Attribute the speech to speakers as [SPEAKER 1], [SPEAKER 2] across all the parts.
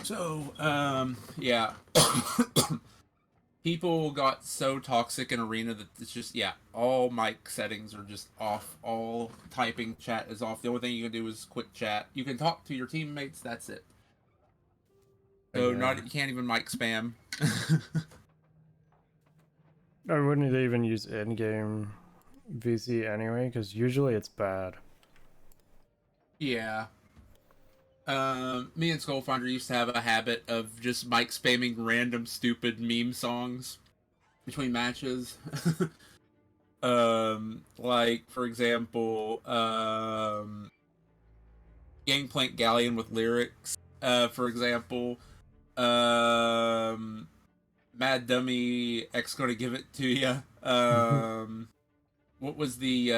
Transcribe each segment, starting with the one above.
[SPEAKER 1] So, yeah. People got so toxic in Arena that it's just, yeah, all mic settings are just off. All typing chat is off. The only thing you can do is quick chat. You can talk to your teammates, that's it. So,
[SPEAKER 2] Okay.
[SPEAKER 1] you can't even mic spam.
[SPEAKER 2] I wouldn't even use in-game VC anyway, because usually it's bad.
[SPEAKER 1] Yeah. Me and Skullfinder used to have a habit of just mic spamming random stupid meme songs between matches. Like for example, Gangplank Galleon with lyrics. For example, Mad Dummy X gonna give it to you. What was the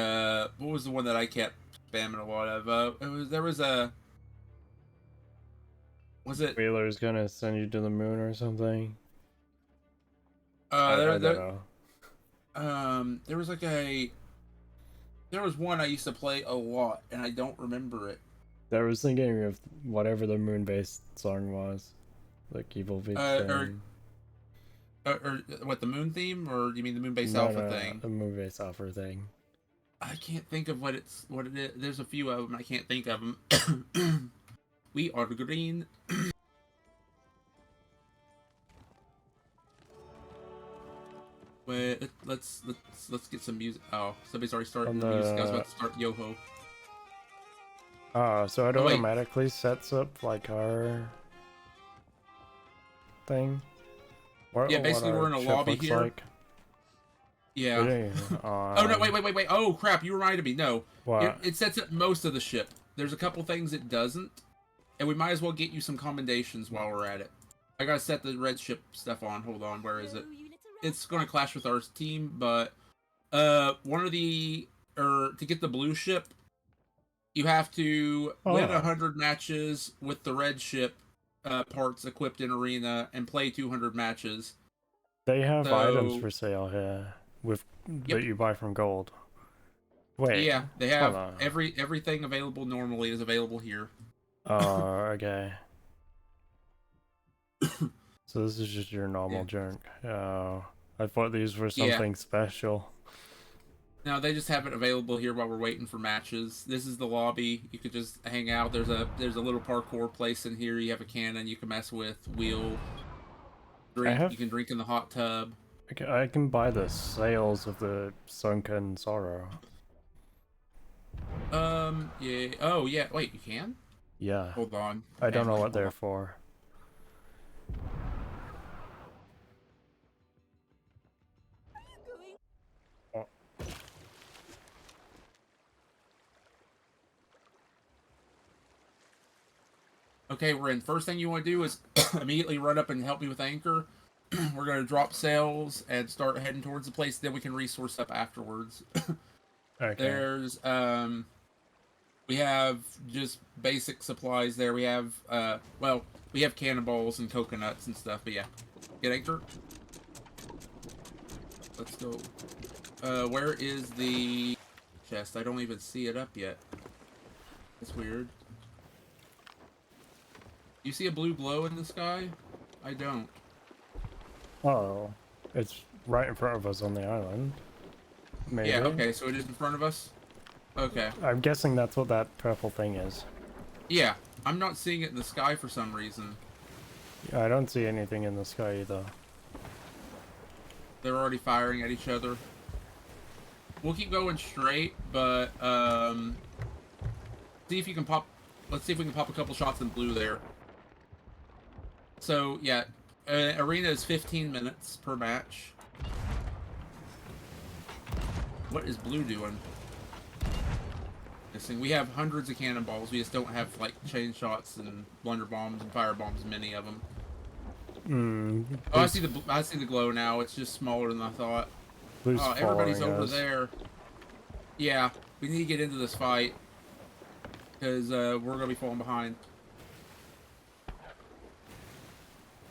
[SPEAKER 1] one that I kept spamming a lot of? There was a was it
[SPEAKER 2] Wheeler's gonna send you to the moon or something.
[SPEAKER 1] there
[SPEAKER 2] I don't know.
[SPEAKER 1] there was there was one I used to play a lot and I don't remember it.
[SPEAKER 2] I was thinking of whatever the moon-based song was, like Evil Beach thing.
[SPEAKER 1] Or what, the moon theme, or do you mean the moon base
[SPEAKER 2] No,
[SPEAKER 1] alpha
[SPEAKER 2] no,
[SPEAKER 1] thing?
[SPEAKER 2] the moon-based offer thing.
[SPEAKER 1] I can't think of what it is. There's a few of them. I can't think of them. We are green. Wait, let's get some music. Oh, somebody's already starting the music. I was about to start Yoho.
[SPEAKER 2] So it
[SPEAKER 1] Oh, wait.
[SPEAKER 2] automatically sets up like our thing.
[SPEAKER 1] Yeah, basically we're in a lobby here.
[SPEAKER 2] Like.
[SPEAKER 1] Yeah. Oh no! Wait! Oh crap! You reminded me. No,
[SPEAKER 2] what?
[SPEAKER 1] it sets up most of the ship. There's a couple things it doesn't, and we might as well get you some commendations while we're at it. I gotta set the red ship stuff on. Hold on, where is it? It's gonna clash with our team, but one of the to get the blue ship, you have to win 100 matches with the red ship parts equipped in arena and play 200 matches.
[SPEAKER 2] They have items for sale here that you buy from gold. Wait.
[SPEAKER 1] Yeah, they have everything available normally is available here.
[SPEAKER 2] Oh, okay. So this is just your normal junk. Oh, I thought these were something special.
[SPEAKER 1] No, they just have it available here while we're waiting for matches. This is the lobby. You could just hang out. There's a little parkour place in here. You have a cannon you can mess with. Wheel. Drink. You can drink in the hot tub.
[SPEAKER 2] Okay, I can buy the sails of the Sunken Sorrow.
[SPEAKER 1] Yeah. Oh, yeah. Wait, you can?
[SPEAKER 2] Yeah.
[SPEAKER 1] Hold on.
[SPEAKER 2] I don't know what they're for.
[SPEAKER 1] Okay, we're in. First thing you want to do is immediately run up and help me with anchor. We're going to drop sails and start heading towards the place. Then we can resource up afterwards.
[SPEAKER 2] Okay.
[SPEAKER 1] There's, we have just basic supplies there. We have, well, we have cannonballs and coconuts and stuff, but yeah. Get anchor. Let's go. Where is the chest? I don't even see it up yet. That's weird. You see a blue glow in the sky? I don't.
[SPEAKER 2] Oh, it's right in front of us on the island. Maybe.
[SPEAKER 1] Yeah, okay, so it is in front of us? Okay.
[SPEAKER 2] I'm guessing that's what that purple thing is.
[SPEAKER 1] Yeah, I'm not seeing it in the sky for some reason.
[SPEAKER 2] Yeah, I don't see anything in the sky either.
[SPEAKER 1] They're already firing at each other. We'll keep going straight, but, see if you can pop... Let's see if we can pop a couple shots in blue there. So, yeah, arena is 15 minutes per match. What is blue doing? Missing. We have hundreds of cannonballs. We just don't have, like, chain shots and blunder bombs and fire bombs, many of them. Oh, I see the glow now. It's just smaller than I thought. Oh, everybody's over there. Yeah, we need to get into this fight. Because we're going to be falling behind.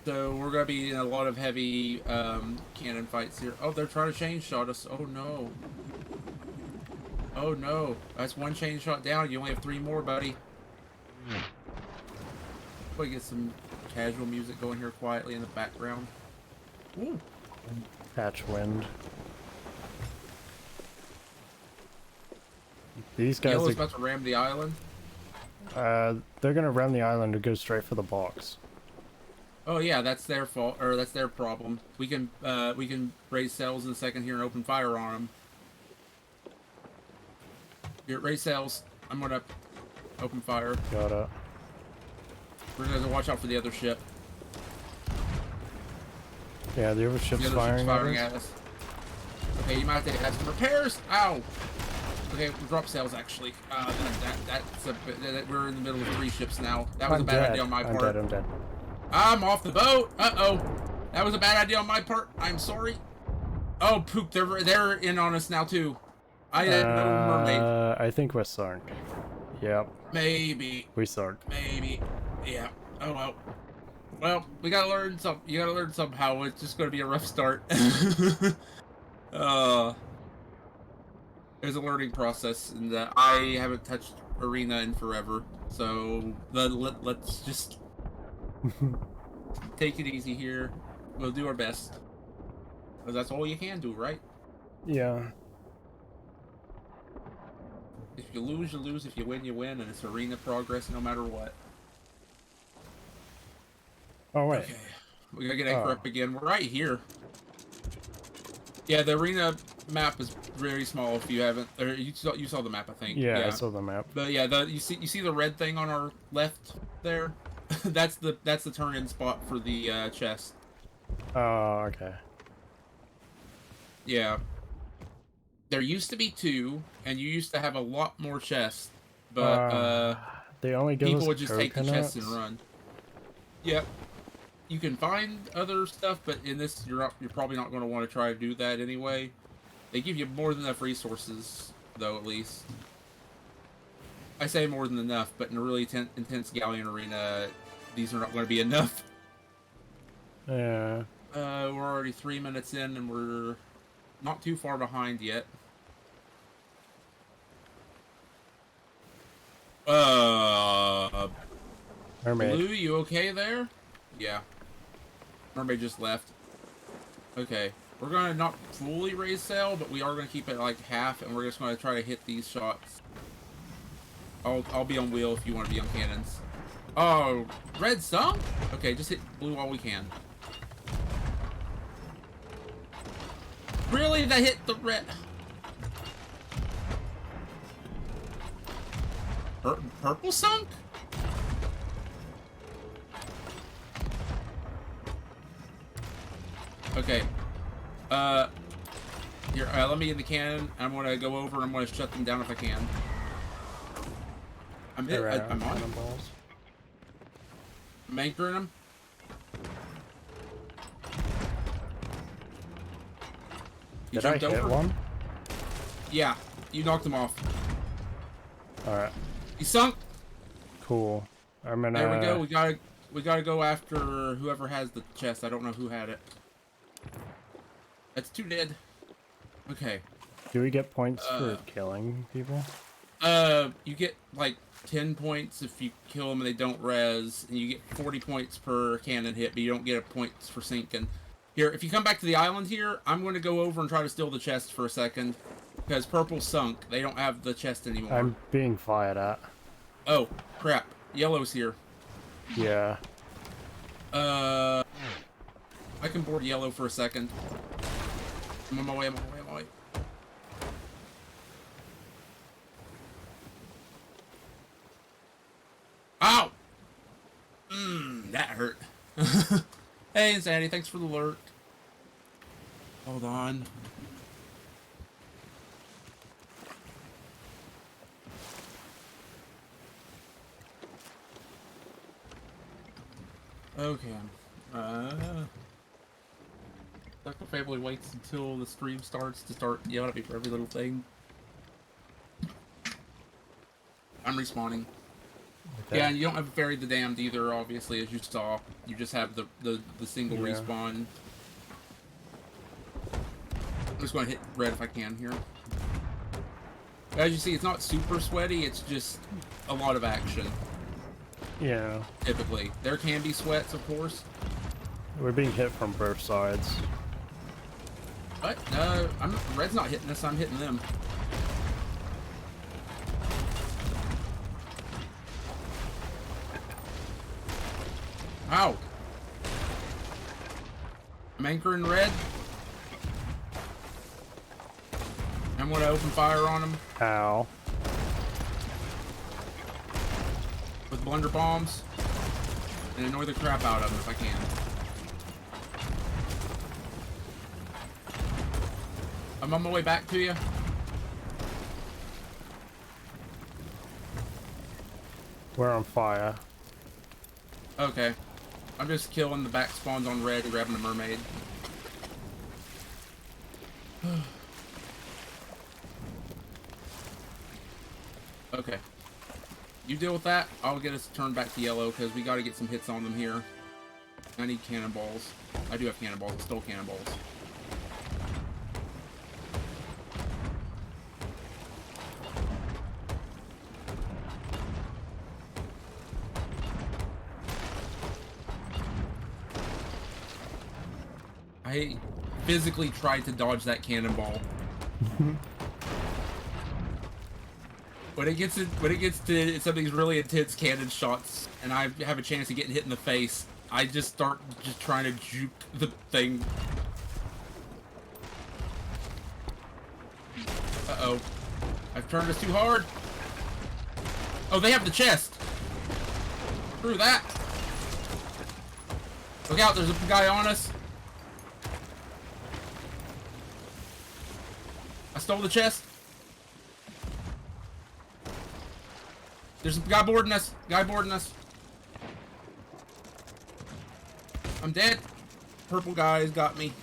[SPEAKER 1] So we're going to be in a lot of heavy cannon fights here. Oh, they're trying to chain shot us. Oh, no. Oh, no. That's one chain shot down. You only have 3 more, buddy. Probably get some casual music going here quietly in the background. Ooh.
[SPEAKER 2] Catch wind. These guys
[SPEAKER 1] Yellow's about to ram the island.
[SPEAKER 2] They're gonna ram the island to go straight for the box.
[SPEAKER 1] Oh yeah, that's their fault, or that's their problem. We can raise sails in a second here and open fire on them. Here, raise sails. I'm gonna open fire.
[SPEAKER 2] Got it.
[SPEAKER 1] We're gonna watch out for the other ship.
[SPEAKER 2] Yeah, the other ship's firing
[SPEAKER 1] at us. Okay, you might have to add some repairs. Ow. Okay, we dropped sails actually. We're in the middle of 3 ships now. That was a bad idea on my part.
[SPEAKER 2] I'm dead.
[SPEAKER 1] I'm off the boat. Uh-oh. That was a bad idea on my part. I'm sorry. Oh, poop. They're in on us now, too. I had no mermaid.
[SPEAKER 2] I think we're sunk. Yep.
[SPEAKER 1] Maybe.
[SPEAKER 2] We sunk.
[SPEAKER 1] Maybe. Yeah. Oh, well. Well, we gotta learn some. You gotta learn somehow. It's just gonna be a rough start. There's a learning process, and I haven't touched Arena in forever. So, let's just... take it easy here. We'll do our best. Because that's all you can do, right?
[SPEAKER 2] Yeah.
[SPEAKER 1] If you lose, you lose. If you win, you win. And it's arena progress no matter what.
[SPEAKER 2] Oh, wait.
[SPEAKER 1] Okay. We gotta get anchor up again. We're right here. Yeah, the arena map is very small if you haven't... Or you saw the map, I think.
[SPEAKER 2] Yeah, I saw the map.
[SPEAKER 1] But yeah, you see the red thing on our left there? that's the turn-in spot for the chest.
[SPEAKER 2] Oh, okay.
[SPEAKER 1] Yeah. There used to be 2, and you used to have a lot more chests, but
[SPEAKER 2] they only give
[SPEAKER 1] people
[SPEAKER 2] us
[SPEAKER 1] would just take the chests and run. Yep. You can find other stuff, but in this, you're probably not going to want to try to do that anyway. They give you more than enough resources, though, at least. I say more than enough, but in a really intense galleon arena, these are not going to be enough.
[SPEAKER 2] Yeah.
[SPEAKER 1] We're already 3 minutes in, and we're not too far behind yet.
[SPEAKER 2] Mermaid.
[SPEAKER 1] Blue, you okay there? Yeah. Mermaid just left. Okay. We're going to not fully raise sail, but we are going to keep it like half, and we're just going to try to hit these shots. I'll be on wheel if you want to be on cannons. Oh, red sunk? Okay, just hit blue while we can. Really? That hit the red... Purple sunk? Okay. Here, let me get the cannon. I'm gonna go over and I'm gonna shut them down if I can. I'm on. I'm anchoring them.
[SPEAKER 2] Did I hit one?
[SPEAKER 1] Yeah, you knocked him off.
[SPEAKER 2] Alright.
[SPEAKER 1] He sunk.
[SPEAKER 2] Cool. I'm gonna...
[SPEAKER 1] There we go. We gotta go after whoever has the chest. I don't know who had it. That's 2 dead. Okay.
[SPEAKER 2] Do we get points for killing people?
[SPEAKER 1] You get like 10 points if you kill them and they don't res, and you get 40 points per cannon hit, but you don't get points for sinking. Here, if you come back to the island here, I'm going to go over and try to steal the chest for a second, because purple sunk. They don't have the chest anymore.
[SPEAKER 2] I'm being fired at.
[SPEAKER 1] Oh, crap. Yellow's here.
[SPEAKER 2] Yeah.
[SPEAKER 1] I can board yellow for a second. I'm on my way, I'm on my way, I'm on my way. Ow! That hurt. Hey, Insanity, thanks for the alert. Hold on. Okay. Dr. Family waits until the stream starts to start yelling at me for every little thing. I'm respawning. Okay. Yeah, and you don't have Ferry the Damned either, obviously, as you saw. You just have the single respawn. I'm just going to hit red if I can here. As you see, it's not super sweaty, it's just a lot of action.
[SPEAKER 2] Yeah.
[SPEAKER 1] Typically. There can be sweats, of course.
[SPEAKER 2] We're being hit from both sides.
[SPEAKER 1] What? Red's not hitting us, I'm hitting them. Ow! I'm anchoring red. I'm gonna open fire on them.
[SPEAKER 2] Ow.
[SPEAKER 1] With blunder bombs. And annoy the crap out of them if I can. I'm on my way back to you.
[SPEAKER 2] We're on fire.
[SPEAKER 1] Okay. I'm just killing the back spawns on red and grabbing the mermaid. Okay. You deal with that. I'll get us turned back to yellow because we got to get some hits on them here. I need cannonballs. I do have cannonballs. I stole cannonballs. I physically tried to dodge that cannonball. When it gets to some of these really intense cannon shots, and I have a chance of getting hit in the face, I just start trying to juke the thing. Uh-oh. I've turned us too hard. Oh, they have the chest. Screw that. Look out, there's a guy on us. I stole the chest. There's a guy boarding us. Guy boarding us. I'm dead. Purple guy's got me.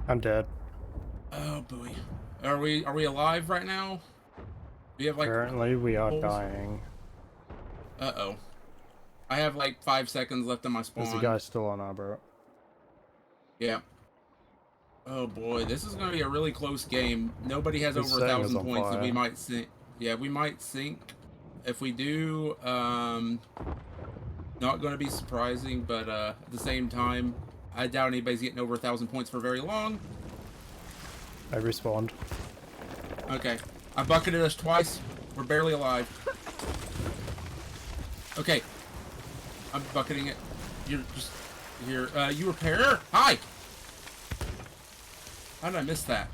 [SPEAKER 2] I'm dead.
[SPEAKER 1] Oh boy. Are we alive right now? We have like
[SPEAKER 2] Currently we are
[SPEAKER 1] holes?
[SPEAKER 2] dying.
[SPEAKER 1] Uh-oh. I have like 5 seconds left on my spawn.
[SPEAKER 2] There's a guy still on our boat.
[SPEAKER 1] Yeah. Oh boy, this is gonna be a really close game. Nobody has over 1,000 points, and we might sink. Yeah, we might sink. If we do, not gonna be surprising, but at the same time, I doubt anybody's getting over 1,000 points for very long.
[SPEAKER 2] I respawned.
[SPEAKER 1] Okay, I bucketed us twice. We're barely alive. Okay, I'm bucketing it. You're just here. You repair? Hi. How did I miss that?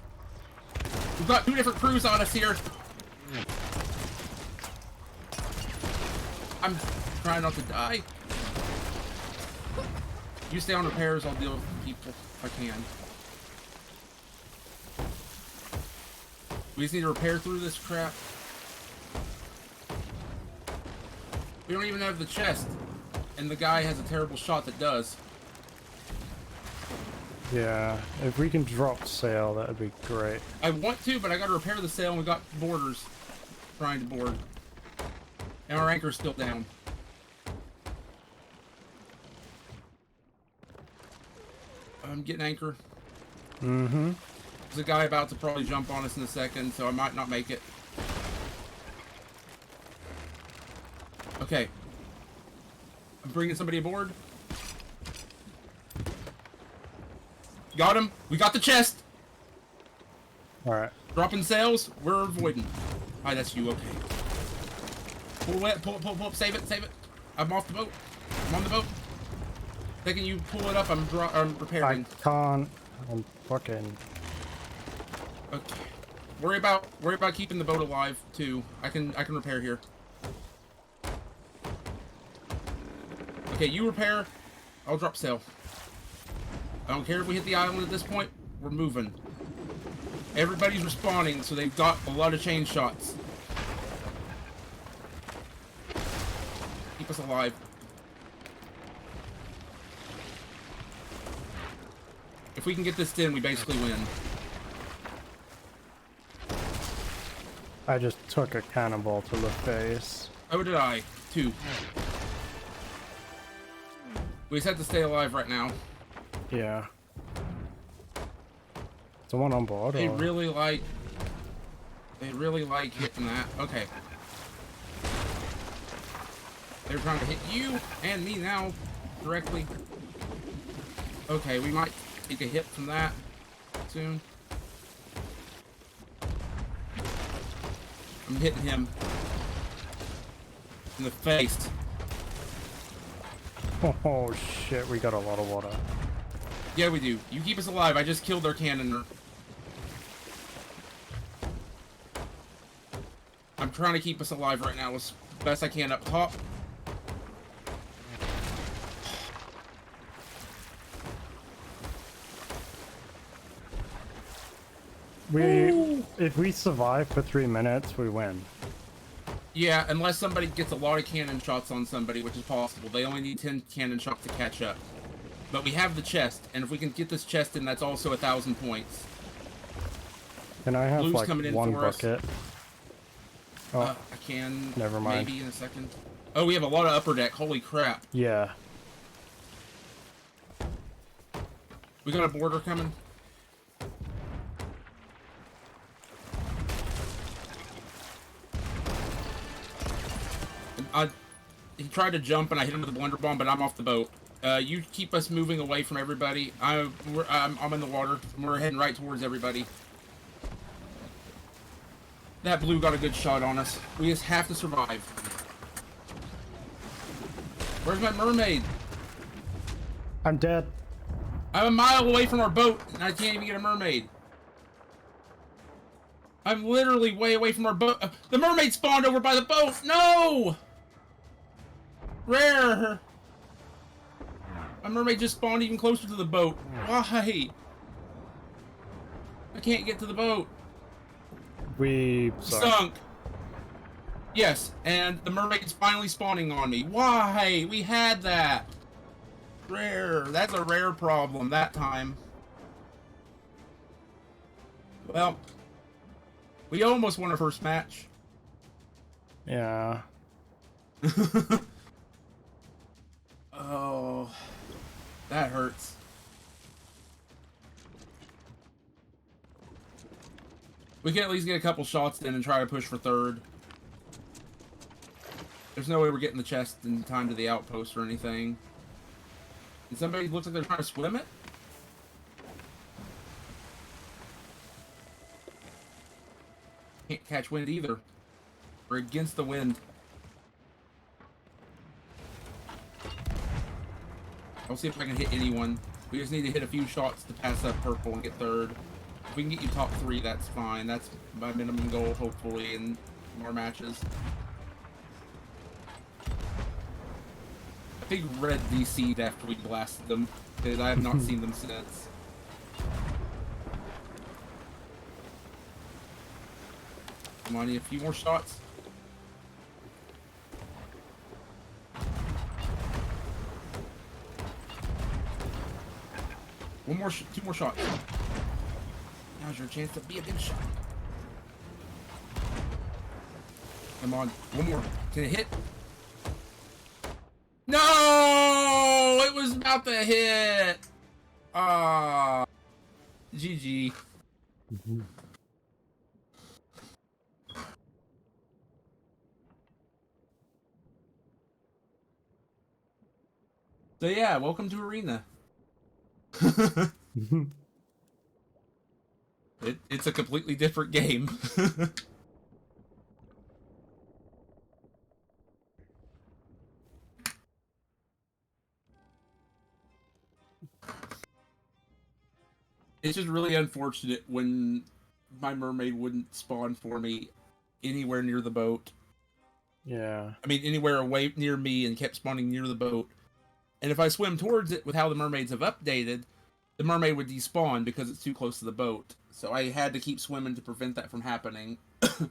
[SPEAKER 1] We've got 2 different crews on us here. I'm trying not to die. You stay on repairs, I'll deal with people if I can. We just need to repair through this crap. We don't even have the chest. And the guy has a terrible shot that does.
[SPEAKER 2] Yeah, if we can drop sail, that would be great.
[SPEAKER 1] I want to, but I gotta repair the sail and we got boarders trying to board. And our anchor's still down. I'm getting anchor.
[SPEAKER 2] Mm-hmm.
[SPEAKER 1] There's a guy about to probably jump on us in a second, so I might not make it. Okay. I'm bringing somebody aboard. Got him. We got the chest.
[SPEAKER 2] Alright.
[SPEAKER 1] Dropping sails. We're avoiding. Hi, that's you. Okay. Pull it. Pull up. Save it. Save it. I'm off the boat. I'm on the boat. Taking you pull it up. I'm repairing.
[SPEAKER 2] I can't. I'm fucking.
[SPEAKER 1] Okay. Worry about keeping the boat alive too. I can repair here. Okay, you repair. I'll drop sail. I don't care if we hit the island at this point. We're moving. Everybody's respawning, so they've got a lot of chain shots. Keep us alive. If we can get this in, we basically win.
[SPEAKER 2] I just took a cannonball to the face.
[SPEAKER 1] Oh, did I? 2. We just have to stay alive right now.
[SPEAKER 2] Yeah. Someone on board?
[SPEAKER 1] They
[SPEAKER 2] or?
[SPEAKER 1] really like hitting that. Okay. They're trying to hit you and me now directly. Okay, we might take a hit from that soon. I'm hitting him in the face.
[SPEAKER 2] Oh shit, we got a lot of water.
[SPEAKER 1] Yeah, we do. You keep us alive. I just killed their cannoner. I'm trying to keep us alive right now as best I can up top.
[SPEAKER 2] If we survive for 3 minutes, we win.
[SPEAKER 1] Yeah, unless somebody gets a lot of cannon shots on somebody, which is possible. They only need 10 cannon shots to catch up. But we have the chest, and if we can get this chest in, that's also 1,000 points.
[SPEAKER 2] Can I have
[SPEAKER 1] Blue's
[SPEAKER 2] like
[SPEAKER 1] coming in
[SPEAKER 2] one
[SPEAKER 1] for
[SPEAKER 2] bucket? Oh,
[SPEAKER 1] I can.
[SPEAKER 2] never mind.
[SPEAKER 1] Maybe in a second. Oh, we have a lot of upper deck. Holy crap.
[SPEAKER 2] Yeah.
[SPEAKER 1] We got a border coming. He tried to jump and I hit him with a blunder bomb, but I'm off the boat. You keep us moving away from everybody. I'm in the water. We're heading right towards everybody. That blue got a good shot on us. We just have to survive. Where's my mermaid?
[SPEAKER 2] I'm dead.
[SPEAKER 1] I'm a mile away from our boat and I can't even get a mermaid. I'm literally way away from our boat. The mermaid spawned over by the boat. No! Rare! My mermaid just spawned even closer to the boat. Why? I can't get to the boat.
[SPEAKER 2] We
[SPEAKER 1] sunk. Yes, and the mermaid's finally spawning on me. Why? We had that. Rare. That's a rare problem that time. Well, we almost won our first match.
[SPEAKER 2] Yeah.
[SPEAKER 1] Oh, that hurts. We can at least get a couple shots in and try to push for third. There's no way we're getting the chest in time to the outpost or anything. And somebody looks like they're trying to swim it? Can't catch wind either. We're against the wind. I'll see if I can hit anyone. We just need to hit a few shots to pass up purple and get third. If we can get you top 3, that's fine. That's my minimum goal, hopefully, in more matches. I think red DC'd after we blasted them, because I have not seen them since. Come on, need a few more shots. One more, 2 more shots. Now's your chance to be a big shot. Come on, one more. Can it hit? No! It was about to hit! Ah. GG. So yeah, welcome to Arena. It's a completely different game. It's just really unfortunate when my mermaid wouldn't spawn for me anywhere near the boat.
[SPEAKER 2] Yeah.
[SPEAKER 1] I mean, anywhere away near me and kept spawning near the boat. And if I swim towards it with how the mermaids have updated, the mermaid would despawn because it's too close to the boat. So I had to keep swimming to prevent that from happening. If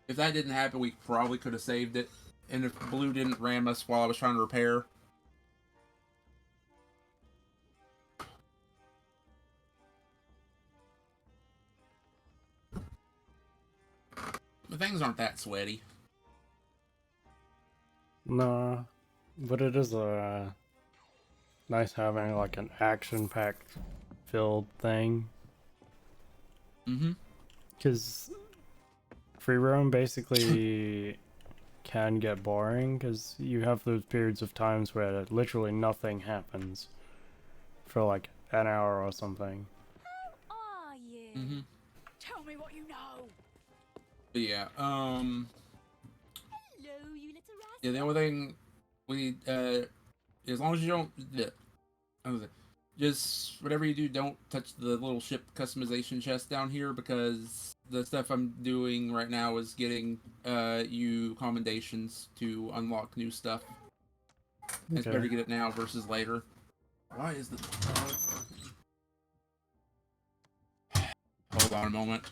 [SPEAKER 1] that didn't happen, we probably could have saved it. And if blue didn't ram us while I was trying to repair. The things aren't that sweaty.
[SPEAKER 2] No, but it is nice having like an action-packed filled thing.
[SPEAKER 1] Mm-hmm.
[SPEAKER 2] Because free roam basically can get boring because you have those periods of times where literally nothing happens for like an hour or something.
[SPEAKER 3] How are you?
[SPEAKER 1] Mm-hmm.
[SPEAKER 3] Tell me what you know.
[SPEAKER 1] But yeah,
[SPEAKER 3] Hello, you little rascal.
[SPEAKER 1] yeah, the only thing we as long as you don't, yeah, just whatever you do, don't touch the little ship customization chest down here, because the stuff I'm doing right now is getting you commendations to unlock new stuff.
[SPEAKER 2] Okay.
[SPEAKER 1] It's better to get it now versus later. Why is the... Hold on a moment.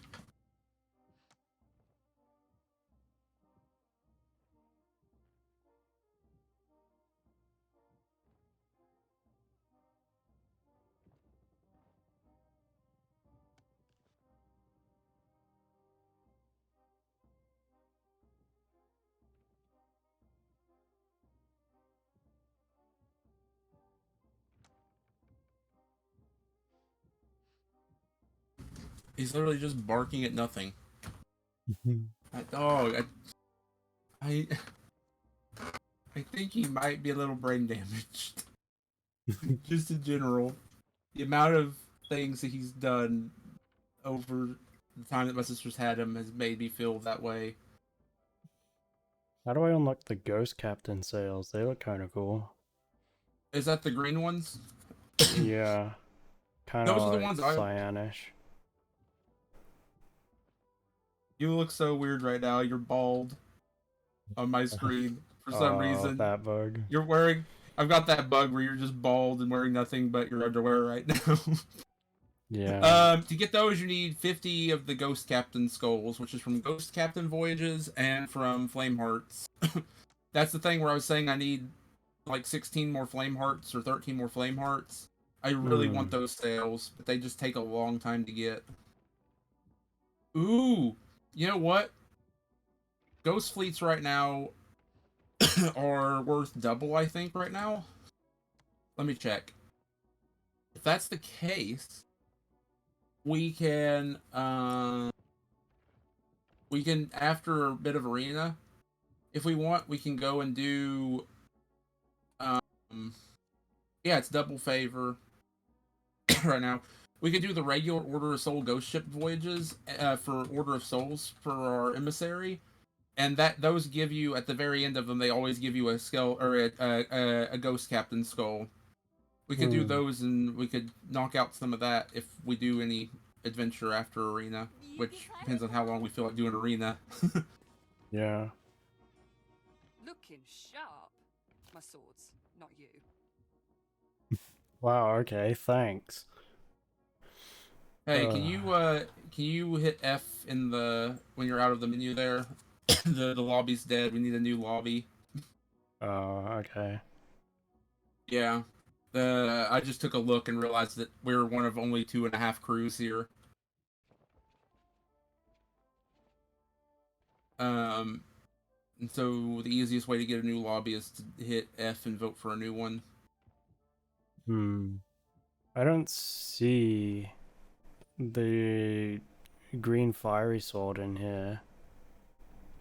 [SPEAKER 1] He's literally just barking at nothing. That dog, I think he might be a little brain damaged. Just in general. The amount of things that he's done over the time that my sister's had him has made me feel that way.
[SPEAKER 2] How do I unlock the Ghost Captain sails? They look kind of cool.
[SPEAKER 1] Is that the green ones?
[SPEAKER 2] Yeah. Kind
[SPEAKER 1] Those
[SPEAKER 2] of
[SPEAKER 1] are the
[SPEAKER 2] like
[SPEAKER 1] ones
[SPEAKER 2] cyanish.
[SPEAKER 1] You look so weird right now. You're bald on my screen for some reason.
[SPEAKER 2] That bug.
[SPEAKER 1] You're wearing... I've got that bug where you're just bald and wearing nothing but your underwear right now.
[SPEAKER 2] Yeah.
[SPEAKER 1] To get those, you need 50 of the Ghost Captain skulls, which is from Ghost Captain Voyages and from Flame Hearts. That's the thing where I was saying I need like 16 more Flame Hearts or 13 more Flame Hearts. I really want those sails, but they just take a long time to get. Ooh, you know what? Ghost fleets right now are worth double, I think, right now. Let me check. If that's the case, we can after a bit of arena, if we want, we can go and do yeah, it's double favor right now. We could do the regular Order of Soul Ghost Ship voyages for Order of Souls for our emissary, and those give you at the very end of them. They always give you a skull or a Ghost Captain skull. We could do those, and we could knock out some of that if we do any adventure after arena, which depends on how long we feel like doing arena.
[SPEAKER 2] Yeah.
[SPEAKER 4] Looking sharp. My swords, not you.
[SPEAKER 2] Wow, okay, thanks.
[SPEAKER 1] Hey, can you hit F in the when you're out of the menu there? the lobby's dead. We need a new lobby.
[SPEAKER 2] Oh, okay.
[SPEAKER 1] Yeah. I just took a look and realized that we're one of only 2.5 crews here. And so the easiest way to get a new lobby is to hit F and vote for a new one.
[SPEAKER 2] I don't see the green fiery sword in here.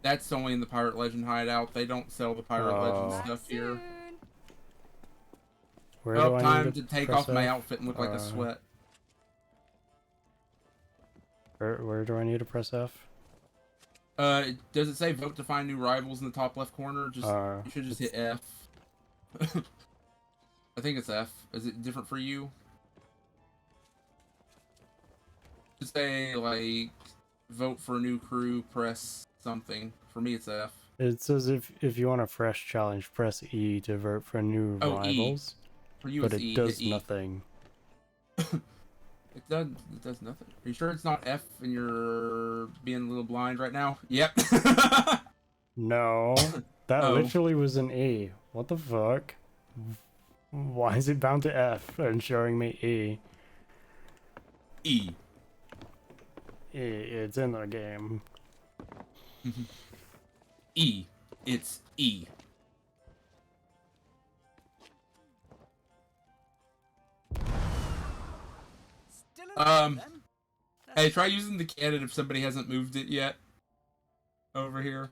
[SPEAKER 1] That's only in the Pirate Legend hideout. They don't sell the Pirate Legend stuff here.
[SPEAKER 2] Where do I
[SPEAKER 1] time
[SPEAKER 2] need
[SPEAKER 1] to take off
[SPEAKER 2] F?
[SPEAKER 1] my outfit and look like a sweat.
[SPEAKER 2] Where do I need to press F?
[SPEAKER 1] Does it say vote to find new rivals in the top left corner? Just you should just hit F. I think it's F. Is it different for you? Just say like vote for a new crew, press something. For me, it's F.
[SPEAKER 2] It says if you want a fresh challenge, press E to vote for new rivals.
[SPEAKER 1] E. For you,
[SPEAKER 2] but
[SPEAKER 1] it's
[SPEAKER 2] it
[SPEAKER 1] E.
[SPEAKER 2] does
[SPEAKER 1] Hit E.
[SPEAKER 2] nothing.
[SPEAKER 1] It does nothing. Are you sure it's not F and you're being a little blind right now? Yep.
[SPEAKER 2] No, that literally was an E. What the fuck? Why is it bound to F and showing me E?
[SPEAKER 1] E.
[SPEAKER 2] It's in the game.
[SPEAKER 1] E. It's E. Hey, try using the cannon if somebody hasn't moved it yet. Over here.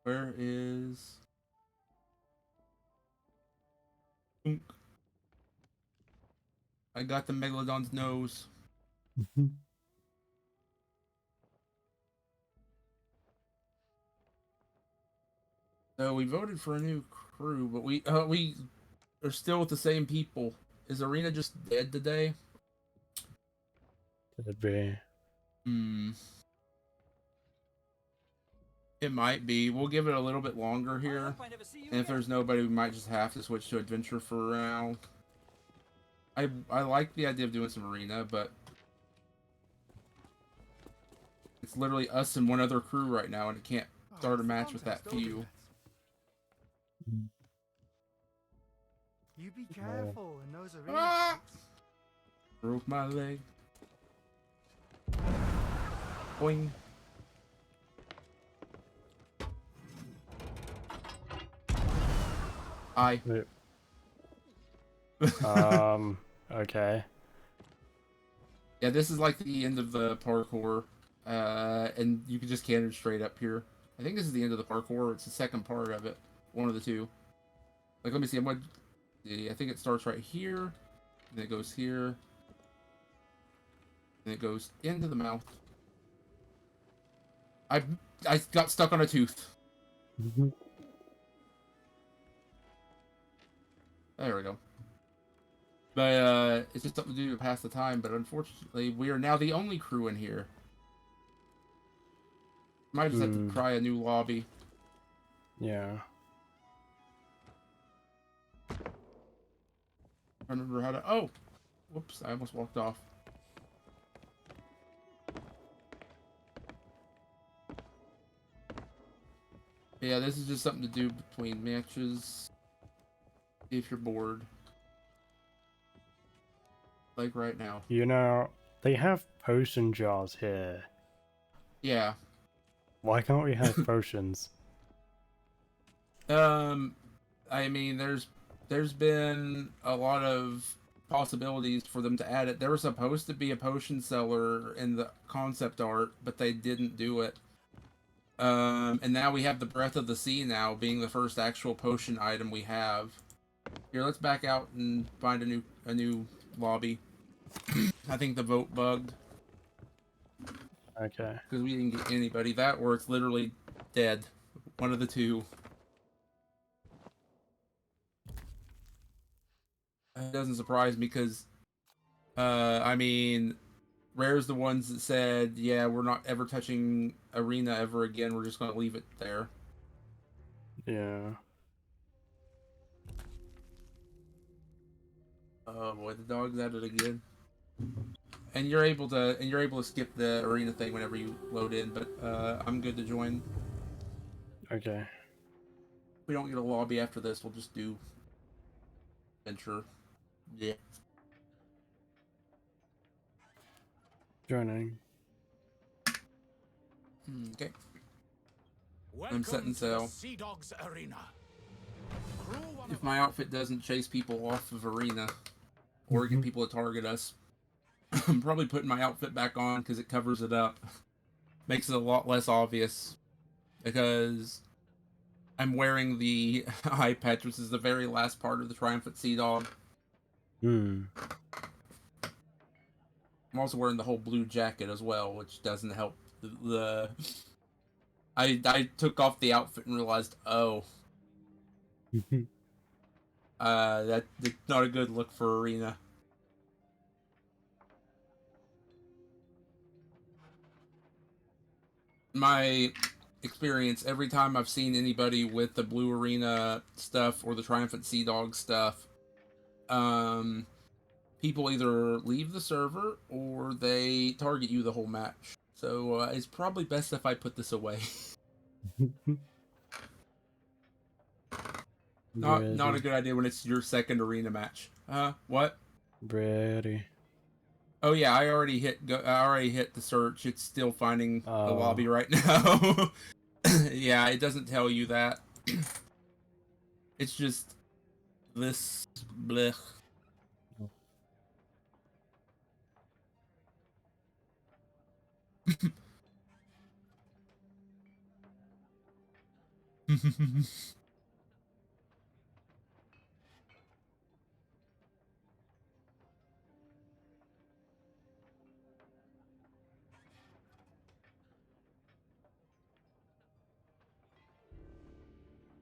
[SPEAKER 1] Where is... I got the Megalodon's nose. So we voted for a new crew, but we are still with the same people. Is Arena just dead today?
[SPEAKER 2] Could be.
[SPEAKER 1] Hmm. It might be. We'll give it a little bit longer here. And if there's nobody, we might just have to switch to Adventure for a round. I like the idea of doing some Arena, but it's literally us and one other crew right now, and it can't start a match with that few.
[SPEAKER 5] You be careful in those arenas.
[SPEAKER 1] Ah! Broke my leg. Boing. I.
[SPEAKER 2] Okay.
[SPEAKER 1] Yeah, this is like the end of the parkour. And you can just cannon straight up here. I think this is the end of the parkour. It's the second part of it. One of the two. Like, let me see. I think it starts right here. And it goes here. And it goes into the mouth. I got stuck on a tooth. There we go. But, it's just something to do to pass the time. But unfortunately, we are now the only crew in here. Might just have to try a new lobby.
[SPEAKER 2] Yeah.
[SPEAKER 1] I remember how to... Oh! Whoops, I almost walked off. Yeah, this is just something to do between matches. If you're bored. Like right now.
[SPEAKER 2] You know, they have potion jars here.
[SPEAKER 1] Yeah.
[SPEAKER 2] Why can't we have potions?
[SPEAKER 1] I mean, there's been a lot of possibilities for them to add it. There was supposed to be a potion seller in the concept art, but they didn't do it. And now we have the Breath of the Sea now being the first actual potion item we have. Here, let's back out and find a new lobby. I think the vote bugged.
[SPEAKER 2] Okay.
[SPEAKER 1] Because we didn't get anybody. That or it's literally dead. One of the two. It doesn't surprise me because, I mean, Rare's the ones that said, yeah, we're not ever touching Arena ever again. We're just going to leave it there.
[SPEAKER 2] Yeah.
[SPEAKER 1] Oh boy, the dog's at it again. And you're able to skip the Arena thing whenever you load in, but I'm good to join.
[SPEAKER 2] Okay.
[SPEAKER 1] If we don't get a lobby after this, we'll just do Adventure. Yeah.
[SPEAKER 2] Joining.
[SPEAKER 1] Okay.
[SPEAKER 6] Welcome
[SPEAKER 1] setting
[SPEAKER 6] to
[SPEAKER 1] sail.
[SPEAKER 6] the Sea Dogs Arena.
[SPEAKER 1] If my outfit doesn't chase people off of Arena, or get people to target us, I'm probably putting my outfit back on because it covers it up. Makes it a lot less obvious. Because I'm wearing the eye patch, which is the very last part of the Triumphant Sea Dog. I'm also wearing the whole blue jacket as well, which doesn't help the... I took off the outfit and realized, oh. That's not a good look for Arena. My experience, every time I've seen anybody with the Blue Arena stuff or the Triumphant Sea Dog stuff, people either leave the server or they target you the whole match. So it's probably best if I put this away. Not a good idea when it's your second Arena match. What?
[SPEAKER 2] Ready.
[SPEAKER 1] Oh yeah, I already hit the search. It's still finding the lobby right now. Yeah, it doesn't tell you that. It's just this blech.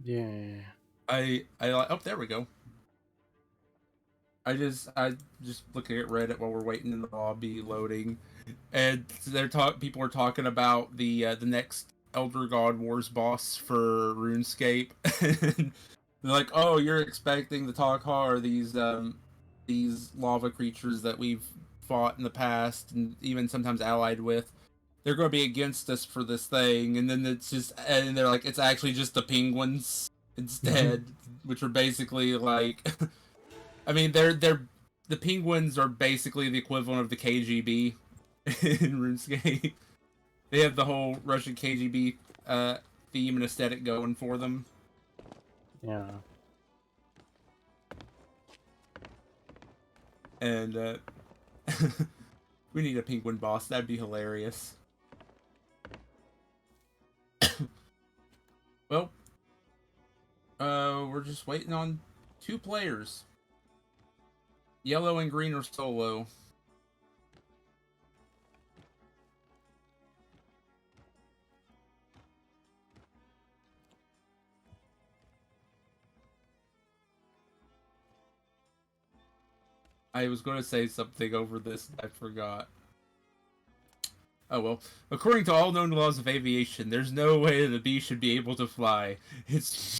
[SPEAKER 2] Yeah.
[SPEAKER 1] Oh, there we go. I just looking at Reddit while we're waiting in the lobby loading, and people are talking about the next Elder God Wars boss for RuneScape. And they're like, "Oh, you're expecting the Takhar, these lava creatures that we've fought in the past and even sometimes allied with. They're going to be against us for this thing." And then and they're like, "It's actually just the penguins instead," which are basically like. I mean, the penguins are basically the equivalent of the KGB in RuneScape. They have the whole Russian KGB theme and aesthetic going for them.
[SPEAKER 2] Yeah.
[SPEAKER 1] And we need a penguin boss. That'd be hilarious. Well, we're just waiting on 2 players. Yellow and green are solo. I was going to say something over this, I forgot. Oh well. According to all known laws of aviation, there's no way that a bee should be able to fly. It's...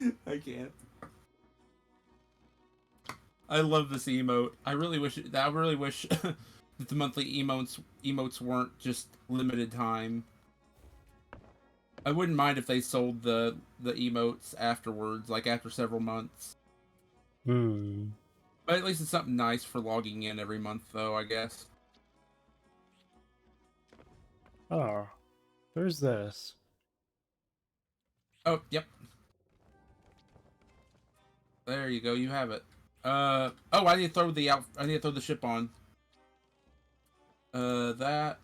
[SPEAKER 1] I can't. I love this emote. I really wish that the monthly emotes weren't just limited time. I wouldn't mind if they sold the emotes afterwards, like after several months.
[SPEAKER 2] Hmm.
[SPEAKER 1] But at least it's something nice for logging in every month, though, I guess.
[SPEAKER 2] Oh, there's this.
[SPEAKER 1] Oh, yep. There you go. You have it. Oh, I need to throw the ship on. That.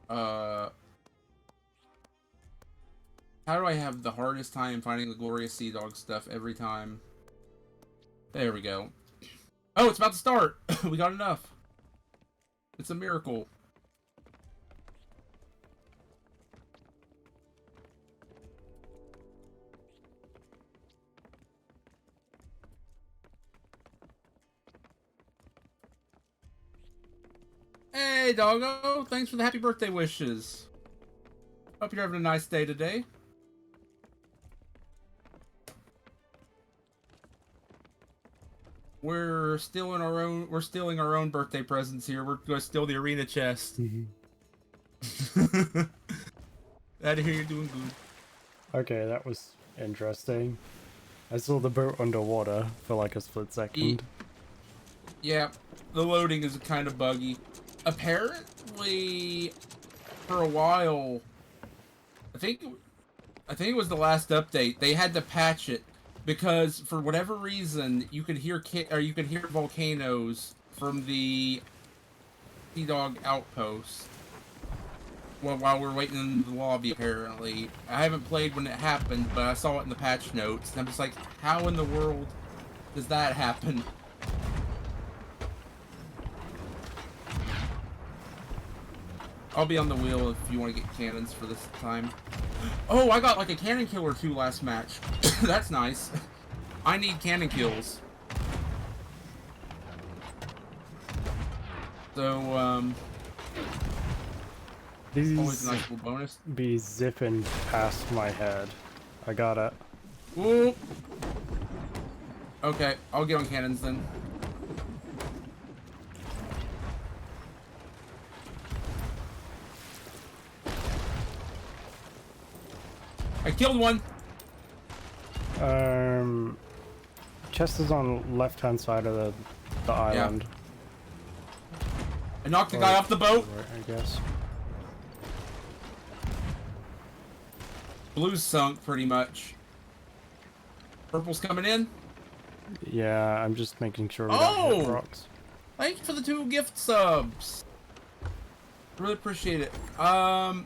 [SPEAKER 1] How do I have the hardest time finding the glorious sea dog stuff every time? There we go. Oh, it's about to start. We got enough. It's a miracle. Hey, doggo! Thanks for the happy birthday wishes. Hope you're having a nice day today. We're stealing our own birthday presents here. We're going to steal the arena chest. Out of here, you're doing good.
[SPEAKER 2] Okay, that was interesting. I saw the boat underwater for like a split second.
[SPEAKER 1] Yeah, the loading is kind of buggy. Apparently, for a while, I think it was the last update. They had to patch it because for whatever reason you could hear volcanoes from the Sea Dog outpost. Well, while we're waiting in the lobby, apparently. I haven't played when it happened, but I saw it in the patch notes, and I'm just like, how in the world does that happen? I'll be on the wheel if you want to get cannons for this time. Oh, I got like a cannon kill or 2 last match. That's nice. I need cannon kills. So,
[SPEAKER 2] These
[SPEAKER 1] always a nice little bonus.
[SPEAKER 2] be zipping past my head. I got it.
[SPEAKER 1] Ooh. Okay, I'll get on cannons then. I killed one.
[SPEAKER 2] Chest is on left-hand side of the island.
[SPEAKER 1] I knocked the guy off the boat.
[SPEAKER 2] Right, I guess.
[SPEAKER 1] Blue's sunk pretty much. Purple's coming in.
[SPEAKER 2] Yeah, I'm just making sure we don't hit
[SPEAKER 1] Oh!
[SPEAKER 2] rocks.
[SPEAKER 1] Thank you for the 2 gift subs. Really appreciate it. I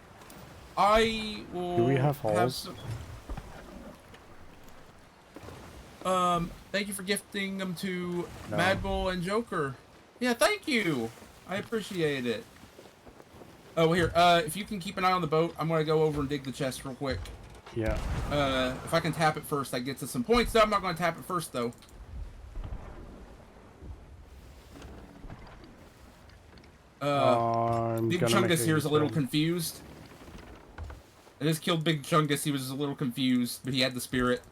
[SPEAKER 1] will.
[SPEAKER 2] Do we have holes?
[SPEAKER 1] Thank you for gifting them to
[SPEAKER 2] No.
[SPEAKER 1] Mad Bull and Joker. Yeah, thank you. I appreciate it. Oh, here. If you can keep an eye on the boat, I'm gonna go over and dig the chest real quick.
[SPEAKER 2] Yeah.
[SPEAKER 1] If I can tap it first, that gets us some points. No, I'm not gonna tap it first though. Big Chungus here is a little confused. I just killed Big Chungus. He was a little confused, but he had the spirit.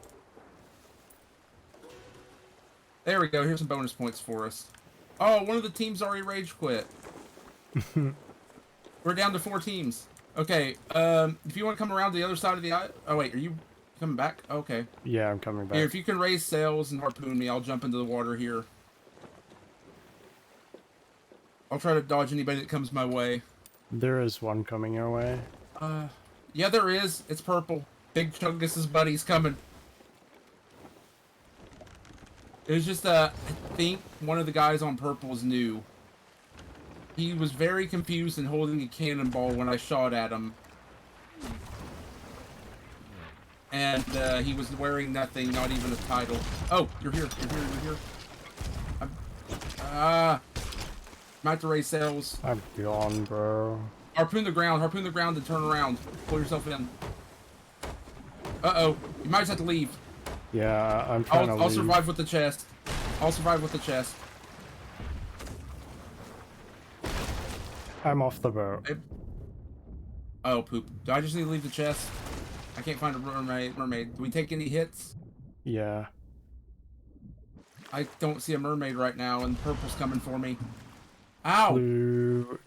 [SPEAKER 1] There we go. Here's some bonus points for us. Oh, one of the teams already rage quit. We're down to 4 teams. Okay. If you want to come around to the other side of the island. Oh wait, are you coming back? Okay.
[SPEAKER 2] Yeah, I'm coming back.
[SPEAKER 1] Here, if you can raise sails and harpoon me, I'll jump into the water here. I'll try to dodge anybody that comes my way.
[SPEAKER 2] There is one coming your way.
[SPEAKER 1] Yeah, there is. It's purple. Big Chungus's buddy's coming. It was just, I think one of the guys on purple is new. He was very confused and holding a cannonball when I shot at him. And, he was wearing nothing, not even a title. Oh, you're here. You're here. Might have to raise sails.
[SPEAKER 2] I'm gone, bro.
[SPEAKER 1] Harpoon the ground and turn around. Pull yourself in. Uh-oh. You might just have to leave.
[SPEAKER 2] Yeah, I'm trying to leave.
[SPEAKER 1] I'll survive with the chest. I'll survive with the chest.
[SPEAKER 2] I'm off the boat.
[SPEAKER 1] Oh, poop. Do I just need to leave the chest? I can't find a mermaid. Do we take any hits?
[SPEAKER 2] Yeah.
[SPEAKER 1] I don't see a mermaid right now, and purple's coming for me. Ow!
[SPEAKER 2] Blue.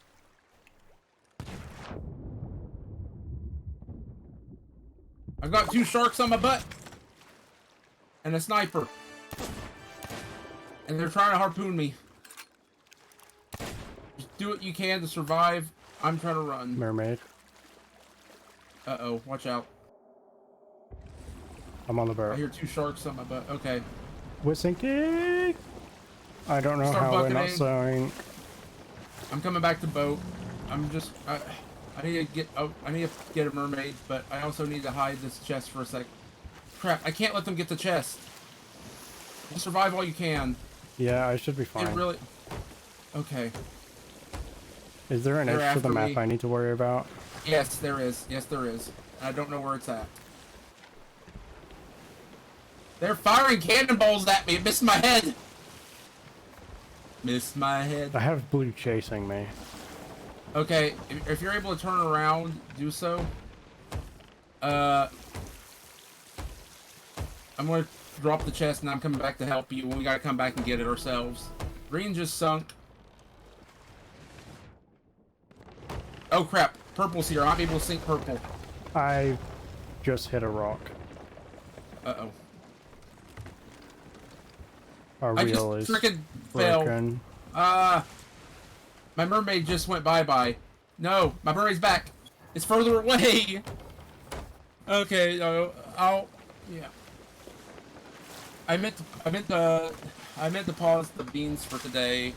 [SPEAKER 1] I've got 2 sharks on my butt! And a sniper. And they're trying to harpoon me. Just do what you can to survive. I'm trying to run.
[SPEAKER 2] Mermaid.
[SPEAKER 1] Uh-oh, watch out.
[SPEAKER 2] I'm on the
[SPEAKER 1] I
[SPEAKER 2] boat.
[SPEAKER 1] hear 2 sharks on my butt. Okay.
[SPEAKER 2] We're sinking! I don't know
[SPEAKER 1] Start
[SPEAKER 2] how we're not
[SPEAKER 1] bucketing.
[SPEAKER 2] sewing.
[SPEAKER 1] I'm coming back to boat. I'm just... I need to get... Oh, I need to get a mermaid, but I also need to hide this chest for a sec. Crap, I can't let them get the chest. Just survive all you can.
[SPEAKER 2] Yeah, I should be fine.
[SPEAKER 1] It really... Okay.
[SPEAKER 2] Is there an
[SPEAKER 1] They're
[SPEAKER 2] edge to the
[SPEAKER 1] after
[SPEAKER 2] map
[SPEAKER 1] me.
[SPEAKER 2] I need to worry about?
[SPEAKER 1] Yes, there is. Yes, there is. I don't know where it's at. They're firing cannonballs at me. It missed my head. Missed my head.
[SPEAKER 2] I have blue chasing me.
[SPEAKER 1] Okay, if you're able to turn around, do so. I'm gonna drop the chest and I'm coming back to help you. We gotta come back and get it ourselves. Green just sunk. Oh crap, purple's here. I'm able to sink purple.
[SPEAKER 2] I just hit a rock.
[SPEAKER 1] Uh-oh.
[SPEAKER 2] Our
[SPEAKER 1] I
[SPEAKER 2] wheel
[SPEAKER 1] just
[SPEAKER 2] is
[SPEAKER 1] frickin' fell.
[SPEAKER 2] broken.
[SPEAKER 1] My mermaid just went bye-bye. No, my mermaid's back. It's further away. Okay, yeah. I meant to pause the beans for today,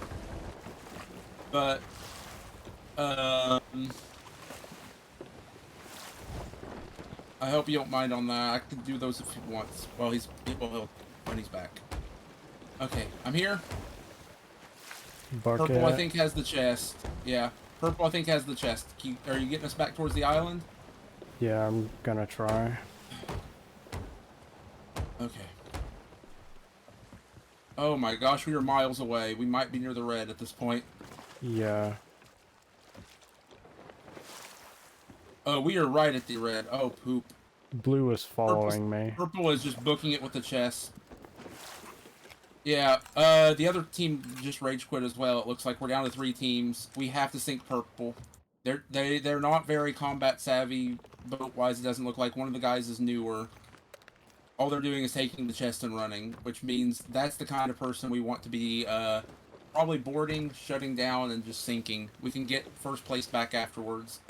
[SPEAKER 1] but I hope you don't mind on that. I can do those if he wants. Well, when he's back. Okay, I'm here.
[SPEAKER 2] Bucket.
[SPEAKER 1] Purple, I think, has the chest. Yeah, purple, I think, has the chest. Are you getting us back towards the island?
[SPEAKER 2] Yeah, I'm gonna try.
[SPEAKER 1] Okay. Oh my gosh, we are miles away. We might be near the red at this point.
[SPEAKER 2] Yeah.
[SPEAKER 1] Oh, we are right at the red. Oh, poop.
[SPEAKER 2] Blue is following me.
[SPEAKER 1] Purple is just booking it with the chest. Yeah, the other team just rage quit as well. It looks like we're down to 3 teams. We have to sink purple. They're not very combat savvy boat-wise. It doesn't look like. One of the guys is newer. All they're doing is taking the chest and running, which means that's the kind of person we want to be, probably boarding, shutting down, and just sinking. We can get first place back afterwards.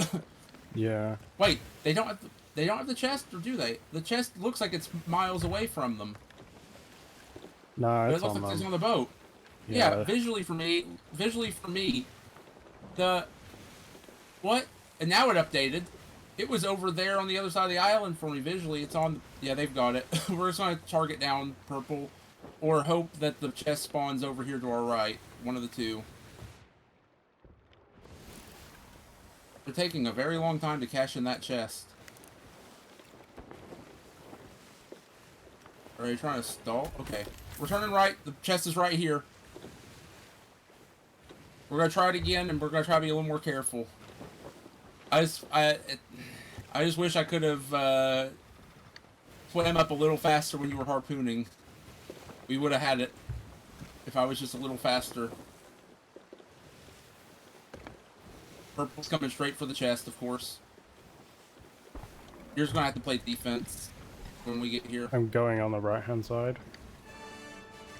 [SPEAKER 2] Yeah.
[SPEAKER 1] Wait, they don't have They don't have the chest, or do they? The chest looks like it's miles away from them.
[SPEAKER 2] No,
[SPEAKER 1] But
[SPEAKER 2] it's
[SPEAKER 1] it looks
[SPEAKER 2] on
[SPEAKER 1] like it's
[SPEAKER 2] them.
[SPEAKER 1] on the boat.
[SPEAKER 2] Yeah.
[SPEAKER 1] Yeah, visually for me, the... What? And now it updated. It was over there on the other side of the island for me visually. It's on... Yeah, they've got it. We're just going to target down purple, or hope that the chest spawns over here to our right. One of the two. They're taking a very long time to cash in that chest. Are you trying to stall? Okay. We're turning right. The chest is right here. We're going to try it again, and we're going to try to be a little more careful. I just wish I could have swam up a little faster when you were harpooning. We would have had it if I was just a little faster. Purple's coming straight for the chest, of course. You're just going to have to play defense when we get here.
[SPEAKER 2] I'm going on the right-hand side.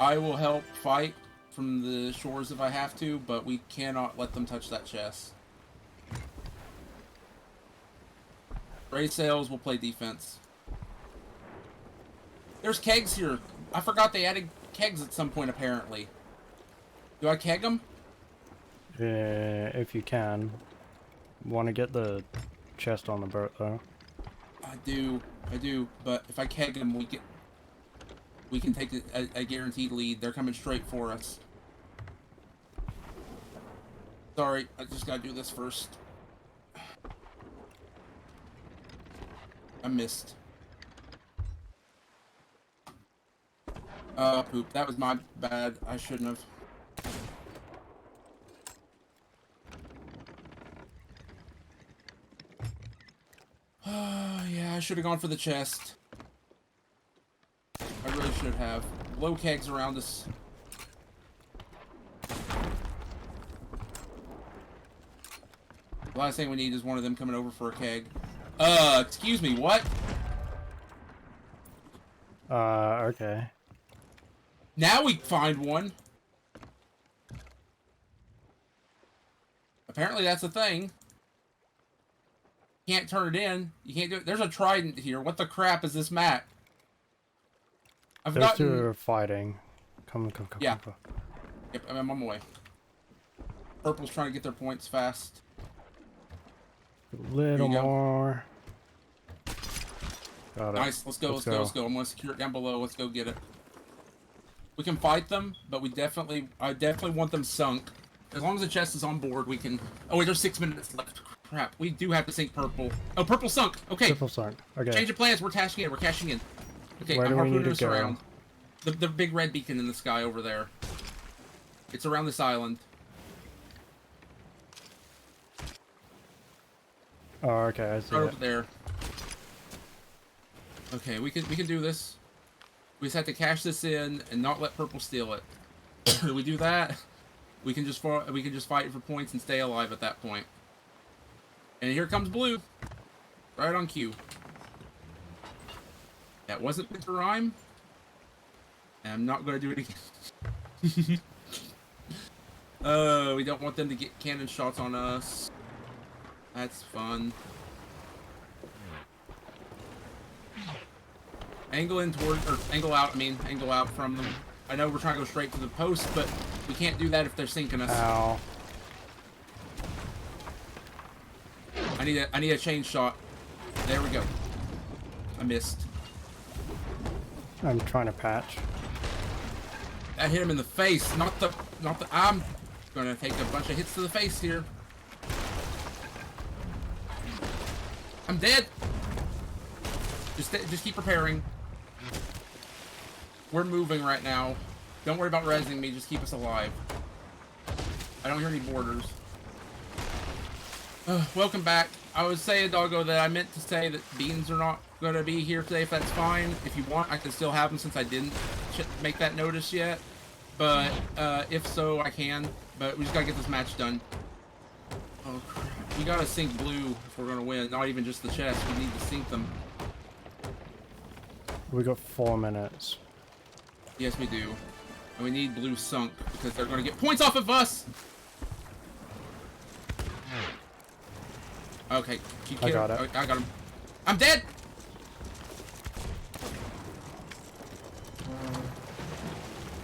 [SPEAKER 1] I will help fight from the shores if I have to, but we cannot let them touch that chest. Raise sails, we'll play defense. There's kegs here. I forgot they added kegs at some point, apparently. Do I keg them?
[SPEAKER 2] If you can. Want to get the chest on the boat, though.
[SPEAKER 1] I do, but if I keg them, we can take a guaranteed lead. They're coming straight for us. Sorry, I just gotta do this first. I missed. Poop. That was my bad. I shouldn't have. Yeah, I should have gone for the chest. I really should have. Low kegs around us. The last thing we need is one of them coming over for a keg. Excuse me, what?
[SPEAKER 2] Okay.
[SPEAKER 1] Now we find one. Apparently that's a thing. Can't turn it in. You can't do it. There's a trident here. What the crap is this map?
[SPEAKER 2] Those two are fighting. Come.
[SPEAKER 1] Yeah. Yep, I'm on my way. Purple's trying to get their points fast.
[SPEAKER 2] A little
[SPEAKER 1] go.
[SPEAKER 2] more. Got it.
[SPEAKER 1] Nice. Let's go. I'm gonna secure it down below. Let's go get it. We can fight them, but I definitely want them sunk. As long as the chest is on board, we can. Oh wait, there's 6 minutes left. Crap. We do have to sink purple. Oh, purple sunk. Okay.
[SPEAKER 2] Triple sunk. Okay.
[SPEAKER 1] Change of plans. We're cashing in. We're cashing in. Okay,
[SPEAKER 2] Where
[SPEAKER 1] I'm
[SPEAKER 2] do we need
[SPEAKER 1] harpooning
[SPEAKER 2] to
[SPEAKER 1] us
[SPEAKER 2] go?
[SPEAKER 1] around. The big red beacon in the sky over there. It's around this island.
[SPEAKER 2] Oh, okay. I see
[SPEAKER 1] Right
[SPEAKER 2] it.
[SPEAKER 1] over there. Okay, we can do this. We just have to cash this in and not let purple steal it. If we do that, we can just fight for points and stay alive at that point. And here comes blue, right on cue. That wasn't meant to rhyme. And I'm not going to do it again. We don't want them to get cannon shots on us. That's fun. Angle in toward, or angle out, angle out from them. I know we're trying to go straight to the post, but we can't do that if they're sinking us.
[SPEAKER 2] Ow.
[SPEAKER 1] I need a chain shot. There we go. I missed.
[SPEAKER 2] I'm trying to patch.
[SPEAKER 1] That hit him in the face, not the. I'm gonna take a bunch of hits to the face here. I'm dead. Just keep preparing. We're moving right now. Don't worry about rezzing me. Just keep us alive. I don't hear any borders. Welcome back. I was saying, Doggo, that I meant to say that beans are not gonna be here today. If that's fine, if you want, I can still have them since I didn't make that notice yet. But if so, I can. But we just gotta get this match done. Oh crap! We gotta sink blue if we're gonna win. Not even just the chest. We need to sink them.
[SPEAKER 2] We got 4 minutes.
[SPEAKER 1] Yes, we do. And we need blue sunk because they're gonna get points off of us. Okay,
[SPEAKER 2] I got it.
[SPEAKER 1] I got him. I'm dead!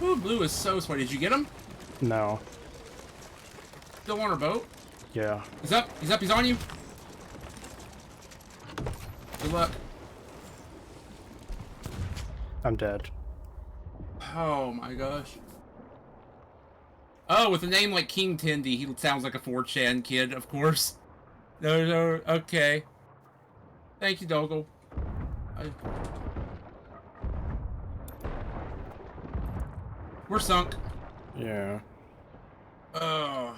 [SPEAKER 1] Ooh, blue is so sweaty. Did you get him?
[SPEAKER 2] No.
[SPEAKER 1] Still on our boat?
[SPEAKER 2] Yeah.
[SPEAKER 1] He's up. He's up. He's on you. Good luck.
[SPEAKER 2] I'm dead.
[SPEAKER 1] Oh my gosh. Oh, with a name like King Tindy, he sounds like a 4chan kid, of course. No, okay. Thank you, Doggle. We're sunk.
[SPEAKER 2] Yeah.
[SPEAKER 1] Oh.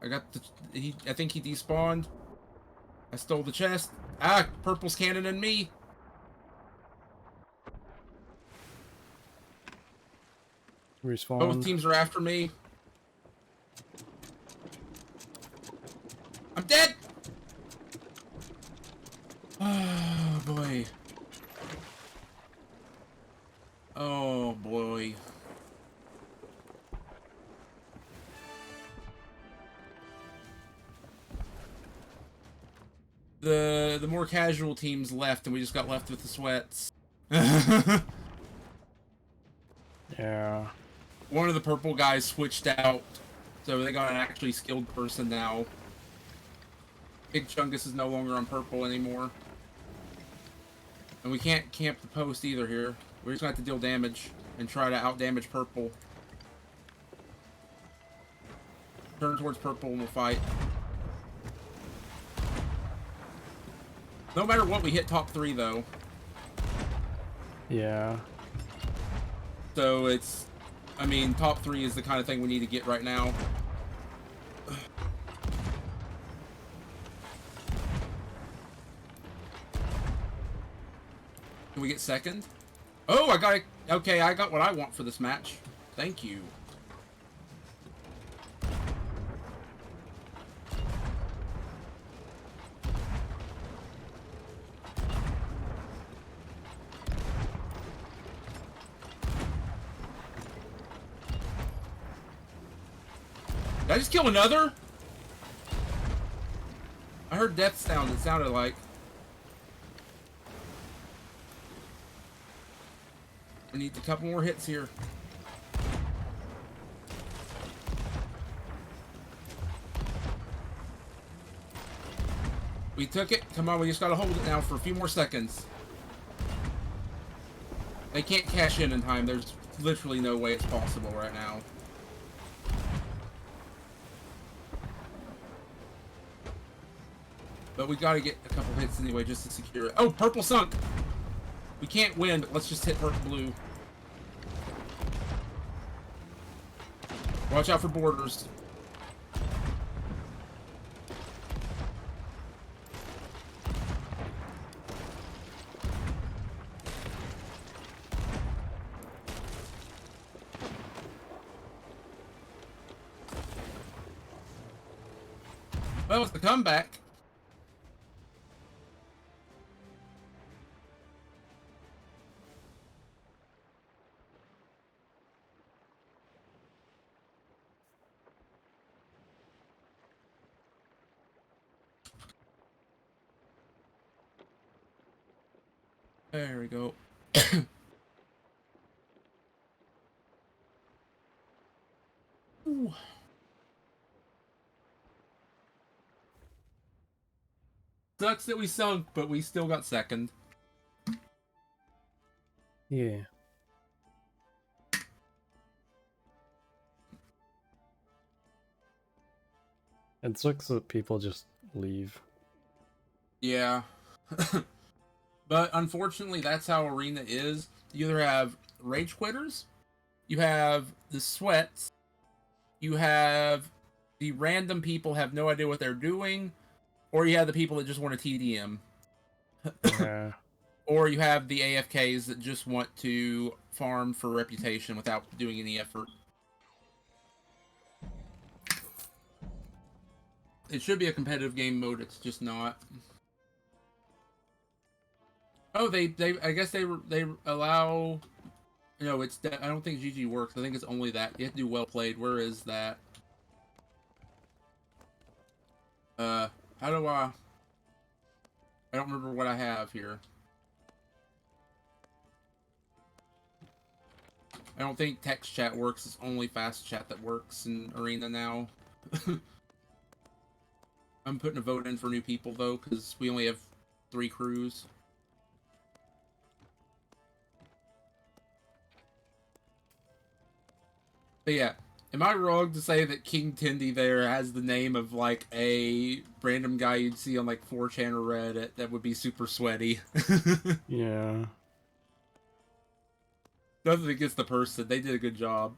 [SPEAKER 1] I got the... I think he despawned. I stole the chest. Ah, purple's cannoning me.
[SPEAKER 2] Respawn.
[SPEAKER 1] Both teams are after me. I'm dead! Oh, boy. Oh, boy. The more casual teams left, and we just got left with the sweats.
[SPEAKER 2] Yeah.
[SPEAKER 1] One of the purple guys switched out, so they got an actually skilled person now. Big Chungus is no longer on purple anymore. And we can't camp the post either here. We're just gonna have to deal damage and try to out-damage purple. Turn towards purple and we'll fight. No matter what, we hit top 3 though.
[SPEAKER 2] Yeah.
[SPEAKER 1] So it's... I mean, top 3 is the kind of thing we need to get right now. Can we get second? Oh, I got it. Okay, I got what I want for this match. Thank you. Did I just kill another? I heard death sound, it sounded like. We need a couple more hits here. We took it. Come on, we just gotta hold it now for a few more seconds. They can't cash in time. There's literally no way it's possible right now. But we gotta get a couple hits anyway just to secure it. Oh, purple sunk! We can't win, but let's just hit purple blue. Watch out for borders. Well, it's the comeback. There we go. Ooh. Sucks that we sunk, but we still got second.
[SPEAKER 2] Yeah. It sucks that people just leave.
[SPEAKER 1] Yeah. But unfortunately, that's how Arena is. You either have rage quitters, you have the sweats, you have the random people have no idea what they're doing, or you have the people that just want to TDM.
[SPEAKER 2] Yeah.
[SPEAKER 1] Or you have the AFKs that just want to farm for reputation without doing any effort. It should be a competitive game mode, it's just not. Oh, I guess they allow No, I don't think GG works. I think it's only that. You have to do well played. Where is that? How do I don't remember what I have here. I don't think text chat works. It's only fast chat that works in Arena now. I'm putting a vote in for new people, though, because we only have 3 crews. But yeah, am I wrong to say that King Tindy there has the name of, like, a random guy you'd see on, like, 4chan or Reddit that would be super sweaty?
[SPEAKER 2] Yeah.
[SPEAKER 1] Nothing against the person. They did a good job.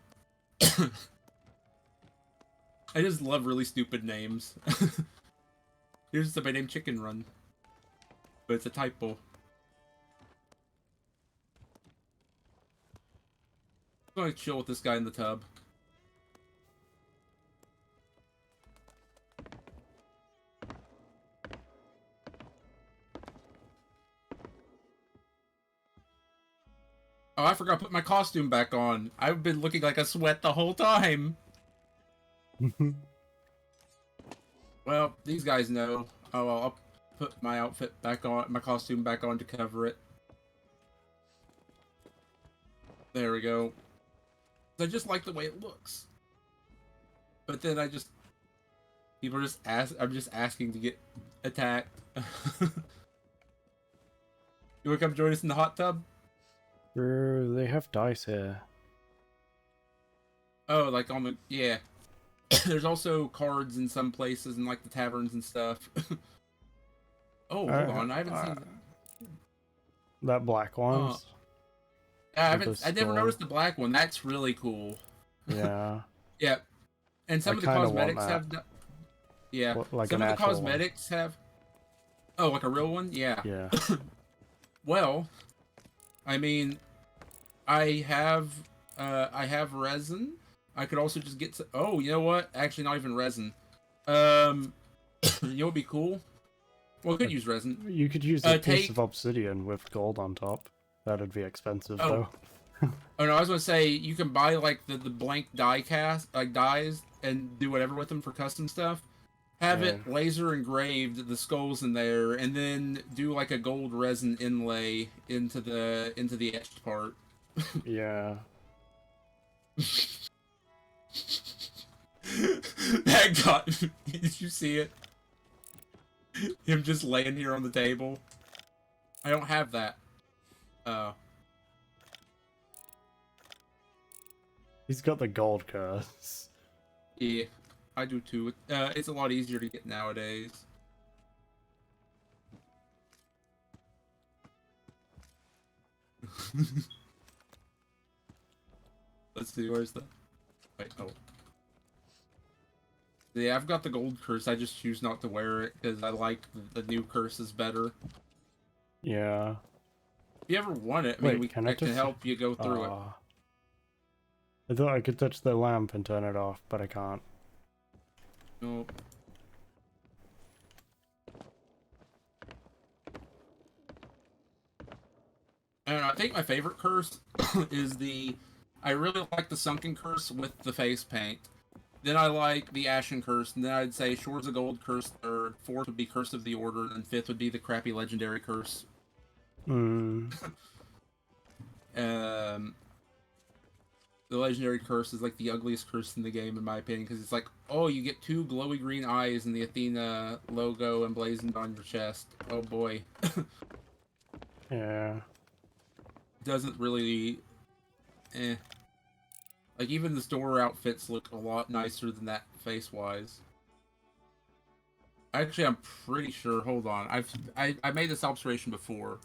[SPEAKER 1] I just love really stupid names. Here's somebody named Chicken Run. But it's a typo. I'm gonna chill with this guy in the tub. Oh, I forgot to put my costume back on. I've been looking like a sweat the whole time. Well, these guys know. Oh, well, I'll put my outfit back on, my costume back on to cover it. There we go. I just like the way it looks. But then people are just I'm just asking to get attacked. You wanna come join us in the hot tub?
[SPEAKER 2] Bro, they have dice here.
[SPEAKER 1] Oh, like on the, yeah. There's also cards in some places and like the taverns and stuff. Oh, hold on, I haven't seen
[SPEAKER 2] that black one.
[SPEAKER 1] I never noticed the black one. That's really cool.
[SPEAKER 2] Yeah.
[SPEAKER 1] Yeah. And some of the cosmetics have yeah.
[SPEAKER 2] Like
[SPEAKER 1] some of the cosmetics have oh, like a real one? Yeah.
[SPEAKER 2] Yeah.
[SPEAKER 1] Well, I mean, I have resin. I could also just get oh, you know what? Actually, not even resin. You know what'd be cool? Well, I could use resin.
[SPEAKER 2] You could use a piece of obsidian with gold on top. That'd be expensive though.
[SPEAKER 1] Oh no, I was gonna say you can buy like the blank die cast dyes and do whatever with them for custom stuff. Have it laser engraved the skulls in there, and then do like a gold resin inlay into the etched part.
[SPEAKER 2] Yeah.
[SPEAKER 1] That got me. Did you see it? Him just laying here on the table. I don't have that.
[SPEAKER 2] He's got the gold curse.
[SPEAKER 1] Yeah, I do too. It's a lot easier to get nowadays. Let's see, where's the... Wait, oh. Yeah, I've got the gold curse, I just choose not to wear it, because I like the new curses better.
[SPEAKER 2] Yeah.
[SPEAKER 1] If you ever want it, I mean, I can help you go through it.
[SPEAKER 2] I thought I could touch the lamp and turn it off, but I can't.
[SPEAKER 1] Nope. I don't know, I think my favorite curse is I really like the Sunken Curse with the face paint. Then I like the Ashen Curse, and then I'd say Shores of Gold Curse third, fourth would be Curse of the Order, and fifth would be the crappy Legendary Curse. The Legendary Curse is like the ugliest curse in the game, in my opinion, because it's like, oh, you get 2 glowy green eyes and the Athena logo emblazoned on your chest. Oh boy.
[SPEAKER 2] Yeah.
[SPEAKER 1] Doesn't really... Like, even the store outfits look a lot nicer than that face-wise. Actually, I'm pretty sure... Hold on. I made this observation before.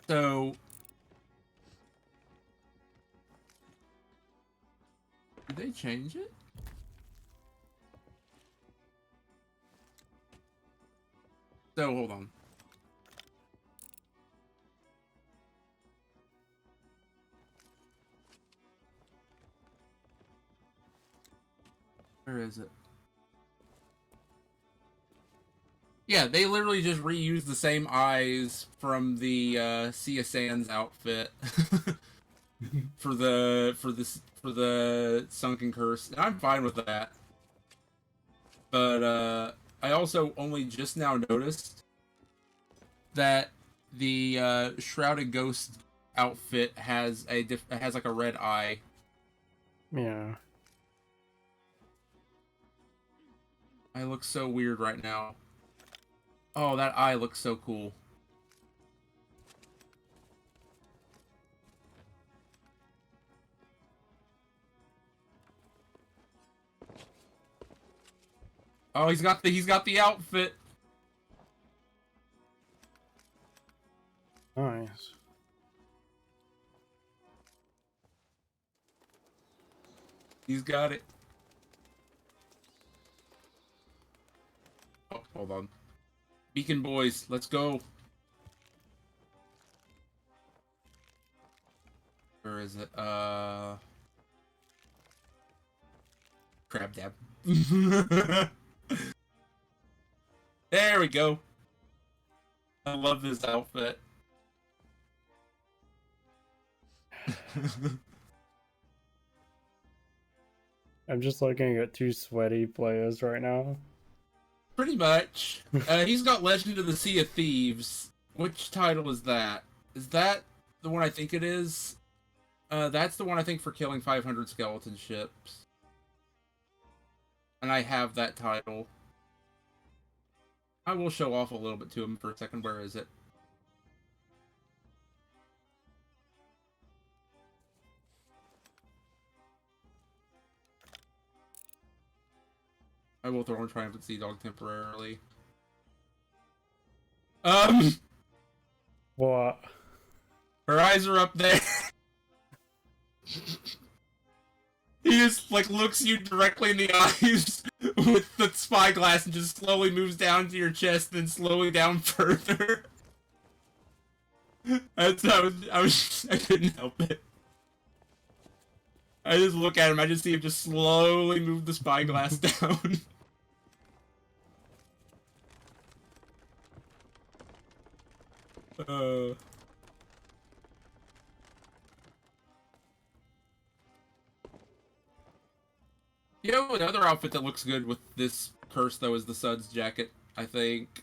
[SPEAKER 1] So... Did they change it? So, hold on. Where is it? Yeah, they literally just reused the same eyes from the Sea of Sands outfit. for the sunken curse. And I'm fine with that. But I also only just now noticed that the shrouded ghost outfit has has like a red eye.
[SPEAKER 2] Yeah.
[SPEAKER 1] I look so weird right now. Oh, that eye looks so cool. Oh, he's got the outfit.
[SPEAKER 2] Nice.
[SPEAKER 1] He's got it. Oh, hold on. Beacon boys, let's go. Where is it? Crab dab. There we go. I love this outfit.
[SPEAKER 2] I'm just looking at two sweaty players right now.
[SPEAKER 1] Pretty much. He's got Legend of the Sea of Thieves. Which title is that? Is that the one I think it is? That's the one I think for killing 500 skeleton ships. And I have that title. I will show off a little bit to him for a second. Where is it? I will throw on Triumphant Sea Dog temporarily.
[SPEAKER 2] What?
[SPEAKER 1] Her eyes are up there. He just, like, looks you directly in the eyes with the spyglass and just slowly moves down to your chest, then slowly down further. I couldn't help it. I just look at him, I just see him just slowly move the spyglass down. You know, another outfit that looks good with this curse, though, is the Suds jacket, I think.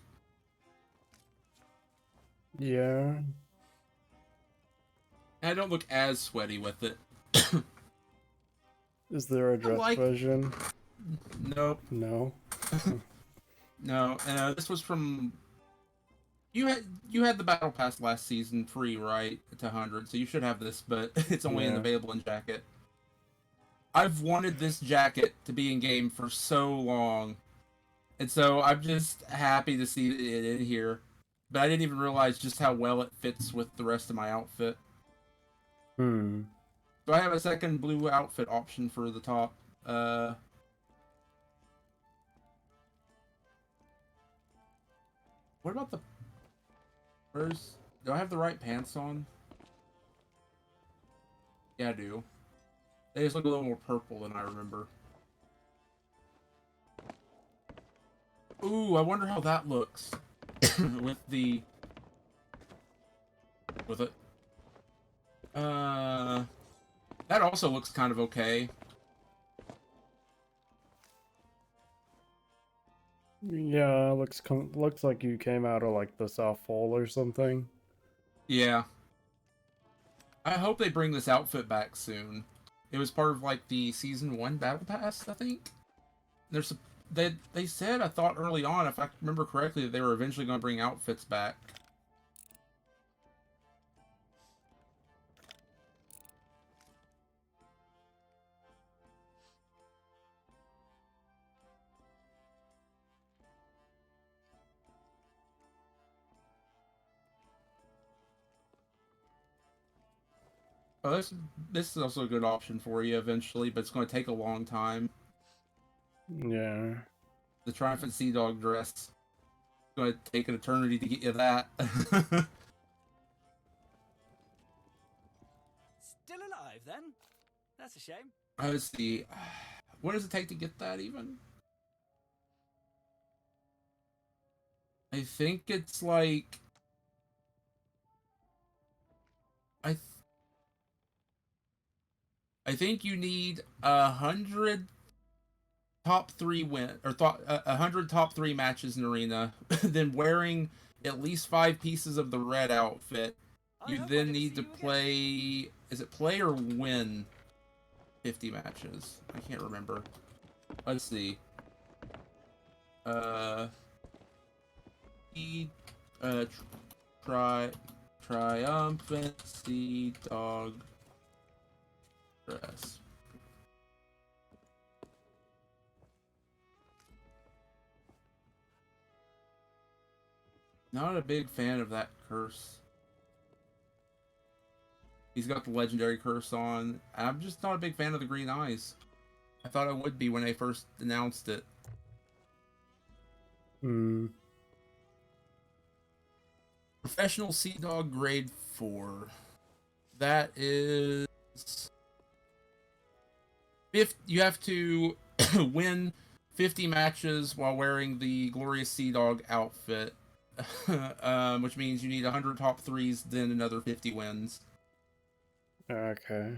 [SPEAKER 2] Yeah.
[SPEAKER 1] I don't look as sweaty with it.
[SPEAKER 2] Is there a dress version?
[SPEAKER 1] Nope.
[SPEAKER 2] No.
[SPEAKER 1] No. This was from... You had the Battle Pass last season free, right? To 100, so you should have this, but it's only available in jacket. I've wanted this jacket to be in game for so long, and so I'm just happy to see it in here. But I didn't even realize just how well it fits with the rest of my outfit.
[SPEAKER 2] Hmm.
[SPEAKER 1] So I have a second blue outfit option for the top. What about the... Do I have the right pants on? Yeah, I do. They just look a little more purple than I remember. Ooh, I wonder how that looks with the... with it. That also looks kind of okay.
[SPEAKER 2] Yeah, looks like you came out of like the South Pole or something.
[SPEAKER 1] Yeah. I hope they bring this outfit back soon. It was part of like the season 1 battle pass, I think. They said, I thought early on, if I remember correctly, that they were eventually going to bring outfits back. Oh, this is also a good option for you eventually, but it's going to take a long time.
[SPEAKER 2] Yeah.
[SPEAKER 1] The Triumphant Sea Dog dress. It's going to take an eternity to get you that.
[SPEAKER 7] Still alive, then? That's a shame.
[SPEAKER 1] Let's see. What does it take to get that, even? I think it's like... I think you need 100 top 3 100 top 3 matches in arena, then wearing at least 5 pieces of the red outfit.
[SPEAKER 7] I
[SPEAKER 1] You
[SPEAKER 7] hope I
[SPEAKER 1] then
[SPEAKER 7] get to
[SPEAKER 1] need
[SPEAKER 7] see
[SPEAKER 1] to
[SPEAKER 7] you again.
[SPEAKER 1] play. Is it play or win 50 matches? I can't remember. Let's see. E, triumphant sea dog dress. Not a big fan of that curse. He's got the legendary curse on. I'm just not a big fan of the green eyes. I thought I would be when they first announced it.
[SPEAKER 2] Hmm.
[SPEAKER 1] Professional Sea Dog grade 4. That is... You have to win 50 matches while wearing the Glorious Sea Dog outfit. Which means you need 100 top 3s, then another 50 wins.
[SPEAKER 2] Okay.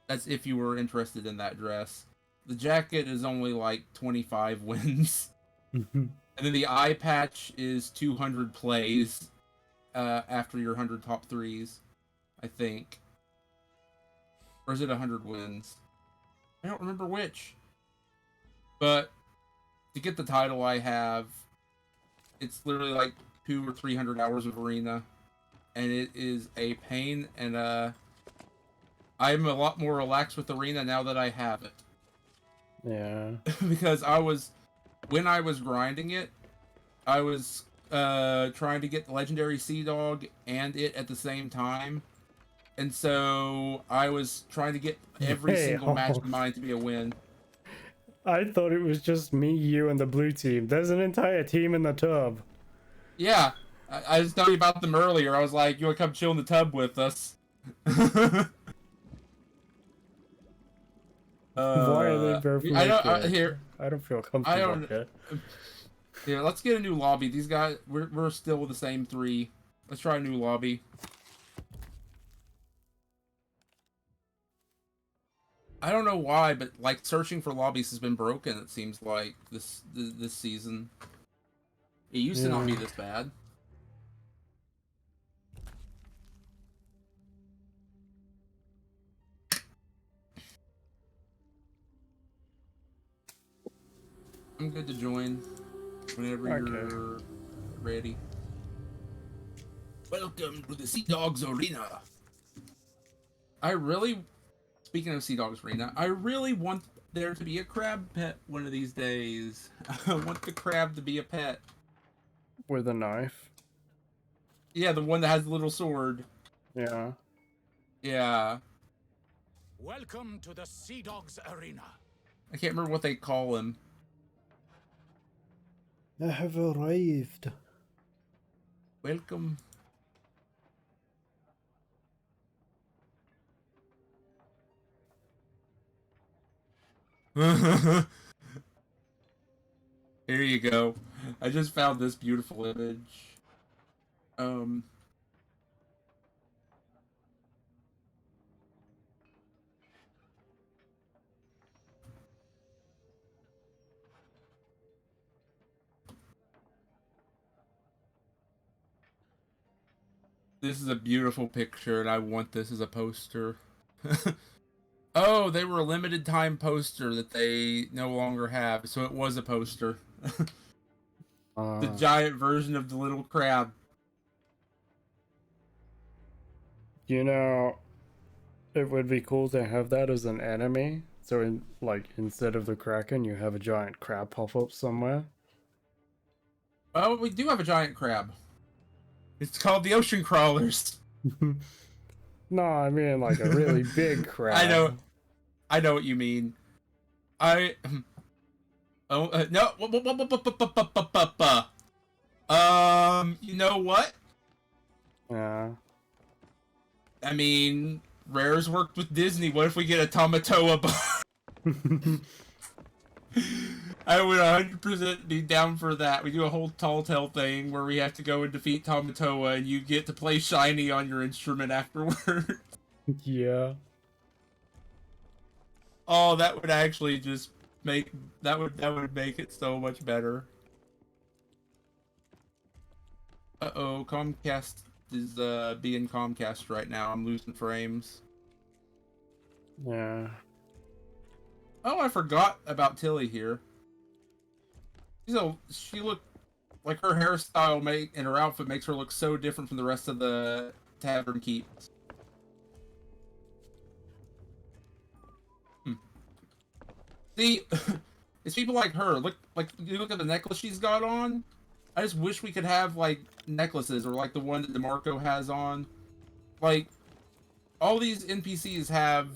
[SPEAKER 1] That's if you were interested in that dress. The jacket is only like 25 wins. And then the eye patch is 200 plays after your 100 top 3s, I think. Or is it 100 wins? I don't remember which. But to get the title I have, it's literally like 200 or 300 hours of arena. And it is a pain, and I'm a lot more relaxed with arena now that I have it.
[SPEAKER 2] Yeah.
[SPEAKER 1] Because when I was grinding it, I was trying to get the legendary Sea Dog and it at the same time. And so I was trying to get every
[SPEAKER 2] Hey,
[SPEAKER 1] single match
[SPEAKER 2] oh.
[SPEAKER 1] of mine to be a win.
[SPEAKER 2] I thought it was just me, you, and the blue team. There's an entire team in the tub.
[SPEAKER 1] Yeah, I was telling you about them earlier. I was like, you want to come chill in the tub with us?
[SPEAKER 2] Why are they both
[SPEAKER 1] I don't
[SPEAKER 2] naked?
[SPEAKER 1] here.
[SPEAKER 2] I don't feel
[SPEAKER 1] I
[SPEAKER 2] comfortable
[SPEAKER 1] don't.
[SPEAKER 2] here.
[SPEAKER 1] Here, let's get a new lobby. These guys, we're still with the same 3. Let's try a new lobby. I don't know why, but like searching for lobbies has been broken. It seems like this season. It used to not be
[SPEAKER 2] Yeah.
[SPEAKER 1] this bad. I'm good to join whenever
[SPEAKER 2] Okay.
[SPEAKER 1] you're ready. Welcome to the Sea Dogs Arena. Speaking of Sea Dogs Arena, I really want there to be a crab pet one of these days. I want the crab to be a pet.
[SPEAKER 2] With a knife.
[SPEAKER 1] Yeah, the one that has the little sword.
[SPEAKER 2] Yeah.
[SPEAKER 1] Yeah.
[SPEAKER 6] Welcome to the Sea Dogs Arena.
[SPEAKER 1] I can't remember what they call him.
[SPEAKER 2] I have arrived.
[SPEAKER 1] Welcome. Here you go. I just found this beautiful image. This is a beautiful picture, and I want this as a poster. Oh, they were a limited time poster that they no longer have, so it was a poster. The giant version of the little crab.
[SPEAKER 2] You know, it would be cool to have that as an enemy. So, instead of the Kraken, you have a giant crab pop up somewhere.
[SPEAKER 1] Well, we do have a giant crab. It's called the ocean crawlers.
[SPEAKER 2] No, I mean like a really big crab.
[SPEAKER 1] I know what you mean. No. You know what?
[SPEAKER 2] Yeah.
[SPEAKER 1] I mean, Rare's worked with Disney. What if we get a Tamatoa? I would 100% be down for that. We do a whole Tall Tale thing where we have to go and defeat Tamatoa, and you get to play Shiny on your instrument afterward.
[SPEAKER 2] Yeah.
[SPEAKER 1] Oh, that would actually just make that would make it so much better. Uh-oh, Comcast is being Comcast right now. I'm losing frames.
[SPEAKER 2] Yeah.
[SPEAKER 1] Oh, I forgot about Tilly here. She looked like her hairstyle and her outfit makes her look so different from the rest of the tavern keeps. See, it's people like her. You look at the necklace she's got on. I just wish we could have like necklaces or like the one that DeMarco has on. Like all these NPCs have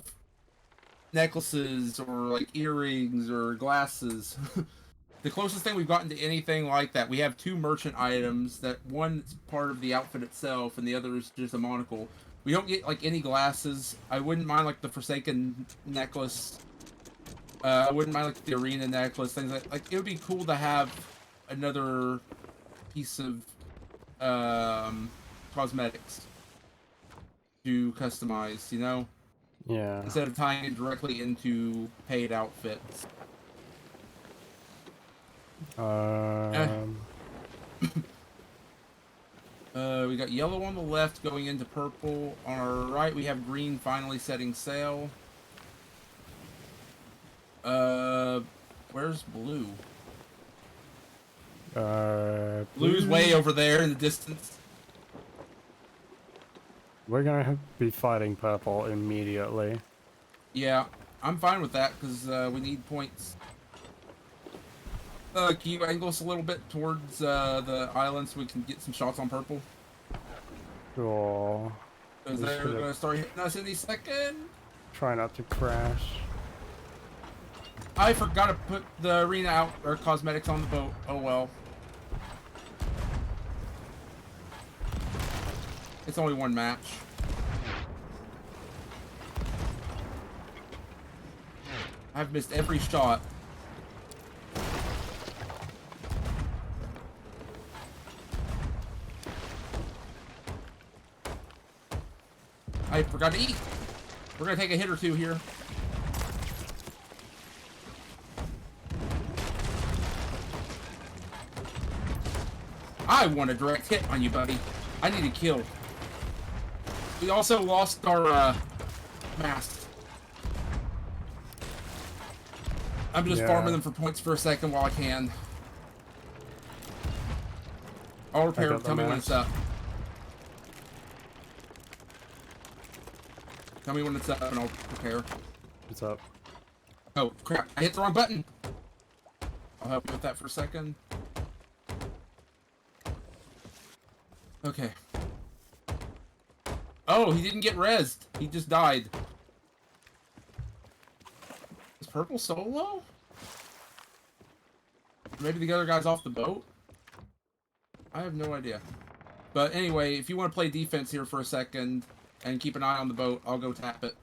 [SPEAKER 1] necklaces or like earrings or glasses. The closest thing we've gotten to anything like that, we have 2 merchant items. That one's part of the outfit itself, and the other is just a monocle. We don't get like any glasses. I wouldn't mind like the Forsaken necklace. I wouldn't mind like the arena necklace, things like it would be cool to have another piece of cosmetics to customize, you know?
[SPEAKER 2] Yeah.
[SPEAKER 1] Instead of tying it directly into paid outfits. We got yellow on the left going into purple. On our right, we have green finally setting sail. Where's blue? Blue's way over there in the distance.
[SPEAKER 2] We're gonna be fighting purple immediately.
[SPEAKER 1] Yeah, I'm fine with that because we need points. Can you angle us a little bit towards the island so we can get some shots on purple?
[SPEAKER 2] Sure.
[SPEAKER 1] Because they're gonna start hitting us any second.
[SPEAKER 2] Try not to crash.
[SPEAKER 1] I forgot to put the arena or cosmetics on the boat. Oh well. It's only one match. I've missed every shot. I forgot to eat. We're gonna take a hit or two here. I want a direct hit on you, buddy. I need a kill. We also lost our mast. I'm just farming them for points for a second while I can. I'll repair. Tell me when it's up. Tell me when it's up and I'll prepare.
[SPEAKER 2] It's up.
[SPEAKER 1] Oh, crap. I hit the wrong button. I'll help you with that for a second. Okay. Oh, he didn't get rezzed. He just died. Is purple solo? Maybe the other guy's off the boat? I have no idea. But anyway, if you want to play defense here for a second and keep an eye on the boat, I'll go tap it.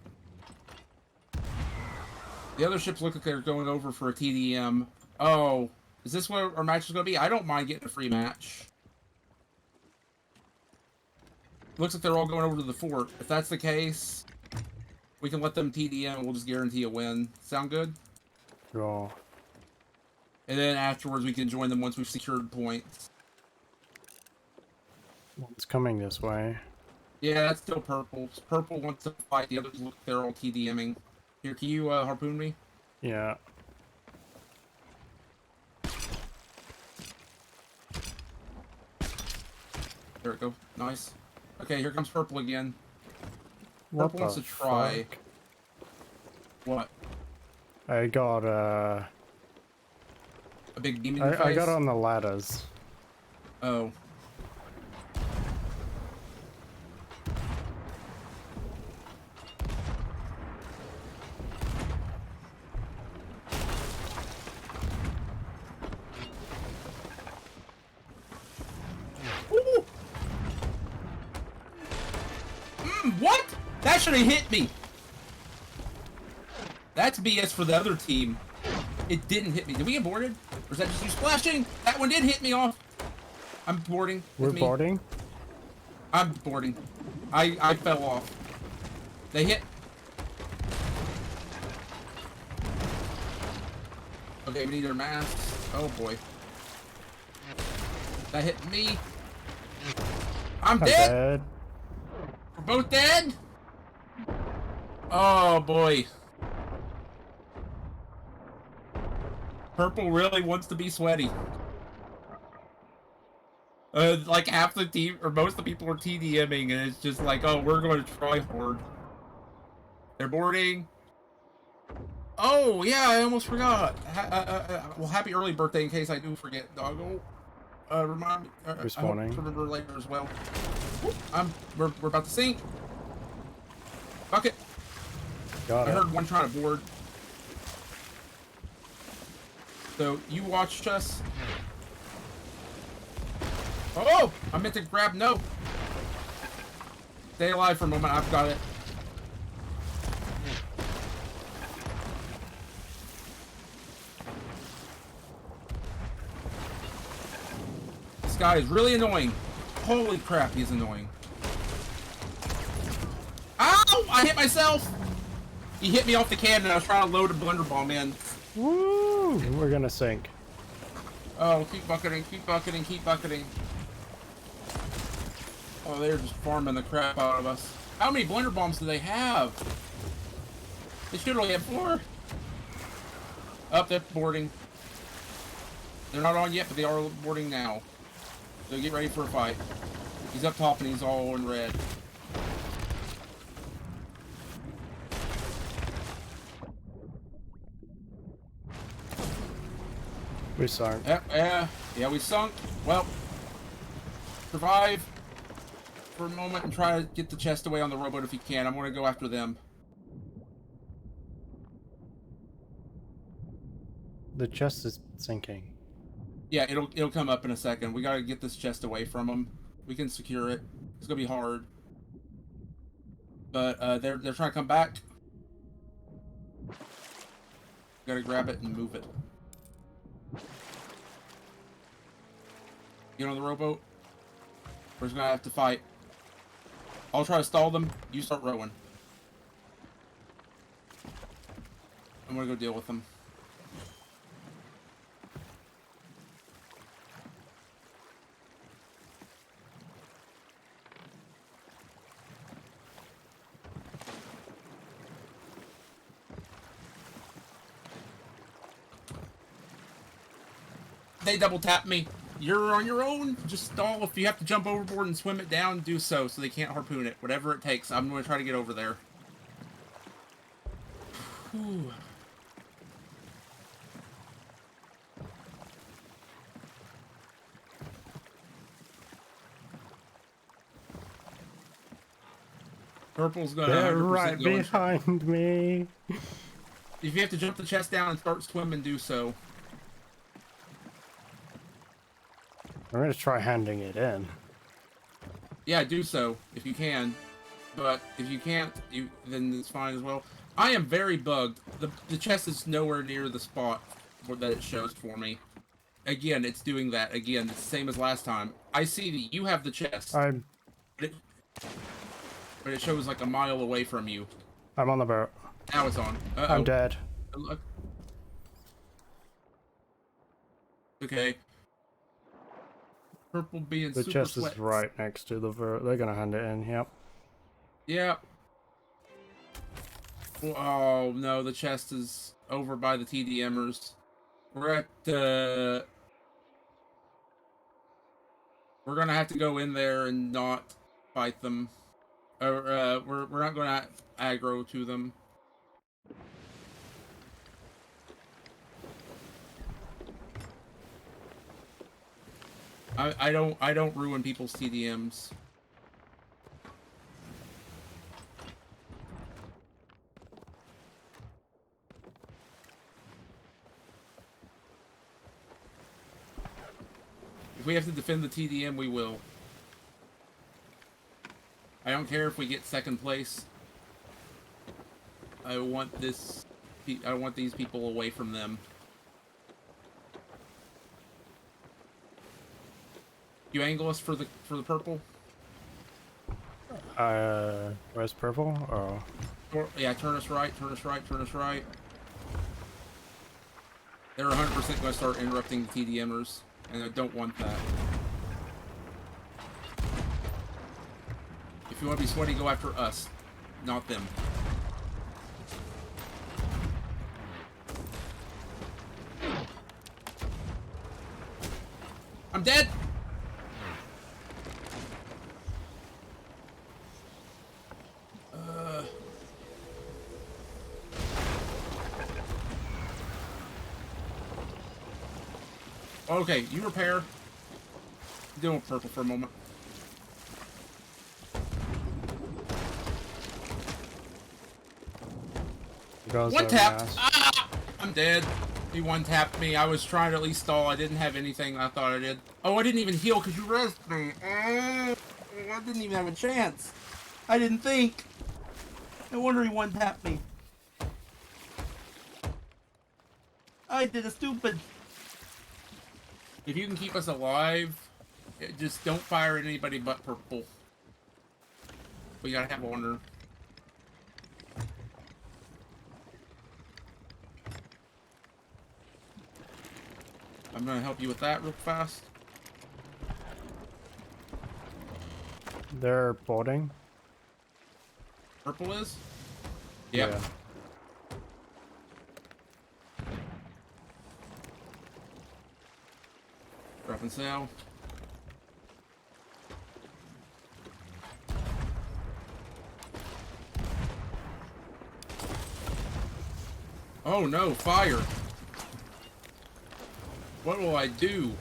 [SPEAKER 1] The other ships look like they're going over for a TDM. Oh, is this where our match is going to be? I don't mind getting a free match. Looks like they're all going over to the fort. If that's the case, we can let them TDM and we'll just guarantee a win. Sound good?
[SPEAKER 2] Sure.
[SPEAKER 1] And then afterwards we can join them once we've secured points.
[SPEAKER 2] It's coming this way.
[SPEAKER 1] Yeah, that's still purple. Purple wants to fight. The others look they're all TDMing. Here, can you harpoon me?
[SPEAKER 2] Yeah.
[SPEAKER 1] There we go. Nice. Okay, here comes purple again.
[SPEAKER 2] What
[SPEAKER 1] Purple wants to try.
[SPEAKER 2] fuck?
[SPEAKER 1] What?
[SPEAKER 2] I got
[SPEAKER 1] A big demon in your face?
[SPEAKER 2] I got on the ladders.
[SPEAKER 1] Oh. What? That should have hit me. That's BS for the other team. It didn't hit me. Did we get boarded? Or is that just you splashing? That one did hit me off. I'm boarding.
[SPEAKER 2] We're boarding?
[SPEAKER 1] I'm boarding. I fell off. They hit. Okay, we need our masks. Oh boy. That hit me. I'm dead!
[SPEAKER 2] dead.
[SPEAKER 1] We're both dead? Oh boy. Purple really wants to be sweaty. Like half the team, or most of the people are TDMing, and it's just like, oh, we're going to try hard. They're boarding. Oh, yeah, I almost forgot. Well, happy early birthday in case I do forget, doggo. Remind me. I hope
[SPEAKER 2] Respawning.
[SPEAKER 1] to remember later as well. We're about to sink. Bucket.
[SPEAKER 2] Got
[SPEAKER 1] I
[SPEAKER 2] it.
[SPEAKER 1] heard one trying to board. So you watched us. Oh, I meant to grab no. Stay alive for a moment. I've got it. This guy is really annoying. Holy crap, he's annoying. Ow! I hit myself! He hit me off the cannon. I was trying to load a blender bomb in.
[SPEAKER 2] Woo! We're gonna sink.
[SPEAKER 1] Oh, keep bucketing, keep bucketing, keep bucketing. Oh, they're just farming the crap out of us. How many blender bombs do they have? They should only have 4. Up, they're boarding. They're not on yet, but they are boarding now. So get ready for a fight. He's up top and he's all in red.
[SPEAKER 2] We sunk.
[SPEAKER 1] Yeah, we sunk. Well, survive for a moment and try to get the chest away on the rowboat if you can. I'm gonna go after them.
[SPEAKER 2] The chest is sinking.
[SPEAKER 1] Yeah, it'll come up in a second. We gotta get this chest away from them. We can secure it. It's gonna be hard. But they're trying to come back. Gotta grab it and move it. Get on the rowboat. We're just gonna have to fight. I'll try to stall them. You start rowing. I'm gonna go deal with them. They double tap me. You're on your own. Just stall. If you have to jump overboard and swim it down, do so they can't harpoon it. Whatever it takes. I'm going to try to get over there. Whew. Purple's going to
[SPEAKER 2] They're right behind me.
[SPEAKER 1] If you have to jump the chest down and start swimming, do so.
[SPEAKER 2] I'm gonna try handing it in.
[SPEAKER 1] Yeah, do so if you can. But if you can't, then it's fine as well. I am very bugged. The chest is nowhere near the spot that it shows for me. Again, it's doing that again. It's the same as last time. I see that you have the chest.
[SPEAKER 2] I'm
[SPEAKER 1] But it shows like a mile away from you.
[SPEAKER 2] on the boat.
[SPEAKER 1] Now it's on. Uh-oh.
[SPEAKER 2] I'm dead.
[SPEAKER 1] Look. Okay. Purple being
[SPEAKER 2] The
[SPEAKER 1] super
[SPEAKER 2] chest
[SPEAKER 1] sweat.
[SPEAKER 2] is right next to the boat. They're gonna hand it in. Yep.
[SPEAKER 1] Yeah. Oh no, the chest is over by the TDMers. We're at we're gonna have to go in there and not fight them. Or we're not gonna aggro to them. I don't ruin people's TDMs. If we have to defend the TDM, we will. I don't care if we get second place. I want these people away from them. You angle us for the purple?
[SPEAKER 2] Where's purple? Oh.
[SPEAKER 1] Yeah, turn us right, turn us right, turn us right. They're 100% going to start interrupting the TDMers, and I don't want that. If you want to be sweaty, go after us, not them. I'm dead! Okay, you repair. Deal with purple for a moment. One tap! Ah! I'm dead. He one tapped me. I was trying to at least stall. I didn't have anything I thought I did. Oh, I didn't even heal because you rezzed me. I didn't even have a chance. I didn't think. No wonder he one tapped me. I did a stupid. If you can keep us alive, just don't fire at anybody but purple. We gotta have order. I'm gonna help you with that real fast.
[SPEAKER 2] They're boarding.
[SPEAKER 1] Purple is? Yep.
[SPEAKER 2] Yeah.
[SPEAKER 1] Drop and sail. Oh no, fire! What will I do?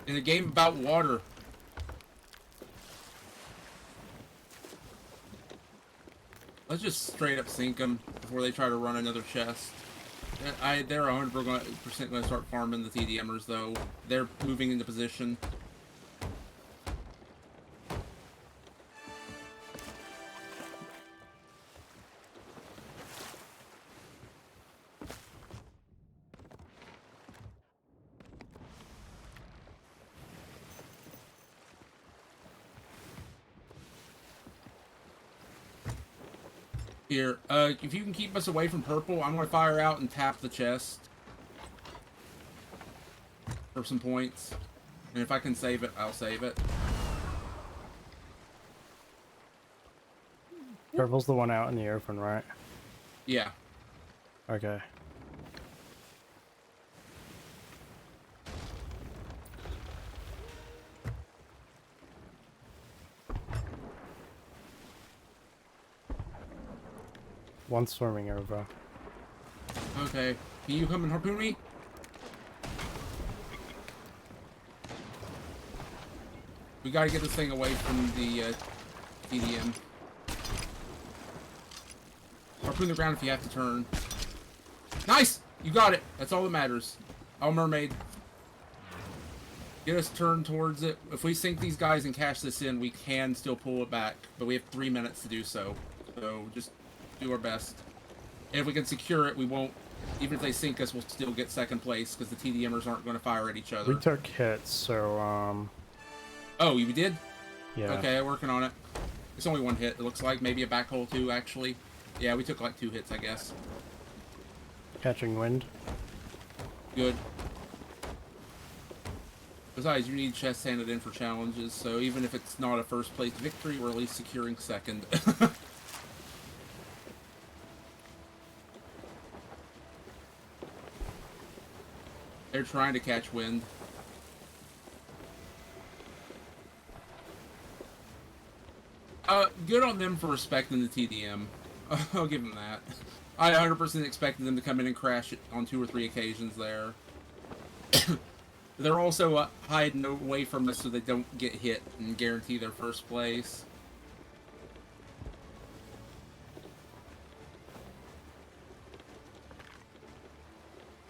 [SPEAKER 1] In a game about water. Let's just straight up sink them before they try to run another chest. They're 100% going to start farming the TDMers though. They're moving into position. Here, if you can keep us away from purple, I'm going to fire out and tap the chest for some points. And if I can save it, I'll save it.
[SPEAKER 2] Purple's the one out in the open, right?
[SPEAKER 1] Yeah.
[SPEAKER 2] Okay. One swimming over.
[SPEAKER 1] Okay. Can you come and harpoon me? We gotta get this thing away from the TDM. Harpoon the ground if you have to turn. Nice! You got it! That's all that matters. Oh, mermaid. Get us turned towards it. If we sink these guys and cash this in, we can still pull it back. But we have 3 minutes to do so. So just do our best. And if we can secure it, we won't... Even if they sink us, we'll still get second place, because the TDMers aren't going to fire at each other.
[SPEAKER 2] We took hits, so,
[SPEAKER 1] Oh, you did?
[SPEAKER 2] yeah.
[SPEAKER 1] Okay, working on it. It's only one hit, it looks like. Maybe a back hole, too, actually. Yeah, we took like 2 hits, I guess.
[SPEAKER 2] Catching wind.
[SPEAKER 1] Good. Besides, you need chests handed in for challenges, so even if it's not a first place victory, we're at least securing second. They're trying to catch wind. Good on them for respecting the TDM. I'll give them that. I 100% expected them to come in and crash it on 2 or 3 occasions there. They're also hiding away from us so they don't get hit and guarantee their first place.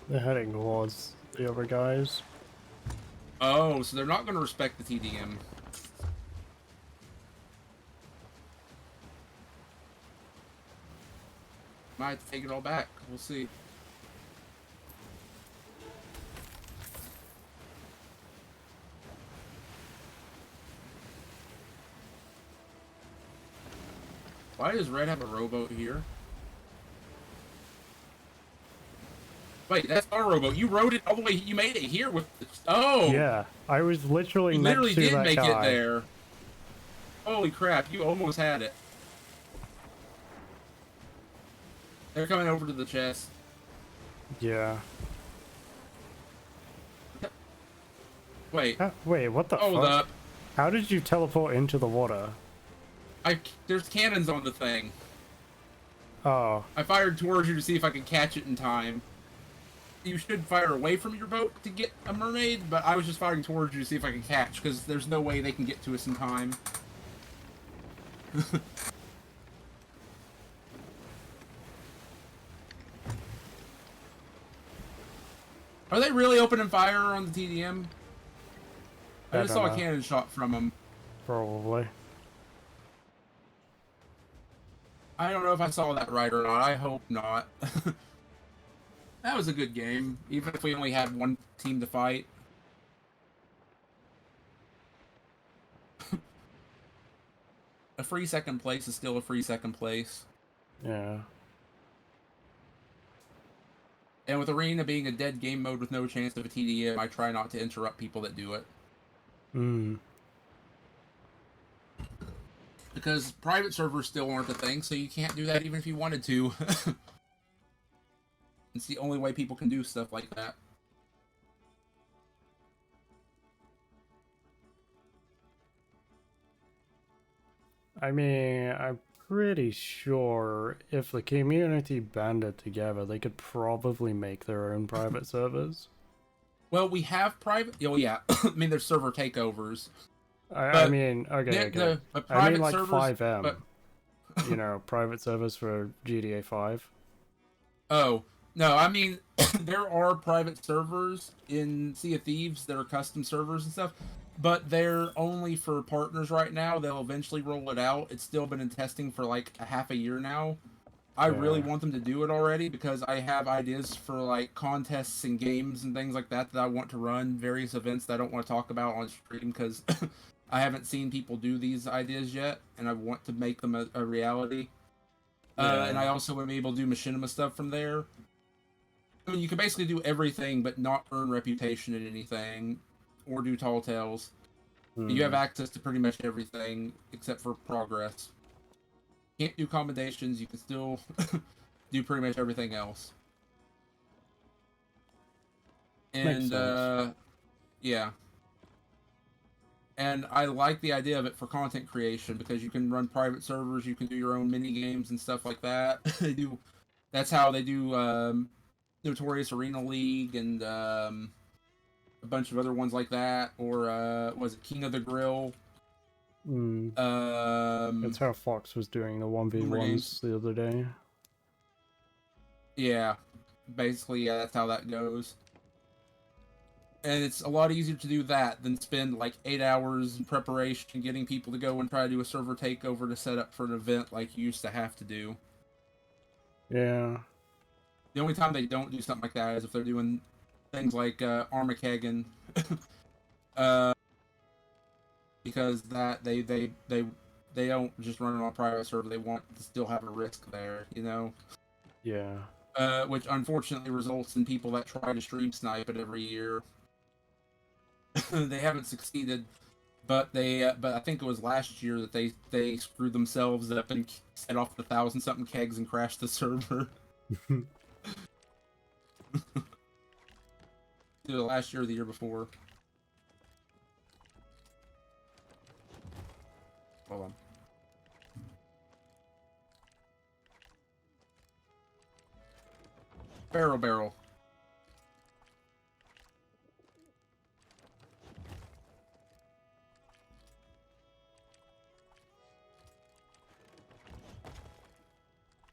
[SPEAKER 2] They're heading towards the other guys.
[SPEAKER 1] Oh, so they're not going to respect the TDM. Might have to take it all back. We'll see. Why does Red have a rowboat here? Wait, that's our rowboat. You rode it all the way. You made it here with. Oh.
[SPEAKER 2] Yeah, I was literally
[SPEAKER 1] You
[SPEAKER 2] next
[SPEAKER 1] literally
[SPEAKER 2] to
[SPEAKER 1] did
[SPEAKER 2] that
[SPEAKER 1] make
[SPEAKER 2] guy.
[SPEAKER 1] it there. Holy crap! You almost had it. They're coming over to the chest.
[SPEAKER 2] Yeah.
[SPEAKER 1] Wait.
[SPEAKER 2] Wait, what the
[SPEAKER 1] Hold
[SPEAKER 2] fuck?
[SPEAKER 1] up.
[SPEAKER 2] How did you teleport into the water?
[SPEAKER 1] There's cannons on the thing.
[SPEAKER 2] Oh.
[SPEAKER 1] I fired towards you to see if I could catch it in time. You should fire away from your boat to get a mermaid, but I was just firing towards you to see if I could catch, because there's no way they can get to us in time. Are they really opening fire on the TDM? I just saw a cannon shot from them.
[SPEAKER 2] Probably.
[SPEAKER 1] I don't know if I saw that right or not. I hope not. That was a good game, even if we only had one team to fight. A free second place is still a free second place.
[SPEAKER 2] Yeah.
[SPEAKER 1] And with Arena being a dead game mode with no chance of a TDM, I try not to interrupt people that do it.
[SPEAKER 2] Hmm.
[SPEAKER 1] Because private servers still aren't a thing, so you can't do that even if you wanted to. It's the only way people can do stuff like that.
[SPEAKER 2] I mean, I'm pretty sure if the community banded together, they could probably make their own private servers.
[SPEAKER 1] Well, we have private... Oh, yeah. I mean, there's server takeovers.
[SPEAKER 2] I mean, okay.
[SPEAKER 1] The
[SPEAKER 2] I mean,
[SPEAKER 1] private
[SPEAKER 2] like
[SPEAKER 1] servers,
[SPEAKER 2] 5M.
[SPEAKER 1] but...
[SPEAKER 2] You know, private servers for GTA 5.
[SPEAKER 1] Oh, no, I mean, there are private servers in Sea of Thieves that are custom servers and stuff, but they're only for partners right now. They'll eventually roll it out. It's still been in testing for like a half a year now. I really want them to do it already because I have ideas for like contests and games and things like that that I want to run, various events that I don't want to talk about on stream because I haven't seen people do these ideas yet, and I want to make them a reality. And I also am able to do machinima stuff from there. I mean, you can basically do everything, but not earn reputation in anything, or do tall tales. You have access to pretty much everything, except for progress. Can't do commendations, you can still do pretty much everything else. And, yeah. And I like the idea of it for content creation, because you can run private servers, you can do your own mini games and stuff like that. That's how they do, Notorious Arena League and a bunch of other ones like that, or was it King of the Grill?
[SPEAKER 2] That's how Fox was doing the 1v1s the other day.
[SPEAKER 1] Yeah, basically, yeah, that's how that goes. And it's a lot easier to do that than spend like 8 hours in preparation getting people to go and try to do a server takeover to set up for an event like you used to have to do.
[SPEAKER 2] Yeah.
[SPEAKER 1] The only time they don't do something like that is if they're doing things like Armageddon, because that they don't just run it on a private server. They want to still have a risk there, you know.
[SPEAKER 2] Yeah.
[SPEAKER 1] Which unfortunately results in people that try to stream snipe it every year. They haven't succeeded, but I think it was last year that they screwed themselves up and set off the 1,000-something kegs and crashed the server. Either last year or the year before. Hold on. Barrel.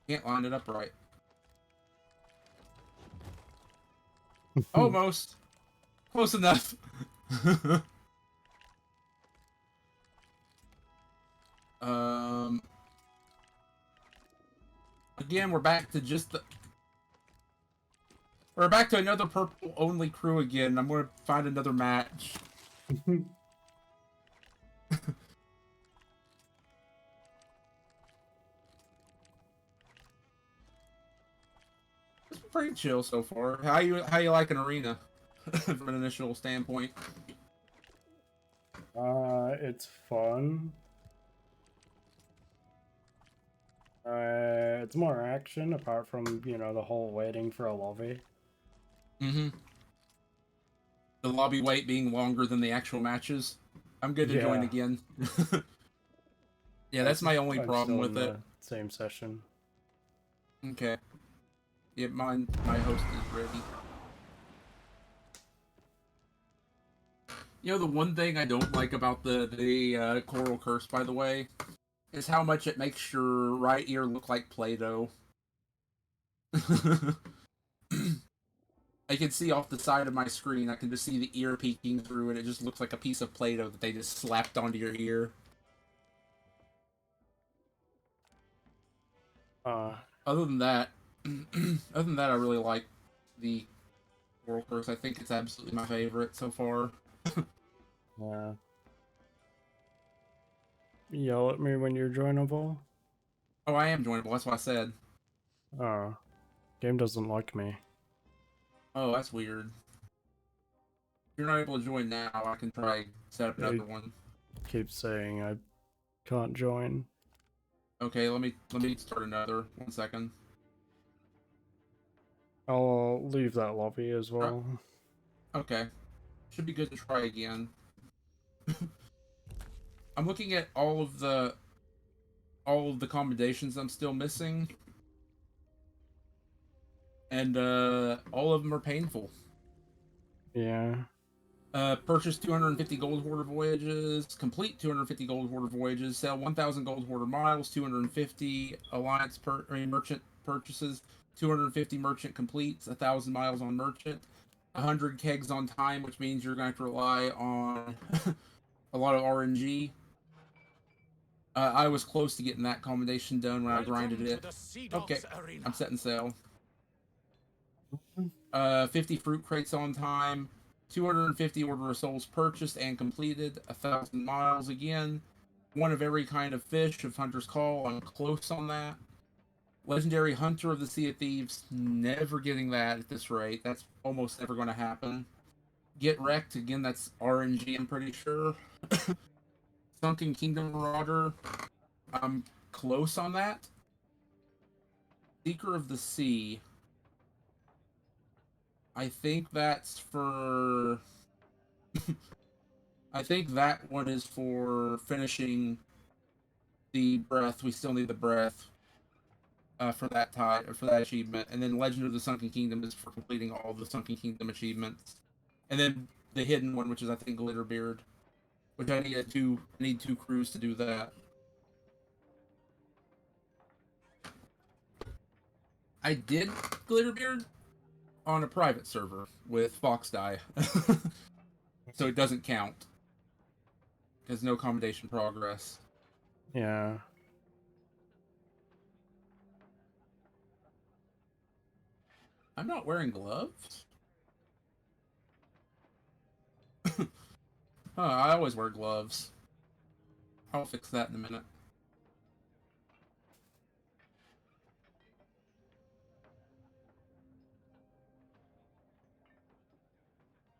[SPEAKER 1] Can't line it up right. Almost. Close enough. Again, we're back to just the... We're back to another purple-only crew again. I'm gonna find another match. Pretty chill so far. How you like an arena from an initial standpoint?
[SPEAKER 2] It's fun. It's more action apart from, the whole waiting for a lobby.
[SPEAKER 1] Mm-hmm. The lobby wait being longer than the actual matches. I'm good to join
[SPEAKER 2] Yeah.
[SPEAKER 1] again. Yeah, that's my only
[SPEAKER 2] I'm
[SPEAKER 1] problem
[SPEAKER 2] still in
[SPEAKER 1] with it.
[SPEAKER 2] the same session.
[SPEAKER 1] Okay. Yeah, my host is ready. You know, the one thing I don't like about the Coral Curse, by the way, is how much it makes your right ear look like Play-Doh. I can see off the side of my screen, I can just see the ear peeking through, and it just looks like a piece of Play-Doh that they just slapped onto your ear.
[SPEAKER 2] Uh,
[SPEAKER 1] Other than that, I really like the Coral Curse. I think it's absolutely my favorite so far.
[SPEAKER 2] yeah. Yell at me when you're joinable.
[SPEAKER 1] Oh, I am joinable. That's what I said.
[SPEAKER 2] Oh, game doesn't like me.
[SPEAKER 1] Oh, that's weird. If you're not able to join now, I can try set up another one.
[SPEAKER 2] Keeps saying I can't join.
[SPEAKER 1] Okay, let me start another. 1 second.
[SPEAKER 2] I'll leave that lobby as well.
[SPEAKER 1] Okay, should be good to try again. I'm looking at all of the commendations I'm still missing, and all of them are painful.
[SPEAKER 2] Yeah.
[SPEAKER 1] Purchase 250 gold hoarder voyages, complete 250 gold hoarder voyages, sell 1,000 gold hoarder miles, 250 merchant purchases, 250 merchant completes, 1,000 miles on merchant, 100 kegs on time, which means you're going to have to rely on a lot of RNG. I was close to getting that commendation done when I grinded it. Okay, I'm setting sail. 50 fruit crates on time, 250 Order of Souls purchased and completed, 1,000 miles again, one of every kind of fish of Hunter's Call. I'm close on that. Legendary Hunter of the Sea of Thieves, never getting that at this rate. That's almost never going to happen. Get Wrecked, again, that's RNG, I'm pretty sure. Sunken Kingdom Marauder, I'm close on that. Seeker of the Sea, I think that's for... I think that one is for finishing the breath. We still need the breath for that for that achievement. And then Legend of the Sunken Kingdom is for completing all the Sunken Kingdom achievements. And then the hidden one, which is I think Glitterbeard, which I need two crews to do that. I did Glitterbeard on a private server with Fox Die, so it doesn't count. There's no commendation progress.
[SPEAKER 2] Yeah.
[SPEAKER 1] I'm not wearing gloves? I always wear gloves. I'll fix that in a minute.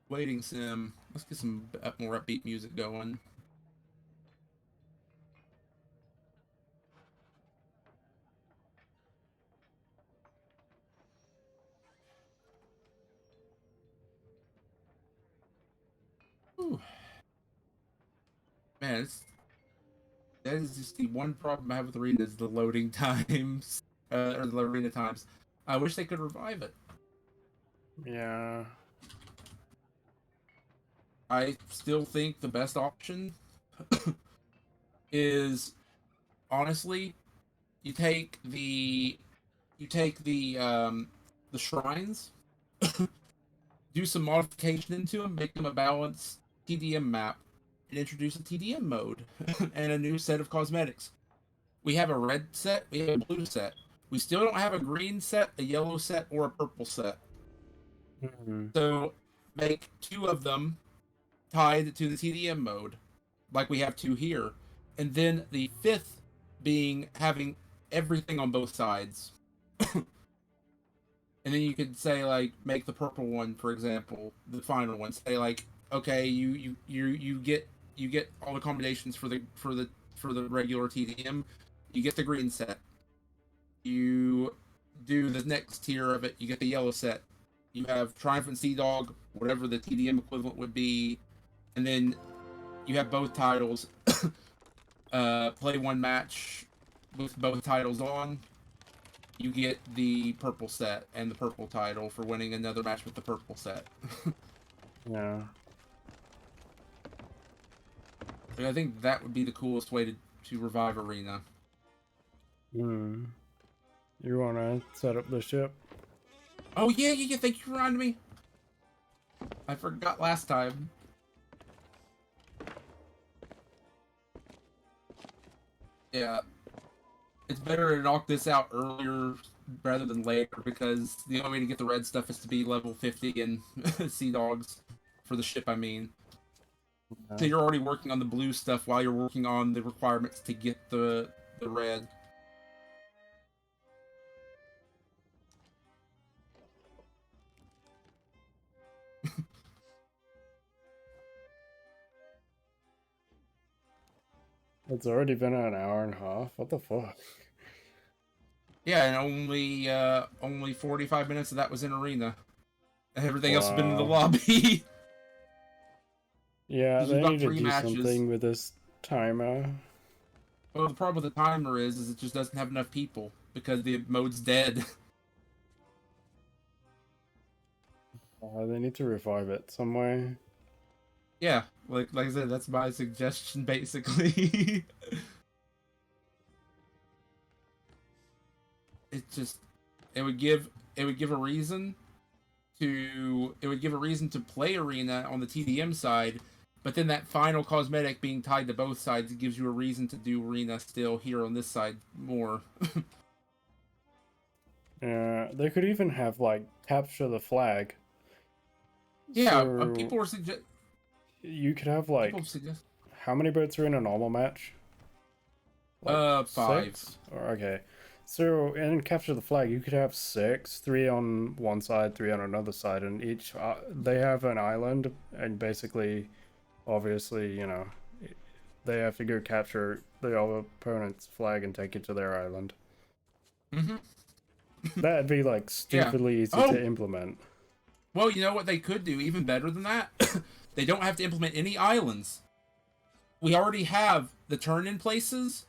[SPEAKER 1] Waiting sim. Let's get some more upbeat music going. Whew. Man, that is just the one problem I have with Arena is the loading times, or the arena times. I wish they could revive it.
[SPEAKER 2] Yeah.
[SPEAKER 1] I still think the best option is honestly you take the the shrines, do some modification into them, make them a balanced TDM map, and introduce a TDM mode and a new set of cosmetics. We have a red set, we have a blue set. We still don't have a green set, a yellow set, or a purple set.
[SPEAKER 2] Mm-hmm.
[SPEAKER 1] So make two of them tied to the TDM mode, like we have two here. And then the fifth being having everything on both sides. And then you could say like make the purple one, for example, the final one. Say like, okay, you get all the combinations for the regular TDM. You get the green set. You do the next tier of it. You get the yellow set. You have Triumphant Sea Dog, whatever the TDM equivalent would be, and then you have both titles. Play one match with both titles on. You get the purple set and the purple title for winning another match with the purple set.
[SPEAKER 2] Yeah.
[SPEAKER 1] But I think that would be the coolest way to revive Arena.
[SPEAKER 2] Hmm. You wanna set up the ship?
[SPEAKER 1] Oh yeah, thank you for reminding me. I forgot last time. Yeah. It's better to knock this out earlier rather than later, because the only way to get the red stuff is to be level 50 in Sea Dogs. For the ship, I mean. So you're already working on the blue stuff while you're working on the requirements to get the red.
[SPEAKER 2] It's already been an hour and a half. What the fuck?
[SPEAKER 1] Yeah, and only 45 minutes of that was in Arena. Everything else has been in the
[SPEAKER 2] Wow.
[SPEAKER 1] lobby.
[SPEAKER 2] Yeah,
[SPEAKER 1] We've
[SPEAKER 2] they
[SPEAKER 1] got
[SPEAKER 2] need to
[SPEAKER 1] 3
[SPEAKER 2] do
[SPEAKER 1] matches.
[SPEAKER 2] something with this timer.
[SPEAKER 1] Well, the problem with the timer is it just doesn't have enough people because the mode's dead.
[SPEAKER 2] They need to revive it some way.
[SPEAKER 1] Yeah, like I said, that's my suggestion basically. It would give a reason to play Arena on the TDM side, but then that final cosmetic being tied to both sides, it gives you a reason to do Arena still here on this side more.
[SPEAKER 2] Yeah, they could even have like capture the flag.
[SPEAKER 1] Yeah,
[SPEAKER 2] So
[SPEAKER 1] people were suggest.
[SPEAKER 2] you could have like
[SPEAKER 1] People suggest.
[SPEAKER 2] how many boats are in a normal match? Like
[SPEAKER 1] 5.
[SPEAKER 2] 6? Okay. So in capture the flag, you could have 6, 3 on one side, 3 on another side, and each they have an island, and basically, obviously, you know, they have to go capture the other opponent's flag and take it to their island.
[SPEAKER 1] Mm-hmm.
[SPEAKER 2] That'd be like stupidly easy
[SPEAKER 1] Oh!
[SPEAKER 2] to implement.
[SPEAKER 1] Well, you know what they could do even better than that? They don't have to implement any islands. We already have the turn-in places.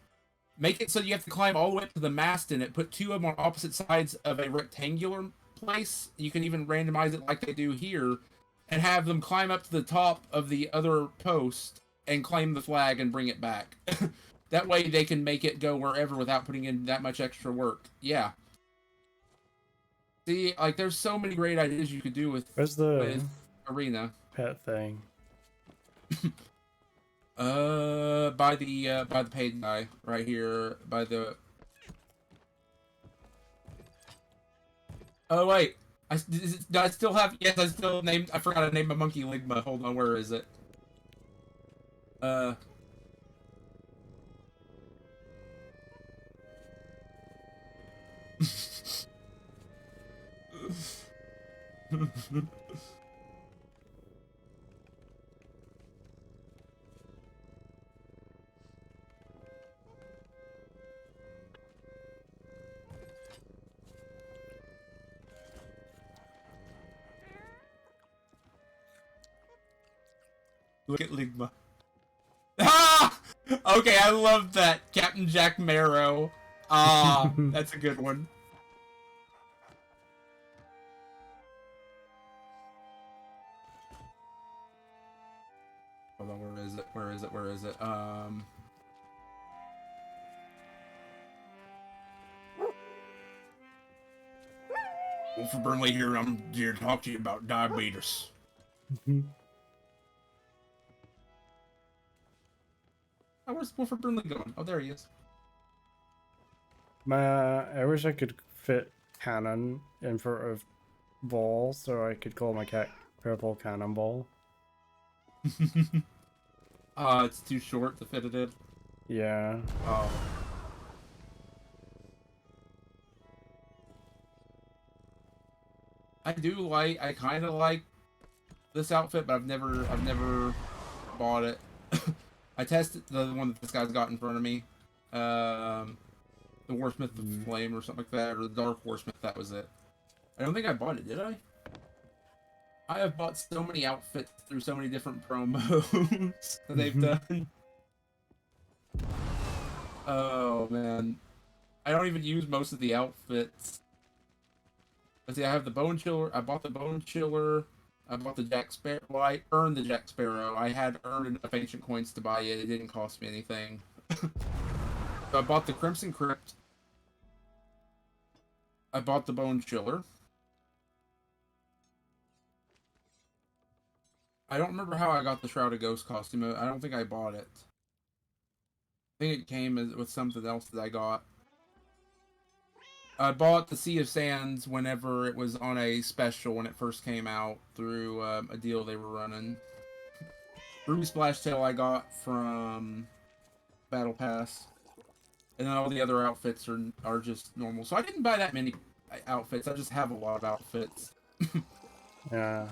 [SPEAKER 1] Make it so you have to climb all the way up to the mast in it. Put 2 of them on opposite sides of a rectangular place. You can even randomize it like they do here. And have them climb up to the top of the other post and claim the flag and bring it back. That way they can make it go wherever without putting in that much extra work. Yeah. See, like, there's so many great ideas you could do with Arena.
[SPEAKER 2] Pet thing?
[SPEAKER 1] By the paid guy right here, by the. Oh wait, I still have. Yes, I still named. I forgot to name my monkey Ligma. Hold on, where is it? Look at Ligma. Ah! Okay, I love that. Captain Jack Marrow. Ah, that's a good one. Hold on, where is it? Where is it? Where is it? Wolf Burnley here. I'm here to talk to you about diabetes. Oh, where's Wolford Burnley going? Oh, there he is.
[SPEAKER 2] I wish I could fit cannon in front of ball so I could call my cat Purple Cannonball.
[SPEAKER 1] It's too short to fit it in.
[SPEAKER 2] Yeah.
[SPEAKER 1] Oh. I kind of like this outfit, but I've never bought it. I tested the one that this guy's got in front of me. The Warsmith of Flame or something like that, or the Dark Warsmith, that was it. I don't think I bought it, did I? I have bought so many outfits through so many different promos that they've done. Oh, man. I don't even use most of the outfits. Let's see, I have the Bone Chiller. I bought the Bone Chiller. I bought the Jack Sparrow. Well, I earned the Jack Sparrow. I had earned enough ancient coins to buy it. It didn't cost me anything. So I bought the Crimson Crypt. I bought the Bone Chiller. I don't remember how I got the Shrouded Ghost costume. I don't think I bought it. I think it came with something else that I got. I bought the Sea of Sands whenever it was on a special when it first came out through a deal they were running. Ruby Splashtail I got from Battle Pass. And then all the other outfits are just normal. So I didn't buy that many outfits. I just have a lot of outfits.
[SPEAKER 2] Yeah.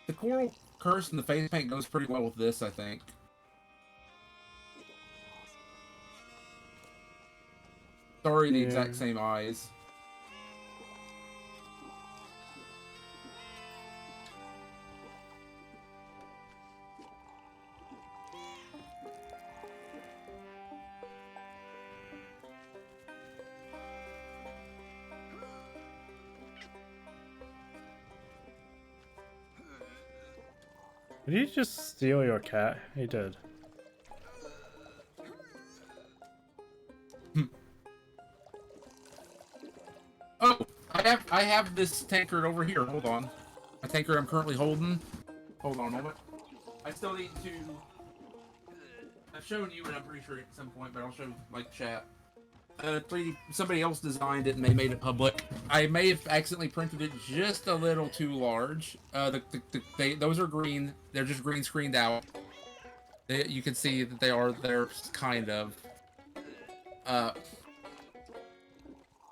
[SPEAKER 1] The Coral Curse and the face paint goes pretty well with this, I think. Sorry, the exact same eyes.
[SPEAKER 2] Did he just steal your cat? He did.
[SPEAKER 1] Oh, I have this tankard over here. Hold on. A tankard I'm currently holding. Hold on a moment. I still need to. I've shown you, and I'm pretty sure at some point, but I'll show like chat. 3D. Somebody else designed it and they made it public. I may have accidentally printed it just a little too large. Those are green. They're just green screened out. You can see that they're kind of.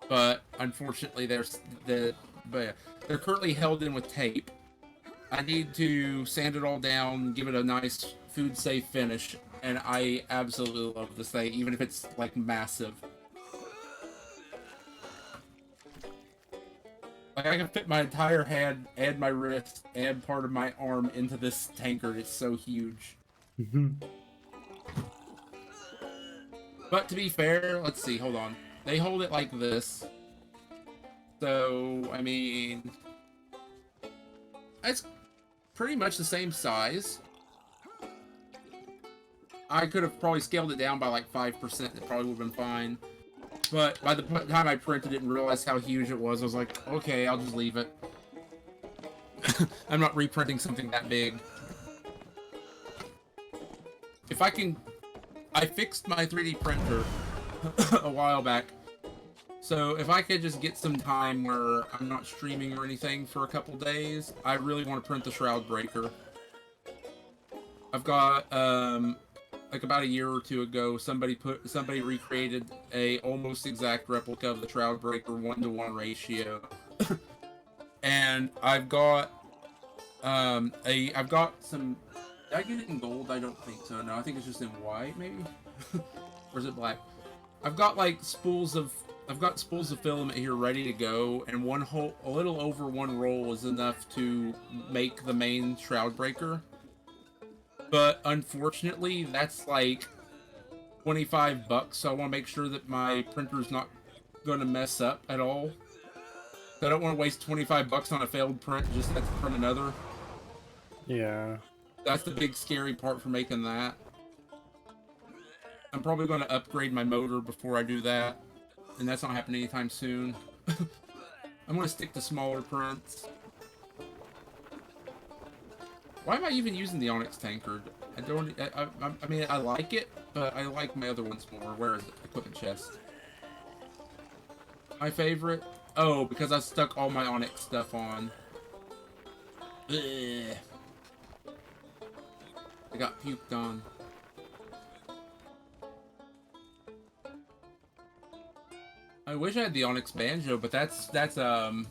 [SPEAKER 1] But unfortunately, they're currently held in with tape. I need to sand it all down, give it a nice food safe finish, and I absolutely love this thing, even if it's like massive. Like I can fit my entire hand and my wrist and part of my arm into this tankard. It's so huge. But to be fair, let's see, hold on. They hold it like this. So, I mean, it's pretty much the same size. I could have probably scaled it down by like 5%. It probably would have been fine. But by the time I printed it and realized how huge it was, I was like, okay, I'll just leave it. I'm not reprinting something that big. If I can... I fixed my 3D printer a while back. So if I could just get some time where I'm not streaming or anything for a couple days, I really want to print the Shroud Breaker. I've got, like about a year or two ago, somebody recreated a almost exact replica of the Shroud Breaker 1-to-1 ratio. And I've got, I've got some, did I get it in gold? I don't think so. No, I think it's just in white, maybe? Or is it black? I've got like spools of filament here ready to go, and a little over one roll is enough to make the main Shroud Breaker. But unfortunately, that's like $25, so I want to make sure that my printer's not going to mess up at all. I don't want to waste $25 on a failed print just to print another.
[SPEAKER 2] Yeah.
[SPEAKER 1] That's the big scary part for making that. I'm probably going to upgrade my motor before I do that, and that's not happening anytime soon. I'm going to stick to smaller prints. Why am I even using the Onyx Tankard? I mean, I like it, but I like my other ones more. Where is it? Equipment chest. My favorite? Oh, because I stuck all my Onyx stuff on. Ugh. I got puked on. I wish I had the Onyx Banjo, but that's no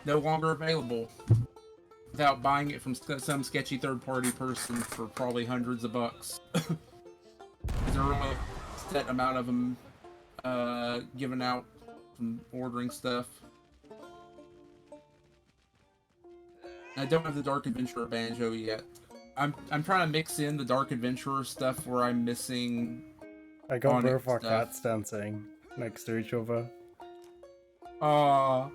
[SPEAKER 1] longer available. Without buying it from some sketchy third-party person for probably hundreds of bucks. There's a real set amount of them given out from ordering stuff. I don't have the Dark Adventurer Banjo yet. I'm trying to mix in the Dark Adventurer stuff where I'm missing.
[SPEAKER 2] I got
[SPEAKER 1] Onyx
[SPEAKER 2] both our
[SPEAKER 1] stuff.
[SPEAKER 2] cats dancing next to each other.
[SPEAKER 1] Aww.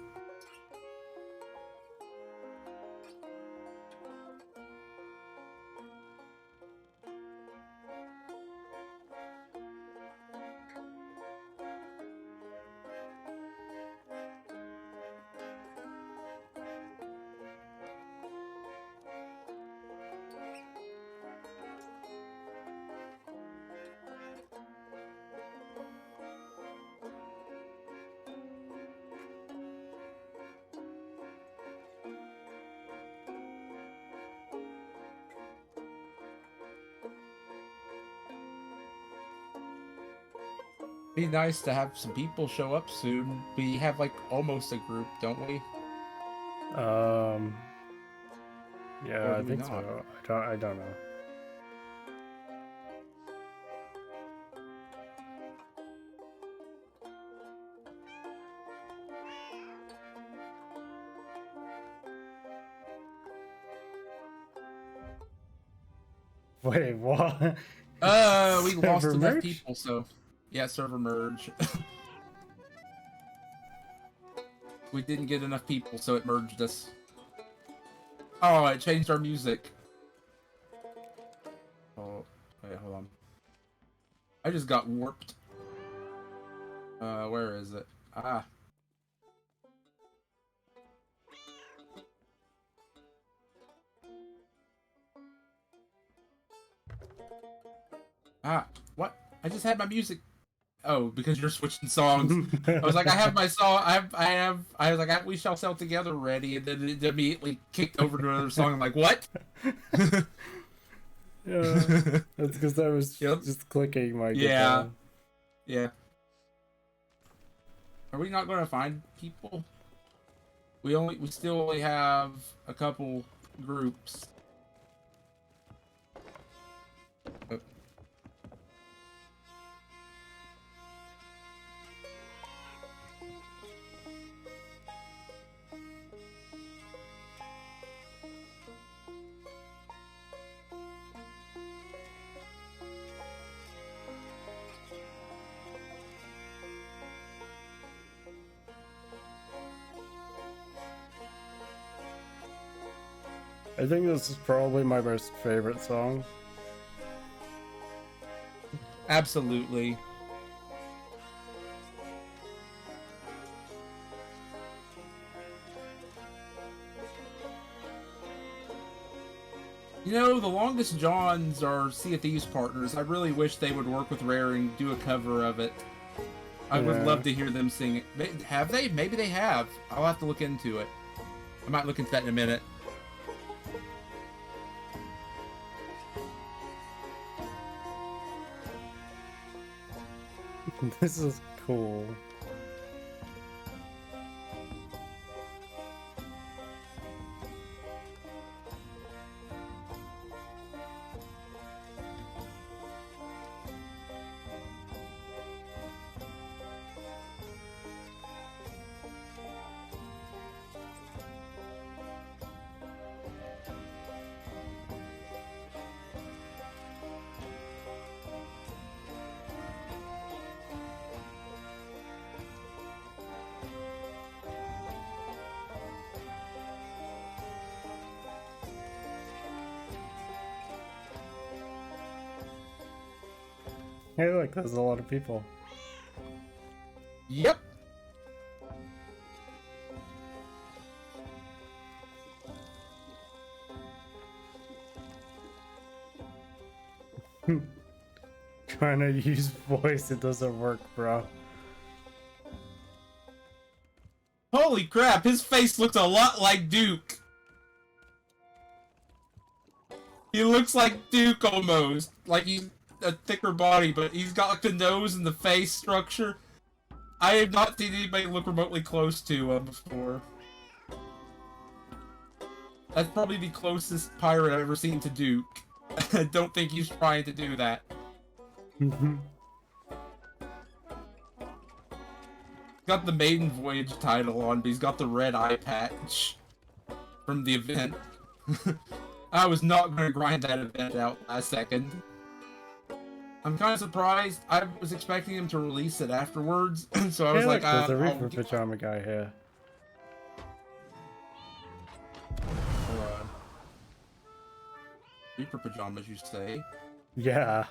[SPEAKER 1] Be nice to have some people show up soon. We have like almost a group, don't we?
[SPEAKER 2] Yeah,
[SPEAKER 1] Or
[SPEAKER 2] I
[SPEAKER 1] do we
[SPEAKER 2] think
[SPEAKER 1] not?
[SPEAKER 2] so. I don't know. Wait, what?
[SPEAKER 1] We lost
[SPEAKER 2] Server
[SPEAKER 1] enough
[SPEAKER 2] merge?
[SPEAKER 1] people, so yeah, server merge. We didn't get enough people, so it merged us. Oh, it changed our music. Oh, wait, hold on. I just got warped. Where is it? Ah. What? I just had my music. Oh, because you're switching songs. I was like, I have my song. I was like, we shall sail together ready, and then it immediately kicked over to another song. I'm like, what?
[SPEAKER 2] Yeah, that's because I was
[SPEAKER 1] Yep.
[SPEAKER 2] just clicking my
[SPEAKER 1] Yeah.
[SPEAKER 2] guitar.
[SPEAKER 1] Yeah. Are we not going to find people? We still only have a couple groups. Oh.
[SPEAKER 2] I think this is probably my most favorite song.
[SPEAKER 1] Absolutely. You know, the Longest Johns are Sea of Thieves partners. I really wish they would work with Rare and do a cover of it. I would
[SPEAKER 2] Yeah.
[SPEAKER 1] love to hear them sing it. Have they? Maybe they have. I'll have to look into it. I might look into that in a minute.
[SPEAKER 2] This is cool. Hey, look, there's a lot of people.
[SPEAKER 1] Yep.
[SPEAKER 2] Trying to use voice, it doesn't work, bro.
[SPEAKER 1] Holy crap, his face looks a lot like Duke. He looks like Duke almost. Like he's a thicker body, but he's got like the nose and the face structure. I have not seen anybody look remotely close to him before. That's probably the closest pirate I've ever seen to Duke. I don't think he's trying to do that. Got the maiden voyage title on, but he's got the red eye patch from the event. I was not going to grind that event out last second. I'm kind of surprised. I was expecting him to release it afterwards, so I was like,
[SPEAKER 2] there's a
[SPEAKER 1] I'll
[SPEAKER 2] Reaper Pajama guy here.
[SPEAKER 1] Hold on. Reaper pajamas, you say?
[SPEAKER 2] Yeah.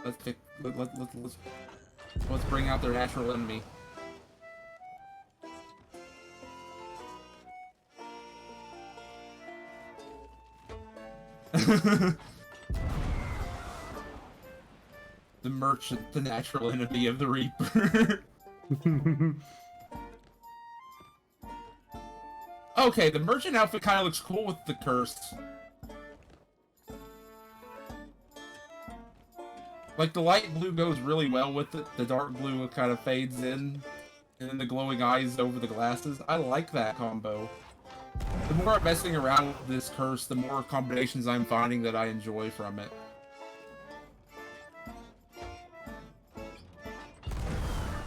[SPEAKER 1] Let's bring out their natural enemy. The merchant, the natural enemy of the Reaper. Okay, the merchant outfit kind of looks cool with the curse. Like, the light blue goes really well with it. The dark blue kind of fades in. And then the glowing eyes over the glasses. I like that combo. The more I'm messing around with this curse, the more combinations I'm finding that I enjoy from it.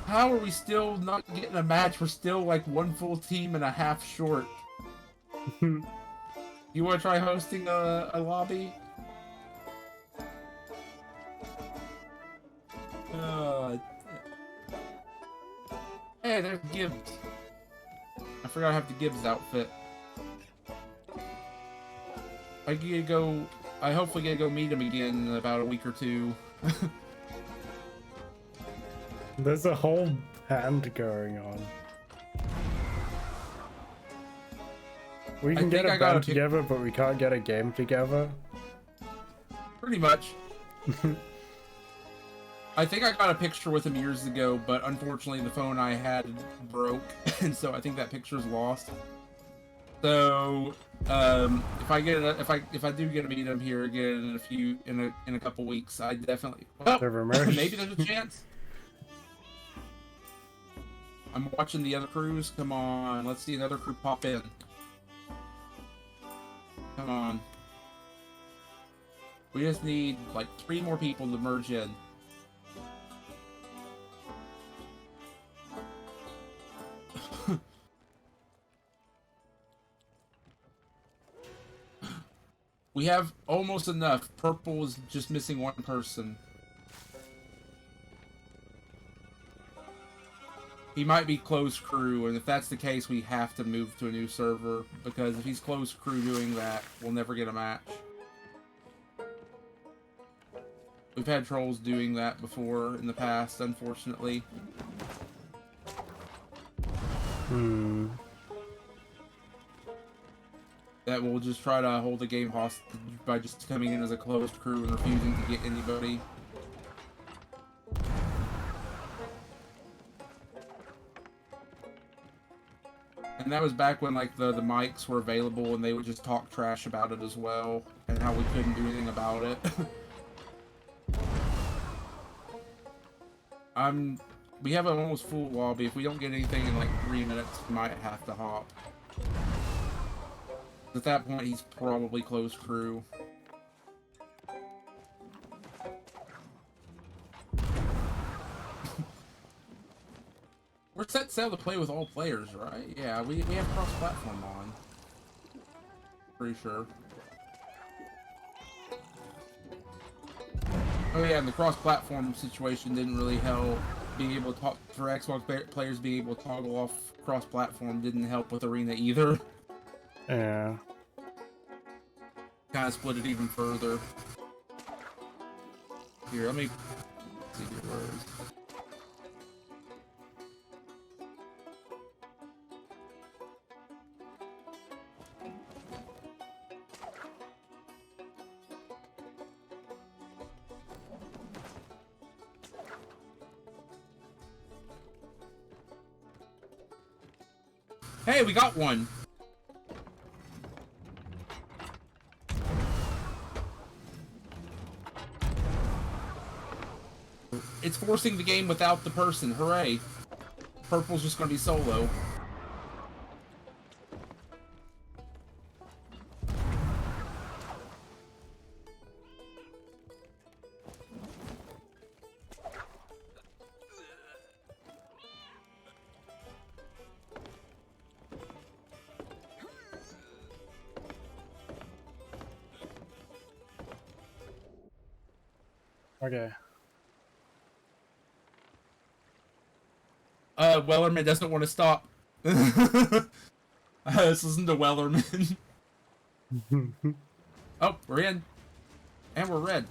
[SPEAKER 1] How are we still not getting a match? We're still like one full team and a half short. You want to try hosting a lobby? Hey, there's Gibbs. I forgot I have the Gibbs outfit. I hopefully get to go meet him again in about a week or two.
[SPEAKER 2] There's a whole band going on. We can get a band together, but we can't get a game together.
[SPEAKER 1] Pretty much. I think I got a picture with him years ago, but unfortunately the phone I had broke, and so I think that picture's lost. So, if I do get to meet him here again in a couple weeks, I definitely. Well, maybe there's a chance. I'm watching the other crews. Come on, let's see another crew pop in. Come on. We just need like 3 more people to merge in. We have almost enough. Purple is just missing 1 person. He might be close crew, and if that's the case, we have to move to a new server, because if he's close crew doing that, we'll never get a match. We've had trolls doing that before in the past, unfortunately. That will just try to hold the game hostage by just coming in as a closed crew and refusing to get anybody. And that was back when like the mics were available and they would just talk trash about it as well, and how we couldn't do anything about it. We have an almost full lobby. If we don't get anything in like 3 minutes, we might have to hop. At that point, he's probably close crew. We're set sail to play with all players, right? Yeah, we have cross-platform on. Pretty sure. Oh yeah, and the cross-platform situation didn't really help. Being able to talk for Xbox players being able to toggle off cross-platform didn't help with Arena either.
[SPEAKER 2] Yeah.
[SPEAKER 1] Kind of split it even further. Here, let me see your words. Hey, we got one. It's forcing the game without the person. Hooray. Purple's just gonna be solo.
[SPEAKER 2] Okay.
[SPEAKER 1] Wellerman doesn't want to stop. Let's listen to Wellerman. Oh, we're in. And we're red.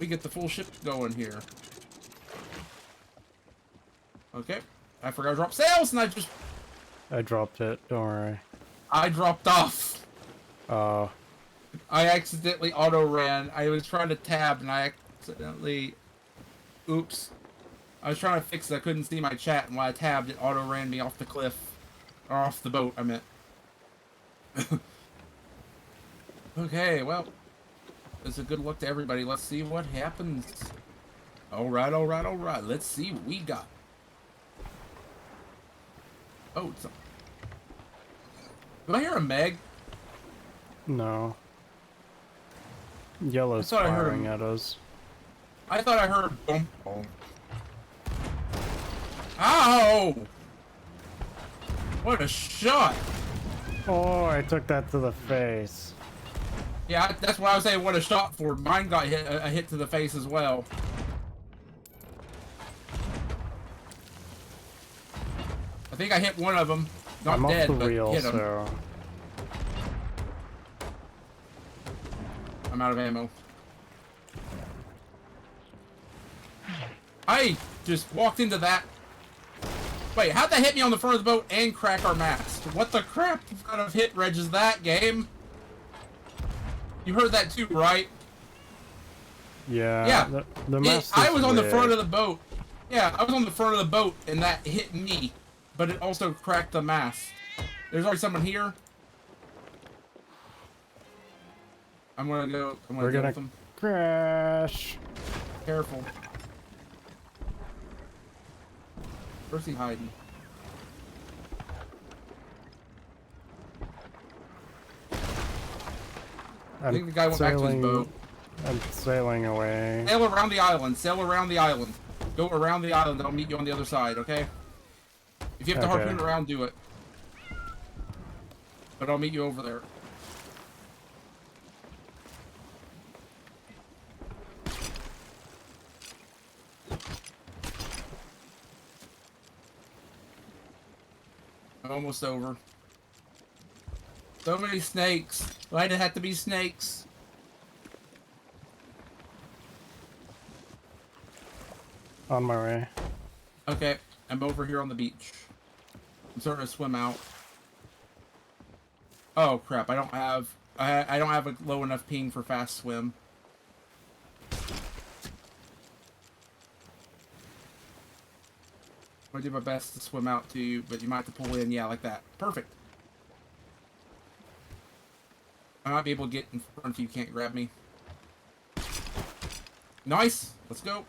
[SPEAKER 1] We get the full ship going here. Okay. I forgot to drop sails and
[SPEAKER 2] I dropped it, don't worry.
[SPEAKER 1] I dropped off.
[SPEAKER 2] Oh.
[SPEAKER 1] I accidentally auto-ran. I was trying to tab and I accidentally... Oops. I was trying to fix it. I couldn't see my chat, and when I tabbed, it auto-ran me off the cliff. Or off the boat, I meant. Okay, well. It's a good luck to everybody. Let's see what happens. Alright, alright, alright. Let's see what we got. Oh, it's a... Did I hear a Meg?
[SPEAKER 2] No. Yellow's firing at us.
[SPEAKER 1] I thought I heard boom, boom. Ow! What a shot!
[SPEAKER 2] Oh, I took that to the face.
[SPEAKER 1] Yeah, that's what I was saying. What a shot for. Mine got hit, a hit to the face as well. I think I hit one of them. Not
[SPEAKER 2] I'm
[SPEAKER 1] dead,
[SPEAKER 2] off the
[SPEAKER 1] but
[SPEAKER 2] wheel,
[SPEAKER 1] hit 'em.
[SPEAKER 2] so...
[SPEAKER 1] I'm out of ammo. I just walked into that. Wait, how'd that hit me on the front of the boat and crack our mast? What the crap kind of hit reg is that, game? You heard that too, right?
[SPEAKER 2] Yeah.
[SPEAKER 1] Yeah.
[SPEAKER 2] The mast
[SPEAKER 1] I
[SPEAKER 2] is
[SPEAKER 1] was on the front
[SPEAKER 2] weird.
[SPEAKER 1] of the boat. Yeah, I was on the front of the boat and that hit me. But it also cracked the mast. There's already someone here. I'm gonna go.
[SPEAKER 2] We're
[SPEAKER 1] deal
[SPEAKER 2] gonna
[SPEAKER 1] with them.
[SPEAKER 2] crash.
[SPEAKER 1] Careful. Where's he hiding? I think the guy went back to his boat.
[SPEAKER 2] I'm sailing away.
[SPEAKER 1] Sail around the island. Sail around the island. Go around the island. I'll meet you on the other side, okay? If you have to
[SPEAKER 2] Okay.
[SPEAKER 1] harpoon around, do it. But I'll meet you over there. I'm almost over. So many snakes. Why'd it have to be snakes?
[SPEAKER 2] On my way.
[SPEAKER 1] Okay, I'm over here on the beach. I'm starting to swim out. Oh crap! I don't have a low enough ping for fast swim. I'm gonna do my best to swim out to you, but you might have to pull in. Yeah, like that. Perfect. I might be able to get in front if you can't grab me. Nice. Let's go.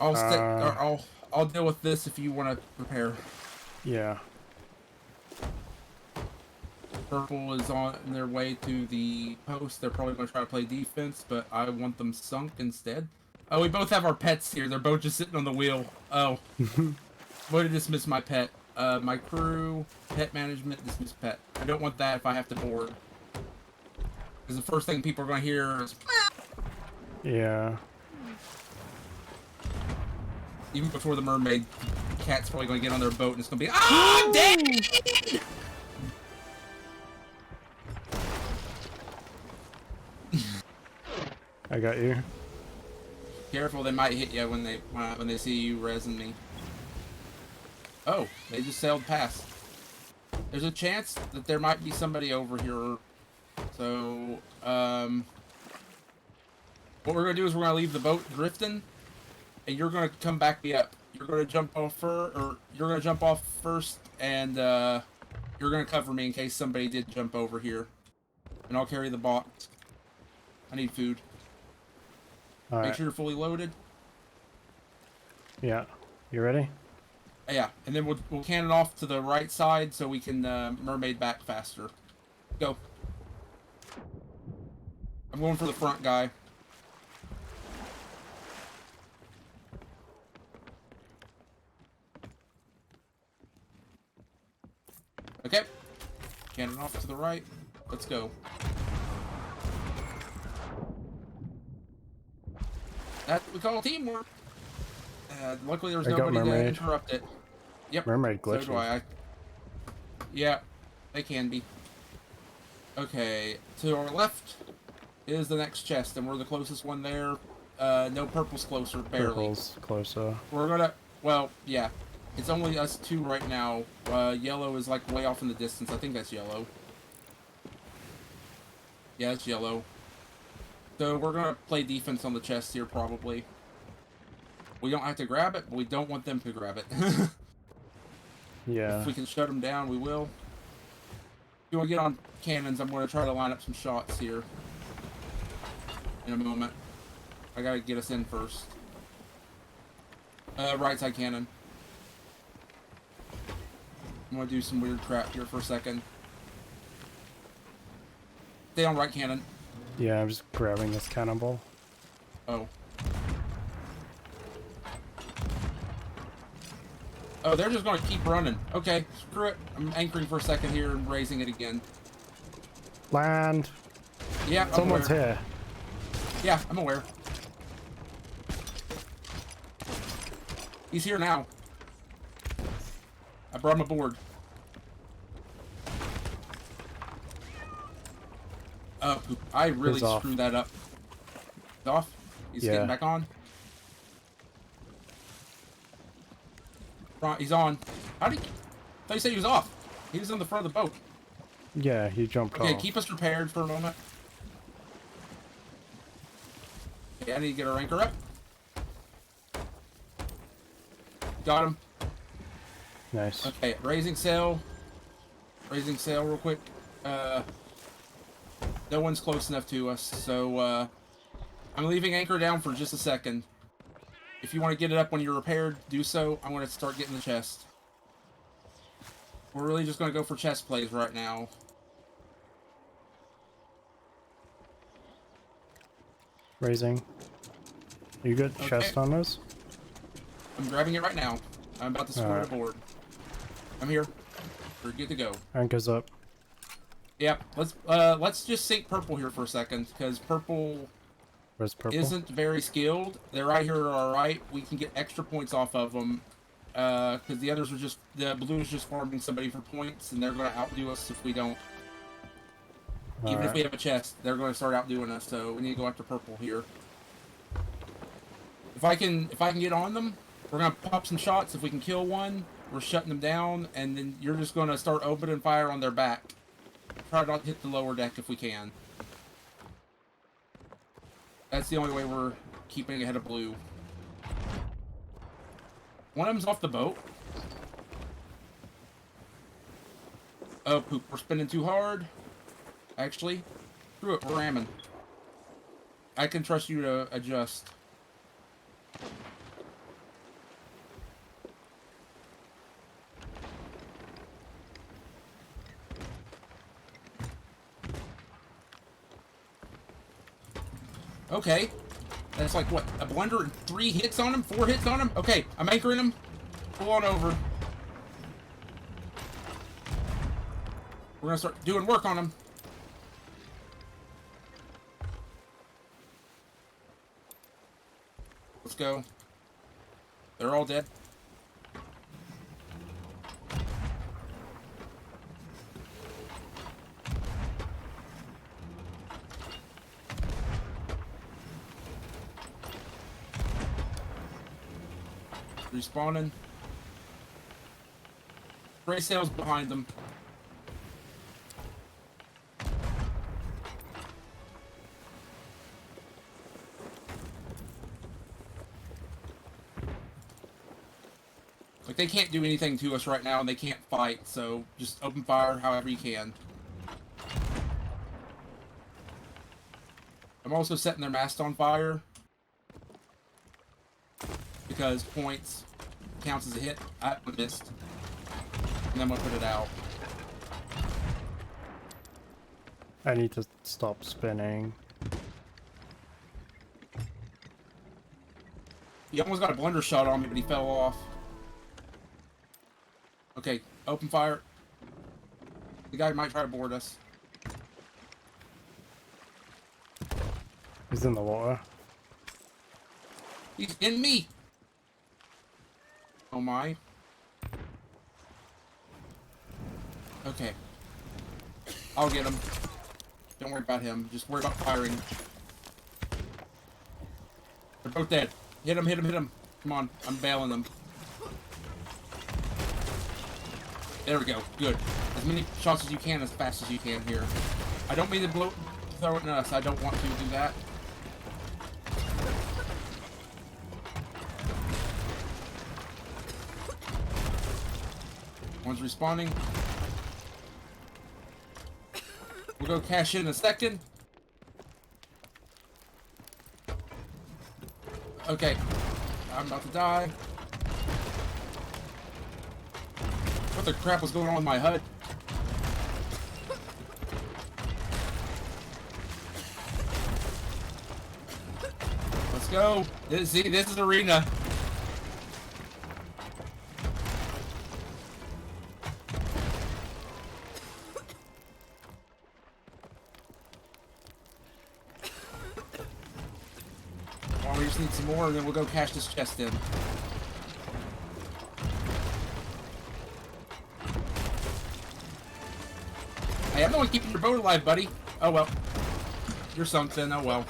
[SPEAKER 1] I'll deal with this if you want to prepare.
[SPEAKER 2] Yeah.
[SPEAKER 1] Purple is on their way to the post. They're probably going to try to play defense, but I want them sunk instead. Oh, we both have our pets here. They're both just sitting on the wheel. Oh. Way to dismiss my pet. My crew, pet management, dismiss pet. I don't want that if I have to board. Because the first thing people are going to hear is...
[SPEAKER 2] Yeah.
[SPEAKER 1] Even before the mermaid, the cat's probably going to get on their boat and it's going to be... Ah, I'm dead!
[SPEAKER 2] I got you.
[SPEAKER 1] Careful, they might hit you when they see you resin me. Oh, they just sailed past. There's a chance that there might be somebody over here. So, what we're gonna do is we're gonna leave the boat drifting, and you're gonna come back me up. You're gonna jump off you're gonna jump off first, and you're gonna cover me in case somebody did jump over here, and I'll carry the box. I need food.
[SPEAKER 2] All
[SPEAKER 1] Make
[SPEAKER 2] right.
[SPEAKER 1] sure you're fully loaded.
[SPEAKER 2] Yeah. You ready?
[SPEAKER 1] Yeah, and then we'll cannon off to the right side so we can mermaid back faster. Go. I'm going for the front guy. Okay. Cannon off to the right. Let's go. That's what we call teamwork. Luckily there was
[SPEAKER 2] I got
[SPEAKER 1] nobody to
[SPEAKER 2] mermaid.
[SPEAKER 1] interrupt it. Yep.
[SPEAKER 2] Mermaid
[SPEAKER 1] So
[SPEAKER 2] glitches.
[SPEAKER 1] do I. Yeah, they can be. Okay, to our left is the next chest, and we're the closest one there. No, purple's closer, barely.
[SPEAKER 2] Purple's closer.
[SPEAKER 1] We're gonna, well, yeah. It's only us two right now. Yellow is like way off in the distance. I think that's yellow. Yeah, it's yellow. So we're gonna play defense on the chest here, probably. We don't have to grab it, but we don't want them to grab it.
[SPEAKER 2] Yeah.
[SPEAKER 1] If we can shut them down, we will. If you want to get on cannons, I'm going to try to line up some shots here in a moment. I got to get us in first. Right side cannon. I'm going to do some weird crap here for a second. Stay on right cannon.
[SPEAKER 2] Yeah, I'm just grabbing this cannonball.
[SPEAKER 1] Oh. Oh, they're just going to keep running. Okay, screw it. I'm anchoring for a second here and raising it again.
[SPEAKER 2] Land!
[SPEAKER 1] Yeah, I'm
[SPEAKER 2] Someone's
[SPEAKER 1] aware.
[SPEAKER 2] here.
[SPEAKER 1] Yeah, I'm aware. He's here now. I brought him aboard. Poop. I really
[SPEAKER 2] He's off.
[SPEAKER 1] screwed that up. He's off? He's
[SPEAKER 2] Yeah.
[SPEAKER 1] getting back on? He's on. How did he... I thought you said he was off. He was on the front of the boat.
[SPEAKER 2] Yeah, he jumped
[SPEAKER 1] Okay,
[SPEAKER 2] off.
[SPEAKER 1] keep us prepared for a moment. Okay, I need to get our anchor up. Got him.
[SPEAKER 2] Nice.
[SPEAKER 1] Okay, raising sail. Raising sail real quick. No one's close enough to us, so I'm leaving anchor down for just a second. If you want to get it up when you're repaired, do so. I'm going to start getting the chest. We're really just going to go for chest plays right now.
[SPEAKER 2] Raising. You good?
[SPEAKER 1] Okay.
[SPEAKER 2] Chest on us?
[SPEAKER 1] I'm grabbing it right now. I'm about to swing it aboard. I'm here. We're good to go.
[SPEAKER 2] Anchor's up.
[SPEAKER 1] Yep. Let's just sink purple here for a second, because purple
[SPEAKER 2] Where's purple?
[SPEAKER 1] isn't very skilled. They're right here, all right. We can get extra points off of them, because the others are just, the blue is just farming somebody for points, and they're going to outdo us if we don't. Even if we have a chest, they're going to start outdoing us. So we need to go after purple here. If I can get on them, we're going to pop some shots. If we can kill one, we're shutting them down, and then you're just going to start opening fire on their back. Try not to hit the lower deck if we can. That's the only way we're keeping ahead of blue. One of them's off the boat. Oh, poop. We're spinning too hard. Actually, screw it. We're ramming. I can trust you to adjust. Okay. That's like, what, a blender and 3 hits on him? 4 hits on him? Okay, I'm anchoring him. Pull on over. We're gonna start doing work on him. Let's go. They're all dead. Respawning. Gray sail's behind them. Like, they can't do anything to us right now, and they can't fight, so just open fire however you can. I'm also setting their mast on fire. because points counts as a hit. I missed. And I'm gonna put it out.
[SPEAKER 2] I need to stop spinning.
[SPEAKER 1] He almost got a blunder shot on me, but he fell off. Okay, open fire. The guy might try to board us.
[SPEAKER 2] He's in the water.
[SPEAKER 1] He's in me! Oh my. Okay. I'll get him. Don't worry about him. Just worry about firing. They're both dead. Hit him, hit him, hit him. Come on, I'm bailing them. There we go. Good. As many shots as you can, as fast as you can here. I don't mean to throw it in us. I don't want to do that. One's respawning. We'll go cash in a second. Okay. I'm about to die. What the crap was going on with my HUD? Let's go. See, this is arena. Well, we just need some more, and then we'll go cash this chest in. Hey, I'm the one keeping your boat alive, buddy. Oh well. You're sunk then, oh well.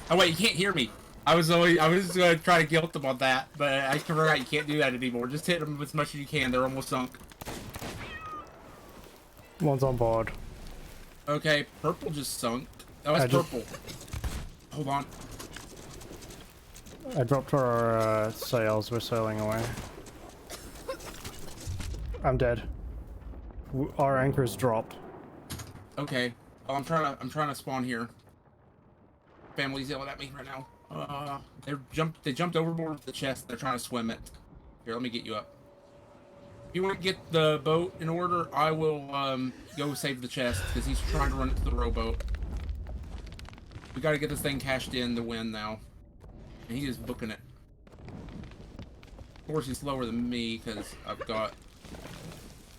[SPEAKER 1] Oh wait, you can't hear me. I was gonna try to guilt them on that, but I forgot you can't do that anymore. Just hit them as much as you can, they're almost sunk.
[SPEAKER 2] One's on board.
[SPEAKER 1] Okay, purple just sunk. Oh, it's purple. Hold on.
[SPEAKER 2] I dropped our sails, we're sailing away. I'm dead. Our anchor's dropped.
[SPEAKER 1] Okay. Oh, I'm trying to spawn here. Family's yelling at me right now. They jumped overboard with the chest. They're trying to swim it. Here, let me get you up. If you want to get the boat in order, I will go save the chest because he's trying to run it to the rowboat. We got to get this thing cashed in to win now. And he is booking it. Of course, he's slower than me because I've got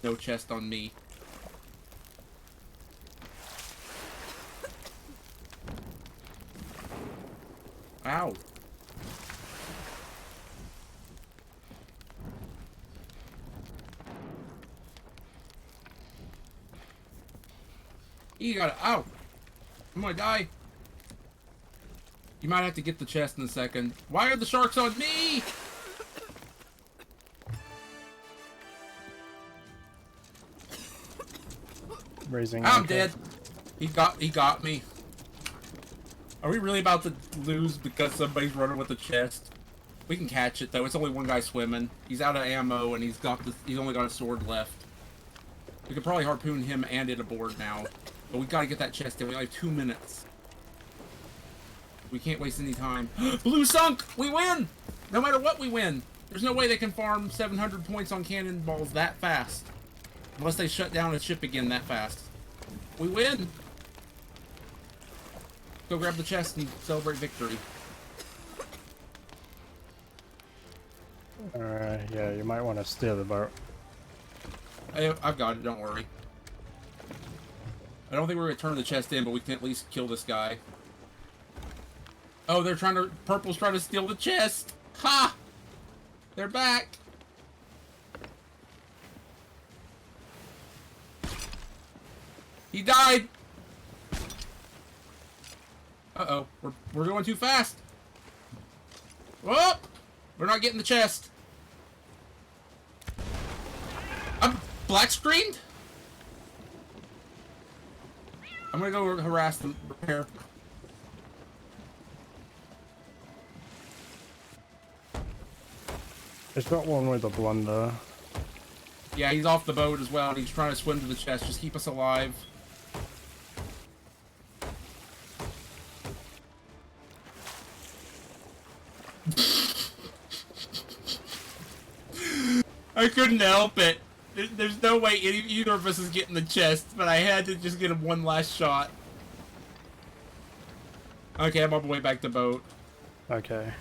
[SPEAKER 1] no chest on me. Ow. You got it. Ow. I'm gonna die. You might have to get the chest in a second. Why are the sharks on me?
[SPEAKER 2] Raising
[SPEAKER 1] I'm
[SPEAKER 2] anchor.
[SPEAKER 1] dead. He got me. Are we really about to lose because somebody's running with the chest? We can catch it though. It's only one guy swimming. He's out of ammo and he's only got a sword left. We could probably harpoon him and it aboard now. But we gotta get that chest in. We only have 2 minutes. We can't waste any time. Blue sunk! We win! No matter what, we win. There's no way they can farm 700 points on cannonballs that fast. Unless they shut down a ship again that fast. We win! Go grab the chest and celebrate victory.
[SPEAKER 2] Yeah, you might want to steer the boat.
[SPEAKER 1] I've got it, don't worry. I don't think we're gonna turn the chest in, but we can at least kill this guy. Oh, Purple's trying to steal the chest! Ha! They're back! He died! Uh-oh, we're going too fast! Whoop! We're not getting the chest. I'm black screened? I'm gonna go harass them, repair.
[SPEAKER 2] There's got one with a blunder.
[SPEAKER 1] Yeah, he's off the boat as well, and he's trying to swim to the chest. Just keep us alive. I couldn't help it. There's no way either of us is getting the chest, but I had to just get him one last shot. Okay, I'm on my way back to boat.
[SPEAKER 2] Okay.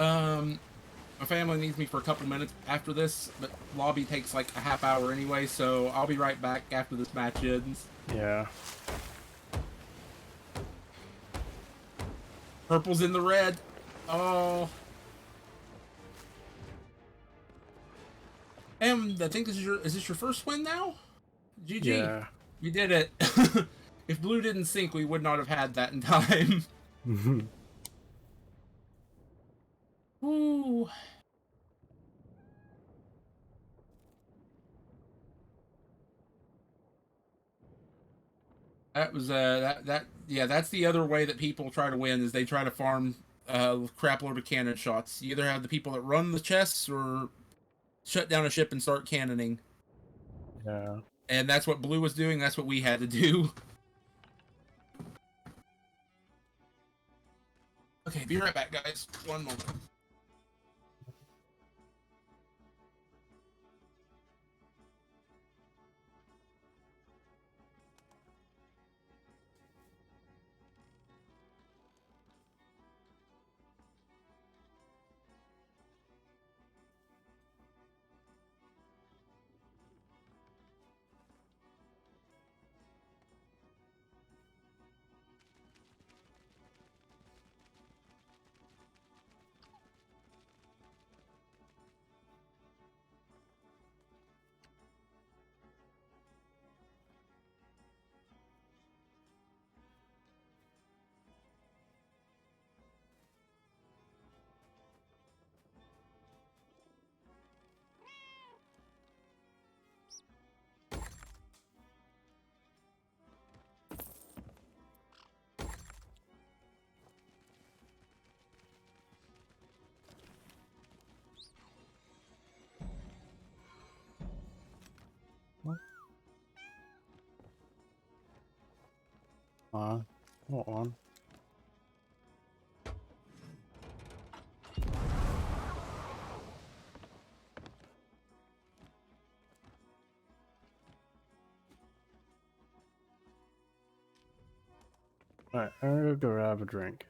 [SPEAKER 1] My family needs me for a couple minutes after this, but lobby takes like a half hour anyway, so I'll be right back after this match ends.
[SPEAKER 2] Yeah.
[SPEAKER 1] Purple's in the red. Oh. And I think is this your first win now? GG.
[SPEAKER 2] Yeah.
[SPEAKER 1] You did it. If blue didn't sink, we would not have had that in time. Woo. That was yeah, that's the other way that people try to win is they try to farm crap load of cannon shots. You either have the people that run the chests or shut down a ship and start cannoning.
[SPEAKER 2] Yeah.
[SPEAKER 1] And that's what blue was doing, that's what we had to do. Okay, be right back, guys. One moment.
[SPEAKER 2] Hold on. Alright, I'm gonna go grab a drink.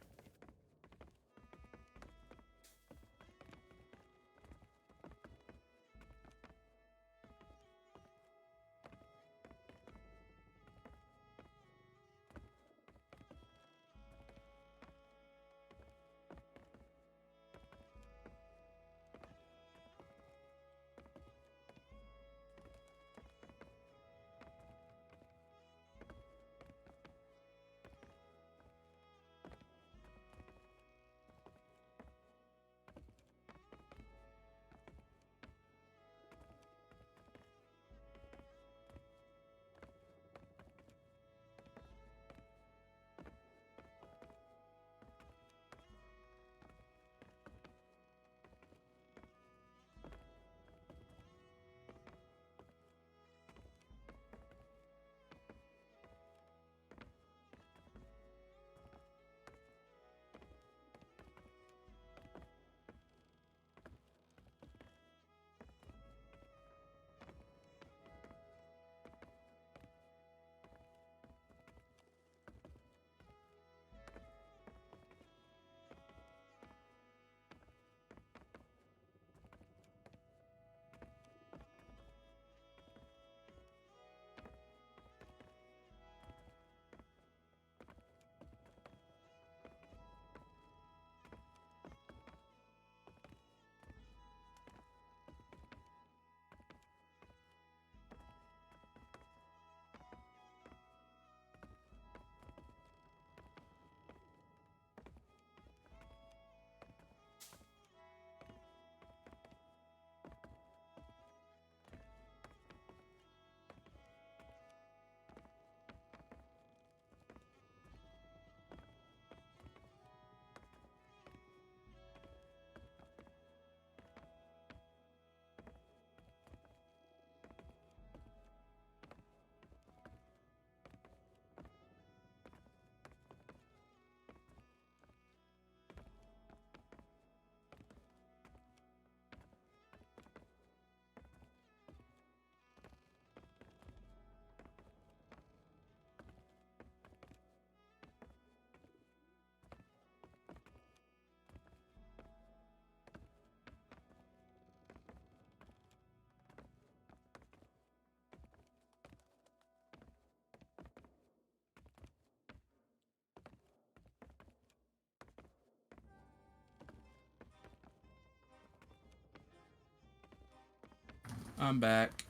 [SPEAKER 1] I'm back.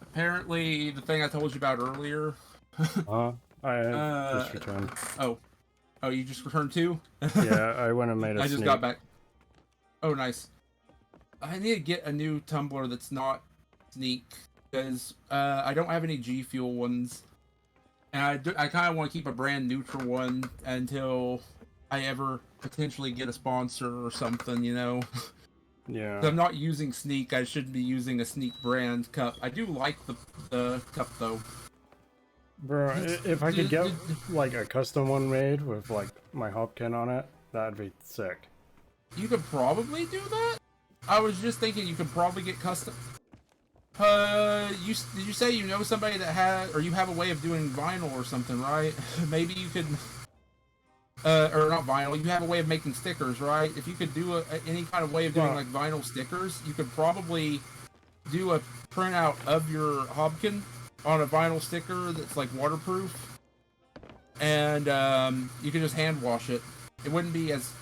[SPEAKER 1] Apparently, the thing I told you about earlier.
[SPEAKER 2] I just returned.
[SPEAKER 1] Oh, you just returned too?
[SPEAKER 2] Yeah, I went and made a
[SPEAKER 1] I just
[SPEAKER 2] sneak.
[SPEAKER 1] got back. Oh, nice. I need to get a new tumbler that's not sneak because I don't have any G Fuel ones, and I kind of want to keep a brand neutral one until I ever potentially get a sponsor or something, you know.
[SPEAKER 2] Yeah.
[SPEAKER 1] I'm not using Sneak. I shouldn't be using a Sneak brand cup. I do like the cup though.
[SPEAKER 2] Bro, if I could get like a custom one made with like my Hopkin on it, that'd be sick.
[SPEAKER 1] You could probably do that. I was just thinking you could probably get custom. Did you say you know somebody that had, or you have a way of doing vinyl or something, right? Maybe you could, or not vinyl. You have a way of making stickers, right? If you could do any kind of way of doing like vinyl stickers, you could probably do a printout of your Hobkin on a vinyl sticker that's like waterproof, and you can just hand wash it. It wouldn't be as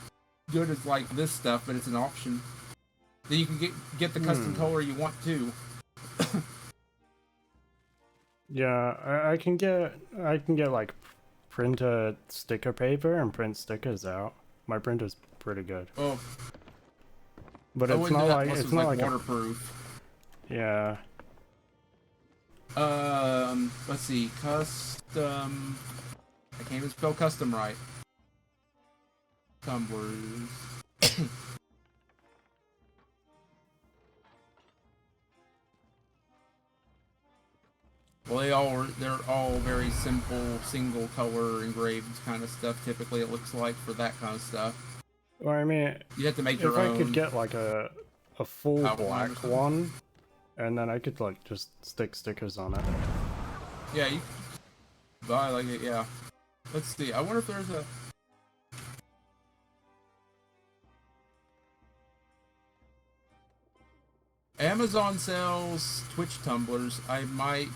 [SPEAKER 1] good as like this stuff, but it's an option. Then you can get the custom color you want too.
[SPEAKER 2] Yeah, I can get like printed sticker paper and print stickers out. My printer's pretty good.
[SPEAKER 1] Oh,
[SPEAKER 2] but it's not like
[SPEAKER 1] waterproof.
[SPEAKER 2] Yeah.
[SPEAKER 1] Let's see, custom. I can't even spell custom right. Tumblers. Well, they're all very simple, single color engraved kind of stuff. Typically, it looks like for that kind of stuff.
[SPEAKER 2] Well, I mean,
[SPEAKER 1] you have to make your
[SPEAKER 2] own. If I could get like a full black one, and then I could like just stick stickers on it.
[SPEAKER 1] Yeah, you. I like it. Yeah. Let's see. I wonder if there's a. Amazon sells Twitch tumblers. I might.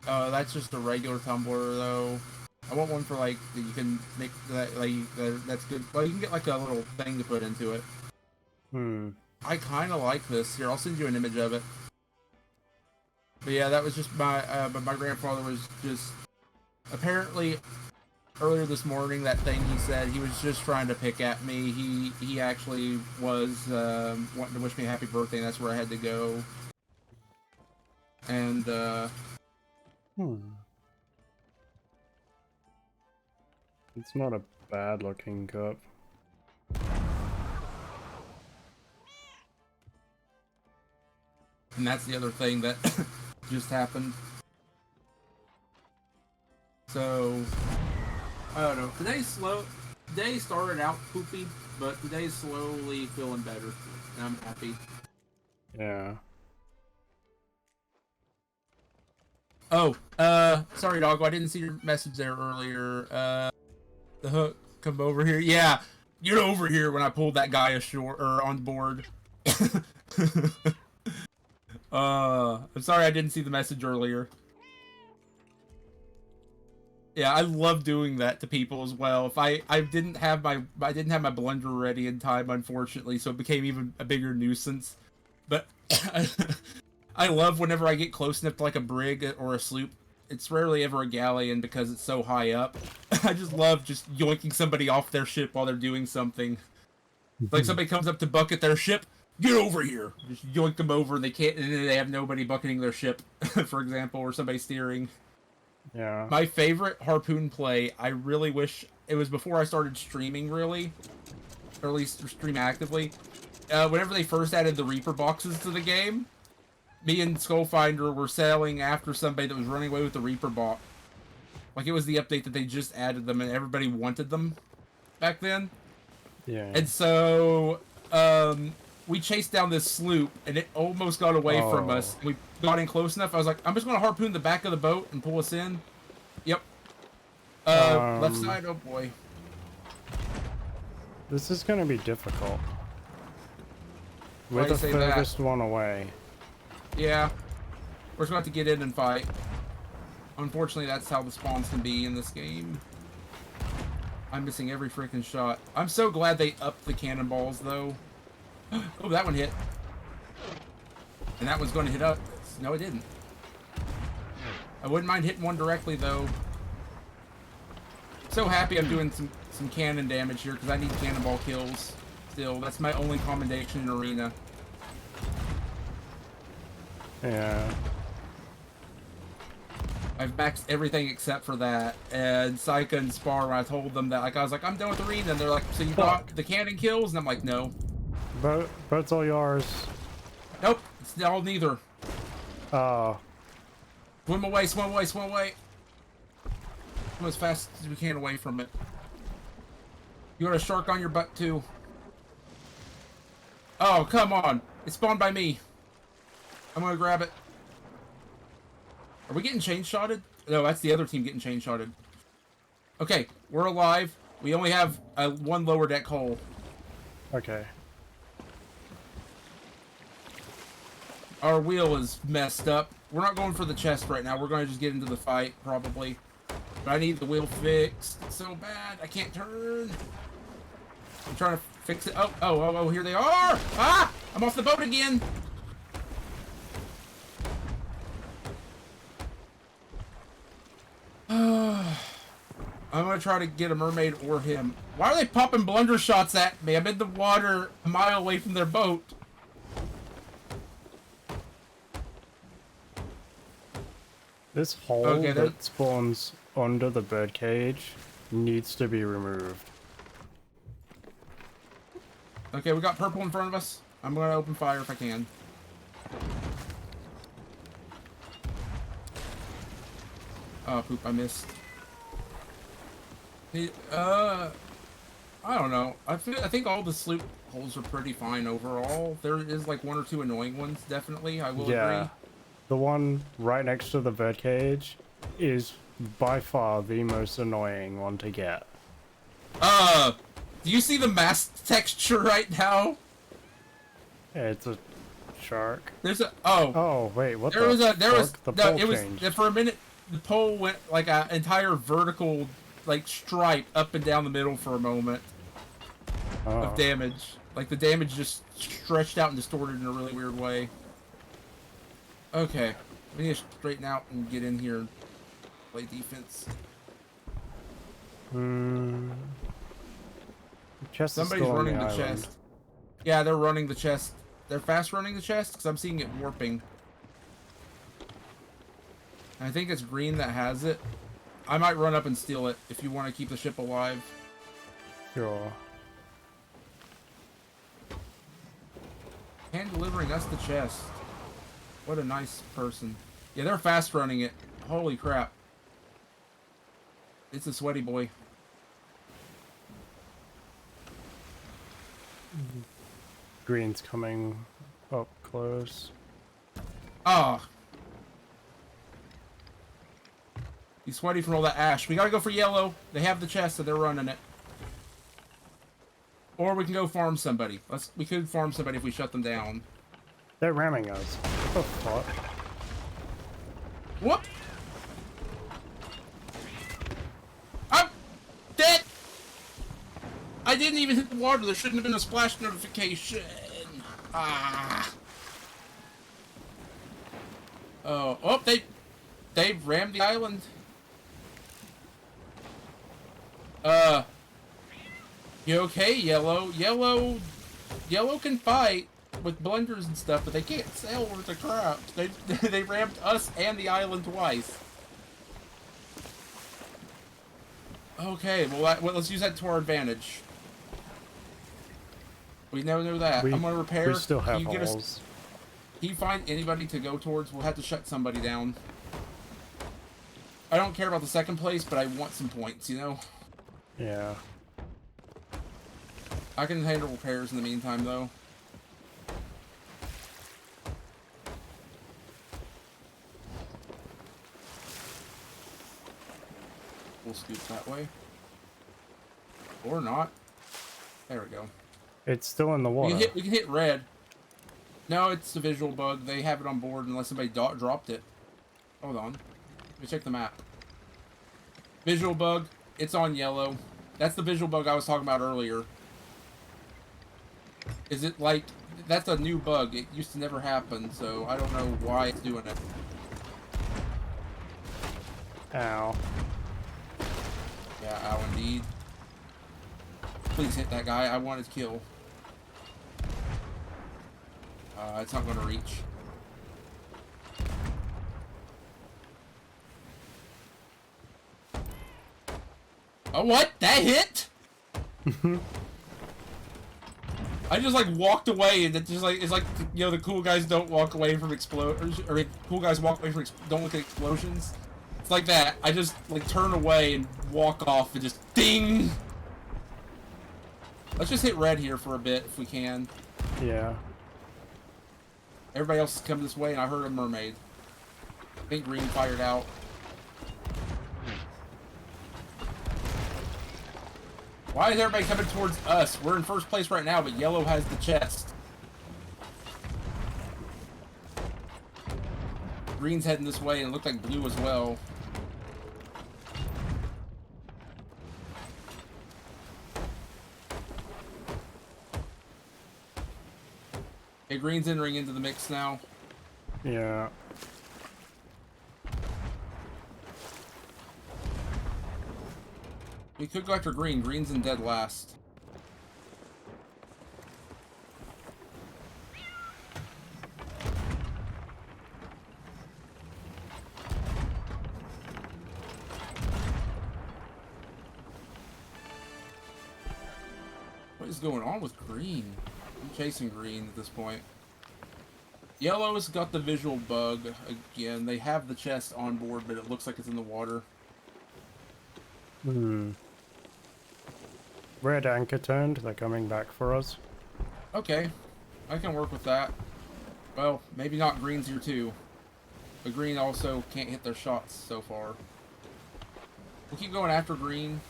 [SPEAKER 1] That's just a regular tumbler though. I want one for like that you can make that like that's good. Well, you can get like a little thing to put into it. I kind of like this. Here, I'll send you an image of it. But yeah, that was just but my grandfather was just apparently earlier this morning. That thing he said he was just trying to pick at me. He actually was wanting to wish me a happy birthday. And that's where I had to go. And
[SPEAKER 2] It's not a bad looking cup.
[SPEAKER 1] And that's the other thing that just happened. So, I don't know. Today started out poopy, but today's slowly feeling better. And I'm happy.
[SPEAKER 2] Yeah.
[SPEAKER 1] Oh, sorry, Doggo. I didn't see your message there earlier. The hook, come over here. Yeah, get over here when I pulled that guy ashore, or on board. I'm sorry I didn't see the message earlier. Yeah, I love doing that to people as well. If I didn't have my blender ready in time, unfortunately, so it became even a bigger nuisance. But I love whenever I get close enough to like a brig or a sloop. It's rarely ever a galleon because it's so high up. I just love just yoinking somebody off their ship while they're doing something. Like somebody comes up to bucket their ship, get over here. Just yoink them over and they can't, and then they have nobody bucketing their ship, for example, or somebody steering.
[SPEAKER 2] Yeah.
[SPEAKER 1] My favorite harpoon play, I really wish it was before I started streaming, really, or at least stream actively. Whenever they first added the Reaper boxes to the game, me and Skullfinder were sailing after somebody that was running away with the Reaper bot. Like, it was the update that they just added them and everybody wanted them back then.
[SPEAKER 2] Yeah.
[SPEAKER 1] And so, we chased down this sloop and it almost got away from us. We got in close enough. I was like, I'm just going to harpoon the back of the boat and pull us in. Yep. Left side, oh boy.
[SPEAKER 2] This is going to be difficult. We're the furthest one away.
[SPEAKER 1] Yeah. We're just going to have to get in and fight. Unfortunately, that's how the spawns can be in this game. I'm missing every freaking shot. I'm so glad they upped the cannonballs, though. Oh, that one hit. And that was going to hit up. No, it didn't. I wouldn't mind hitting one directly, though. So happy I'm doing some cannon damage here, because I need cannonball kills. Still, that's my only commendation in Arena.
[SPEAKER 2] Yeah.
[SPEAKER 1] I've maxed everything except for that. And Saika and Spar, when I told them that, like, I was like, I'm done with Arena. And they're like, so you got the cannon kills? And I'm like, no.
[SPEAKER 2] Boat's all yours.
[SPEAKER 1] Nope, it's all neither.
[SPEAKER 2] Oh.
[SPEAKER 1] Swim away, swim away, swim away. Swim as fast as we can away from it. You got a shark on your butt, too. Oh, come on. It spawned by me. I'm gonna grab it. Are we getting chain-shotted? No, that's the other team getting chain-shotted. Okay, we're alive. We only have one lower deck hole.
[SPEAKER 2] Okay.
[SPEAKER 1] Our wheel is messed up. We're not going for the chest right now. We're going to just get into the fight, probably. But I need the wheel fixed. It's so bad. I can't turn. I'm trying to fix it. Oh, here they are! Ah! I'm off the boat again! I'm gonna try to get a mermaid or him. Why are they popping blunder shots at me? I'm in the water a mile away from their boat.
[SPEAKER 2] This hole that spawns under the birdcage needs to be removed.
[SPEAKER 1] Okay, we got purple in front of us. I'm gonna open fire if I can. Oh, poop, I missed. I don't know. I think all the sloop holes are pretty fine overall. There is like one or two annoying ones, definitely. I will agree.
[SPEAKER 2] The one right next to the birdcage is by far the most annoying one to get.
[SPEAKER 1] Do you see the mast texture right now?
[SPEAKER 2] It's a shark.
[SPEAKER 1] There's a
[SPEAKER 2] Oh wait, what
[SPEAKER 1] there was
[SPEAKER 2] the
[SPEAKER 1] no,
[SPEAKER 2] pole
[SPEAKER 1] it was
[SPEAKER 2] changed.
[SPEAKER 1] for a minute the pole went like an entire vertical like stripe up and down the middle for a moment of damage. Like the damage just stretched out and distorted in a really weird way. Okay, we need to straighten out and get in here and play defense.
[SPEAKER 2] Chest
[SPEAKER 1] Somebody's
[SPEAKER 2] is still
[SPEAKER 1] running
[SPEAKER 2] on
[SPEAKER 1] the
[SPEAKER 2] island.
[SPEAKER 1] chest. Yeah, they're running the chest. They're fast running the chest because I'm seeing it warping. I think it's green that has it. I might run up and steal it if you want to keep the ship alive.
[SPEAKER 2] Sure.
[SPEAKER 1] Hand delivering us the chest. What a nice person. Yeah, they're fast running it. Holy crap. It's a sweaty boy.
[SPEAKER 2] Green's coming up close.
[SPEAKER 1] Ah. He's sweaty from all that ash. We gotta go for yellow. They have the chest, so they're running it. Or we can go farm somebody. We could farm somebody if we shut them down.
[SPEAKER 2] They're ramming us. What the fuck?
[SPEAKER 1] Whoop! I'm dead! I didn't even hit the water. There shouldn't have been a splash notification. Ah. Oh, they rammed the island. You okay, Yellow? Yellow can fight with blunders and stuff, but they can't sail worth a crap. They rammed us and the island twice. Okay, well, let's use that to our advantage. We never knew that. I'm gonna repair.
[SPEAKER 2] We still have
[SPEAKER 1] Can
[SPEAKER 2] holes.
[SPEAKER 1] you find anybody to go towards? We'll have to shut somebody down. I don't care about the second place, but I want some points, you know?
[SPEAKER 2] Yeah.
[SPEAKER 1] I can handle repairs in the meantime, though. We'll scoot that way. Or not. There we go.
[SPEAKER 2] It's still in the water.
[SPEAKER 1] We can hit red. No, it's a visual bug. They have it on board unless somebody dropped it. Hold on. Let me check the map. Visual bug. It's on yellow. That's the visual bug I was talking about earlier. Is it like... That's a new bug. It used to never happen, so I don't know why it's doing it.
[SPEAKER 2] Ow.
[SPEAKER 1] Yeah, ow indeed. Please hit that guy. I want his kill. It's not going to reach. Oh, what? That hit? I just like walked away, and it just like it's like, you know, the cool guys don't walk away from explosions, or cool guys walk away from don't look at explosions. It's like that. I just like turn away and walk off and just ding. Let's just hit red here for a bit if we can.
[SPEAKER 2] Yeah.
[SPEAKER 1] Everybody else is coming this way, and I heard a mermaid. I think green fired out. Why is everybody coming towards us? We're in first place right now, but yellow has the chest. Green's heading this way, and it looked like blue as well. Hey, green's entering into the mix now.
[SPEAKER 2] Yeah.
[SPEAKER 1] We could go after green. Green's in dead last. What is going on with green? I'm chasing green at this point. Yellow's got the visual bug again. They have the chest on board, but it looks like it's in the water.
[SPEAKER 2] Hmm. Red anchor turned. They're coming back for us.
[SPEAKER 1] Okay, I can work with that. Well, maybe not green's here too. But green also can't hit their shots so far. We'll keep going after green.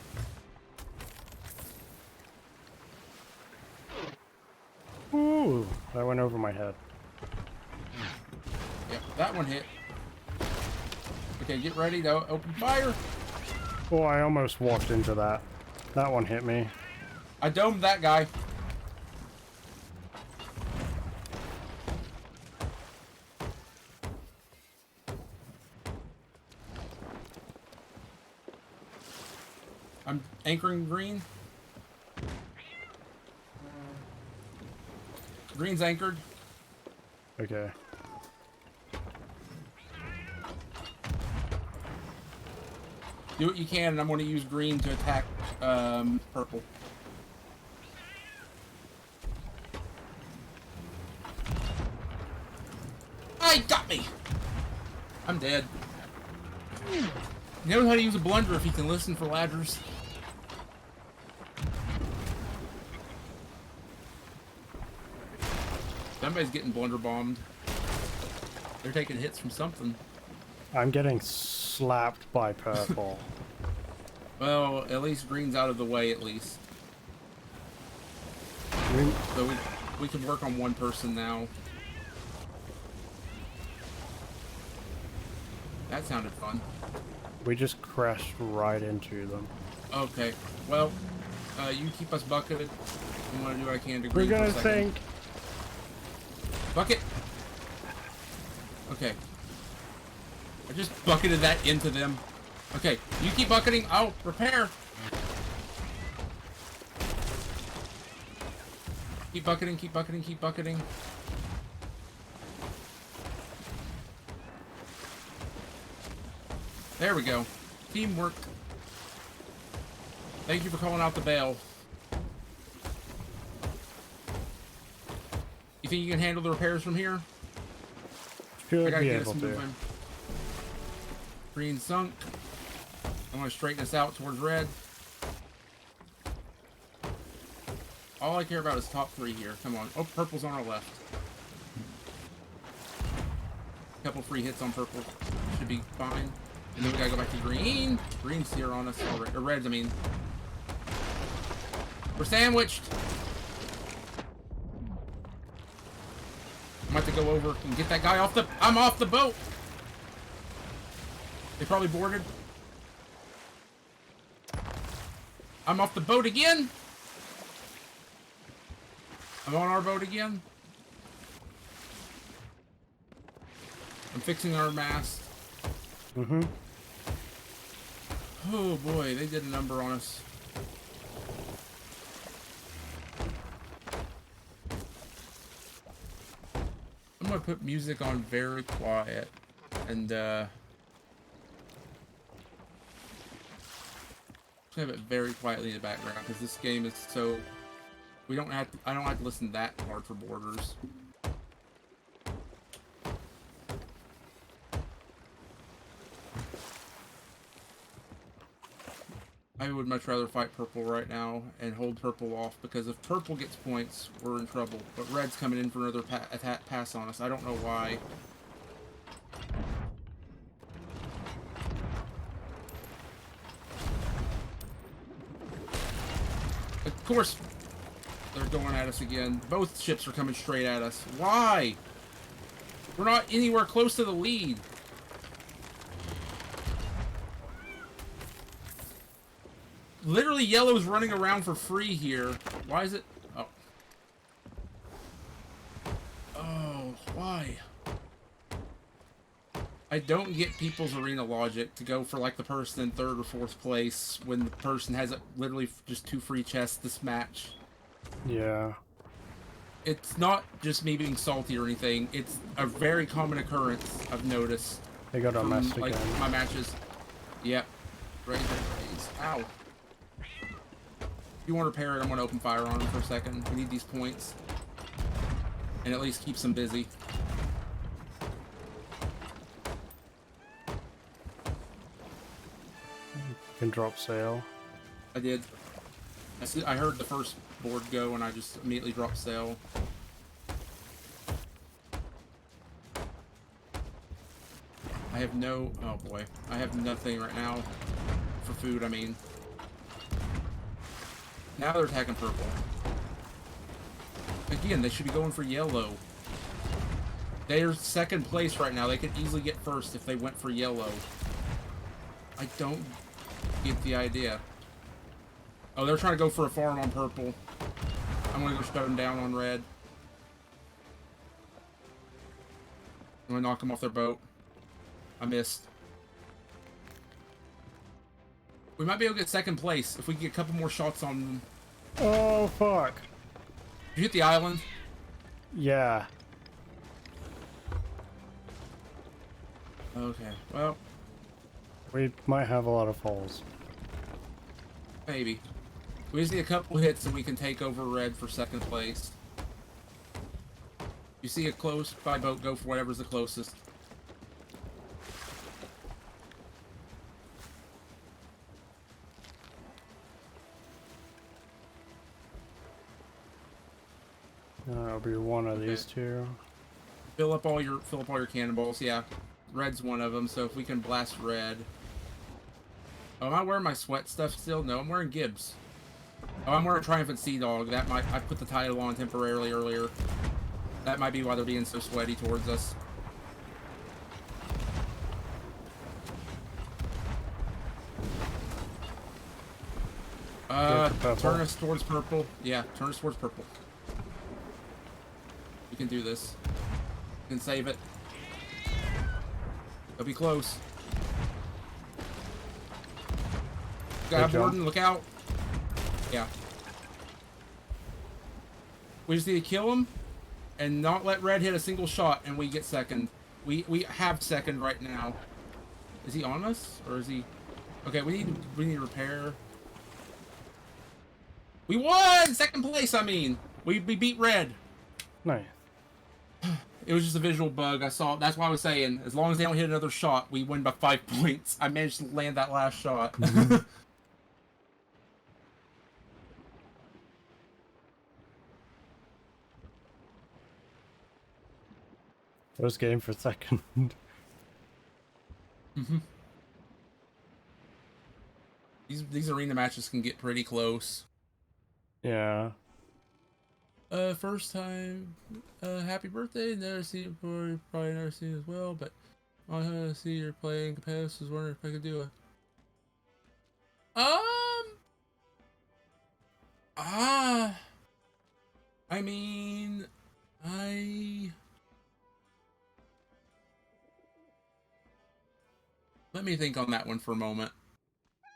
[SPEAKER 2] Ooh, that went over my head.
[SPEAKER 1] Yep, that one hit. Okay, get ready to open fire.
[SPEAKER 2] Oh, I almost walked into that. That one hit me.
[SPEAKER 1] I domed that guy. I'm anchoring green. Green's anchored.
[SPEAKER 2] Okay.
[SPEAKER 1] Do what you can, and I'm going to use green to attack purple. Ah, he got me! I'm dead. He knows how to use a blunder if he can listen for ladders. Somebody's getting blunder bombed. They're taking hits from something.
[SPEAKER 2] I'm getting slapped by purple.
[SPEAKER 1] Well, at least green's out of the way, at least. So we can work on one person now. That sounded fun.
[SPEAKER 2] We just crashed right into them.
[SPEAKER 1] Okay, well, you keep us bucketed. I'm gonna do what I can to
[SPEAKER 2] We're
[SPEAKER 1] green for
[SPEAKER 2] gonna
[SPEAKER 1] a second.
[SPEAKER 2] think.
[SPEAKER 1] Bucket! Okay. I just bucketed that into them. Okay, you keep bucketing. I'll repair. Keep bucketing, keep bucketing, keep bucketing. There we go. Teamwork. Thank you for calling out the bail. You think you can handle the repairs from here?
[SPEAKER 2] Should
[SPEAKER 1] I gotta
[SPEAKER 2] be
[SPEAKER 1] get
[SPEAKER 2] able
[SPEAKER 1] us
[SPEAKER 2] to.
[SPEAKER 1] moving. Green sunk. I'm gonna straighten this out towards red. All I care about is top three here. Come on. Oh, purple's on our left. Couple free hits on purple. Should be fine. And then we gotta go back to green. Green's here on us already. Or reds, I mean. We're sandwiched. I'm about to go over and get that guy off the... I'm off the boat! They probably boarded. I'm off the boat again! I'm on our boat again. I'm fixing our mast.
[SPEAKER 2] Mm-hmm.
[SPEAKER 1] Oh boy, they did a number on us. I'm gonna put music on very quiet and have it very quietly in the background because this game is so I don't have to listen that hard for borders. I would much rather fight purple right now and hold purple off because if purple gets points, we're in trouble. But red's coming in for another pass on us. I don't know why. Of course, they're going at us again. Both ships are coming straight at us. Why? We're not anywhere close to the lead. Literally, yellow's running around for free here. Why is it? Oh. Oh, why? I don't get people's arena logic to go for like the person in 3rd or 4th place when the person has literally just 2 free chests this match.
[SPEAKER 2] Yeah.
[SPEAKER 1] It's not just me being salty or anything. It's a very common occurrence I've noticed.
[SPEAKER 2] They got a
[SPEAKER 1] from,
[SPEAKER 2] mess
[SPEAKER 1] like,
[SPEAKER 2] again.
[SPEAKER 1] my matches. Yep. Raise. Ow. If you want to repair it, I'm going to open fire on him for a second. We need these points. And at least keeps them busy.
[SPEAKER 2] Can drop sail.
[SPEAKER 1] I did. I heard the first board go and I just immediately dropped sail. I have no... Oh boy. I have nothing right now. For food, I mean. Now they're attacking purple. Again, they should be going for yellow. They're 2nd place right now. They could easily get 1st if they went for yellow. I don't get the idea. Oh, they're trying to go for a farm on purple. I'm gonna go shut them down on red. I'm gonna knock them off their boat. I missed. We might be able to get 2nd place if we can get a couple more shots on them.
[SPEAKER 2] Oh, fuck.
[SPEAKER 1] Did you hit the island?
[SPEAKER 2] Yeah.
[SPEAKER 1] Okay, well,
[SPEAKER 2] We might have a lot of falls.
[SPEAKER 1] maybe. We just need a couple hits and we can take over red for 2nd place. You see a close by boat, go for whatever's the closest.
[SPEAKER 2] That'll be one of these two.
[SPEAKER 1] Fill up all your cannonballs. Yeah, red's one of them. So if we can blast red. Oh, am I wearing my sweat stuff still? No, I'm wearing Gibbs. Oh, I'm wearing Triumphant Sea Dog. That might... I put the title on temporarily earlier. That might be why they're being so sweaty towards us. Turn us towards purple. Yeah, turn us towards purple. We can do this. We can save it. They'll be close. Got Borden, look out. Yeah. We just need to kill him and not let red hit a single shot and we get 2nd. We have 2nd right now. Is he on us? Or is he... Okay, we need to repair. We won! 2nd place, I mean! We beat red.
[SPEAKER 2] Nice.
[SPEAKER 1] It was just a visual bug. I saw. That's why I was saying, as long as they don't hit another shot, we win by 5 points. I managed to land that last shot.
[SPEAKER 2] First game for 2nd.
[SPEAKER 1] These arena matches can get pretty close.
[SPEAKER 2] Yeah.
[SPEAKER 1] First time, happy birthday. Never seen it before. You've probably never seen it as well, but I see you're playing competitive. I was wondering if I could do I I mean, let me think on that one for a moment,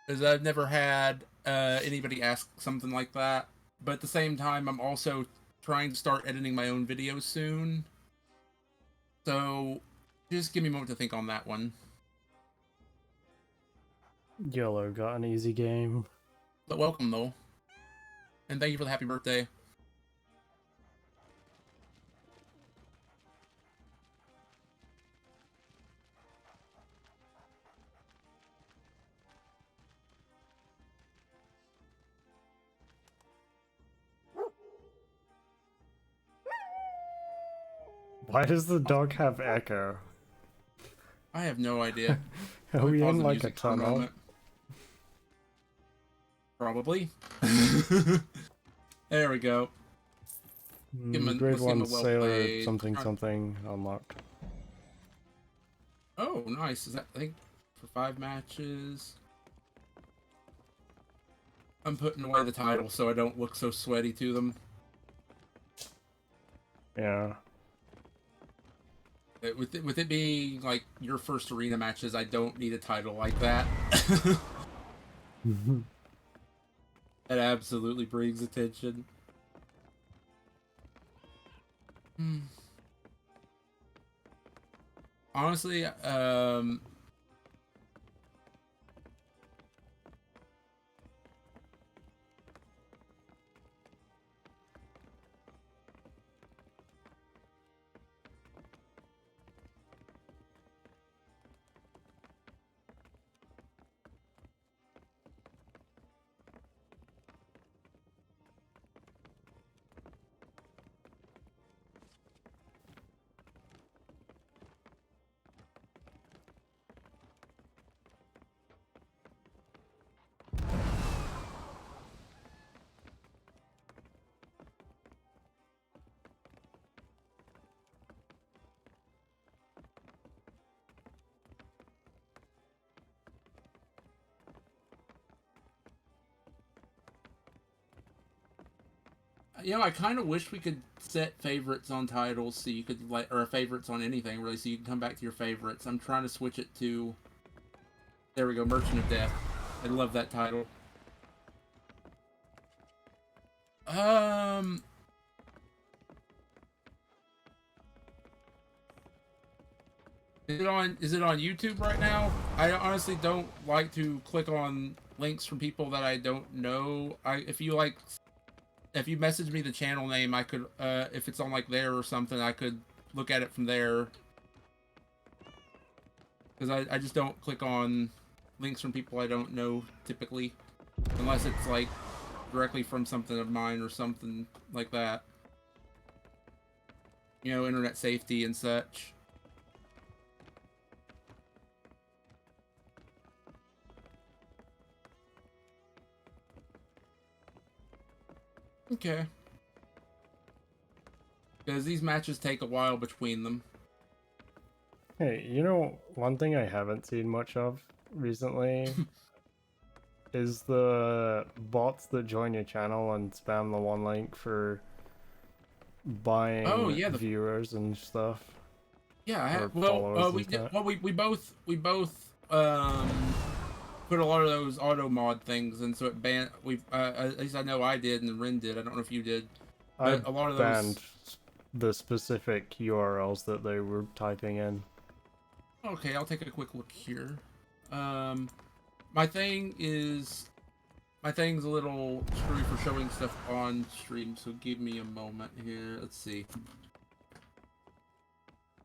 [SPEAKER 1] because I've never had anybody ask something like that. But at the same time, I'm also trying to start editing my own videos soon. So just give me a moment to think on that one.
[SPEAKER 2] YOLO got an easy game.
[SPEAKER 1] But welcome, though. And thank you for the happy birthday.
[SPEAKER 2] Why does the dog have echo?
[SPEAKER 1] I have no idea.
[SPEAKER 2] Are we
[SPEAKER 1] Pause
[SPEAKER 2] in
[SPEAKER 1] the
[SPEAKER 2] like a
[SPEAKER 1] music for a
[SPEAKER 2] tunnel?
[SPEAKER 1] moment. Probably. There we go.
[SPEAKER 2] Grade
[SPEAKER 1] let's give him
[SPEAKER 2] 1
[SPEAKER 1] a well
[SPEAKER 2] sailor
[SPEAKER 1] played.
[SPEAKER 2] something something unlocked.
[SPEAKER 1] Oh, nice. Is that, I think, for 5 matches? I'm putting away the title so I don't look so sweaty to them.
[SPEAKER 2] Yeah.
[SPEAKER 1] With it being, like, your first arena matches, I don't need a title like that. That absolutely brings attention. Honestly, I kind of wish we could set favorites on titles so you could, like, or favorites on anything, really, so you can come back to your favorites. I'm trying to switch it to, there we go, Merchant of Death. I love that title. Is it on YouTube right now? I honestly don't like to click on links from people that I don't know. If you message me the channel name, I could, if it's on, like, there or something, I could look at it from there. Because I just don't click on links from people I don't know, typically. Unless it's, like, directly from something of mine or something like that. Internet safety and such. Okay. Because these matches take a while between them.
[SPEAKER 2] Hey, one thing I haven't seen much of recently is the bots that join your channel and spam the one link for buying viewers and stuff.
[SPEAKER 1] Yeah, I have. We both put a lot of those auto mod things, and so it banned. At least I know I did, and Ren did. I don't know if you did. But a lot of
[SPEAKER 2] banned
[SPEAKER 1] those
[SPEAKER 2] the specific URLs that they were typing in.
[SPEAKER 1] Okay, I'll take a quick look here. My thing's a little screwy for showing stuff on stream, so give me a moment here. Let's see.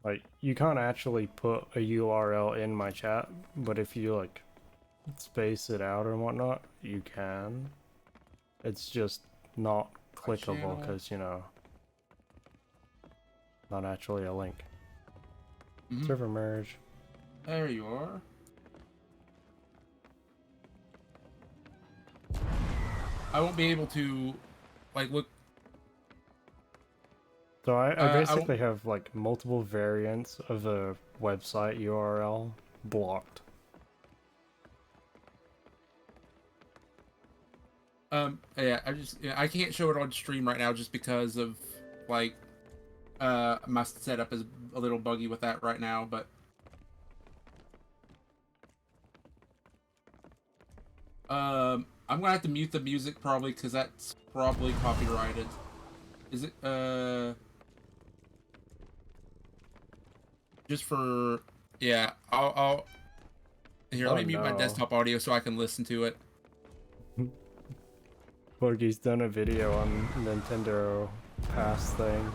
[SPEAKER 2] Like, you can't actually put a URL in my chat, but if you, like, space it out or whatnot, you can. It's just not clickable because, not actually a link. Server merge.
[SPEAKER 1] There you are. I won't be able to, like, look.
[SPEAKER 2] So I basically have, like, multiple variants of a website URL blocked.
[SPEAKER 1] Yeah, I can't show it on stream right now just because of like my setup is a little buggy with that right now, but I'm gonna have to mute the music probably because that's probably copyrighted. Is it just for yeah, I'll here, let me mute my
[SPEAKER 2] no.
[SPEAKER 1] desktop audio so I can listen to it.
[SPEAKER 2] Borgie's done a video on Nintendo Pass thing.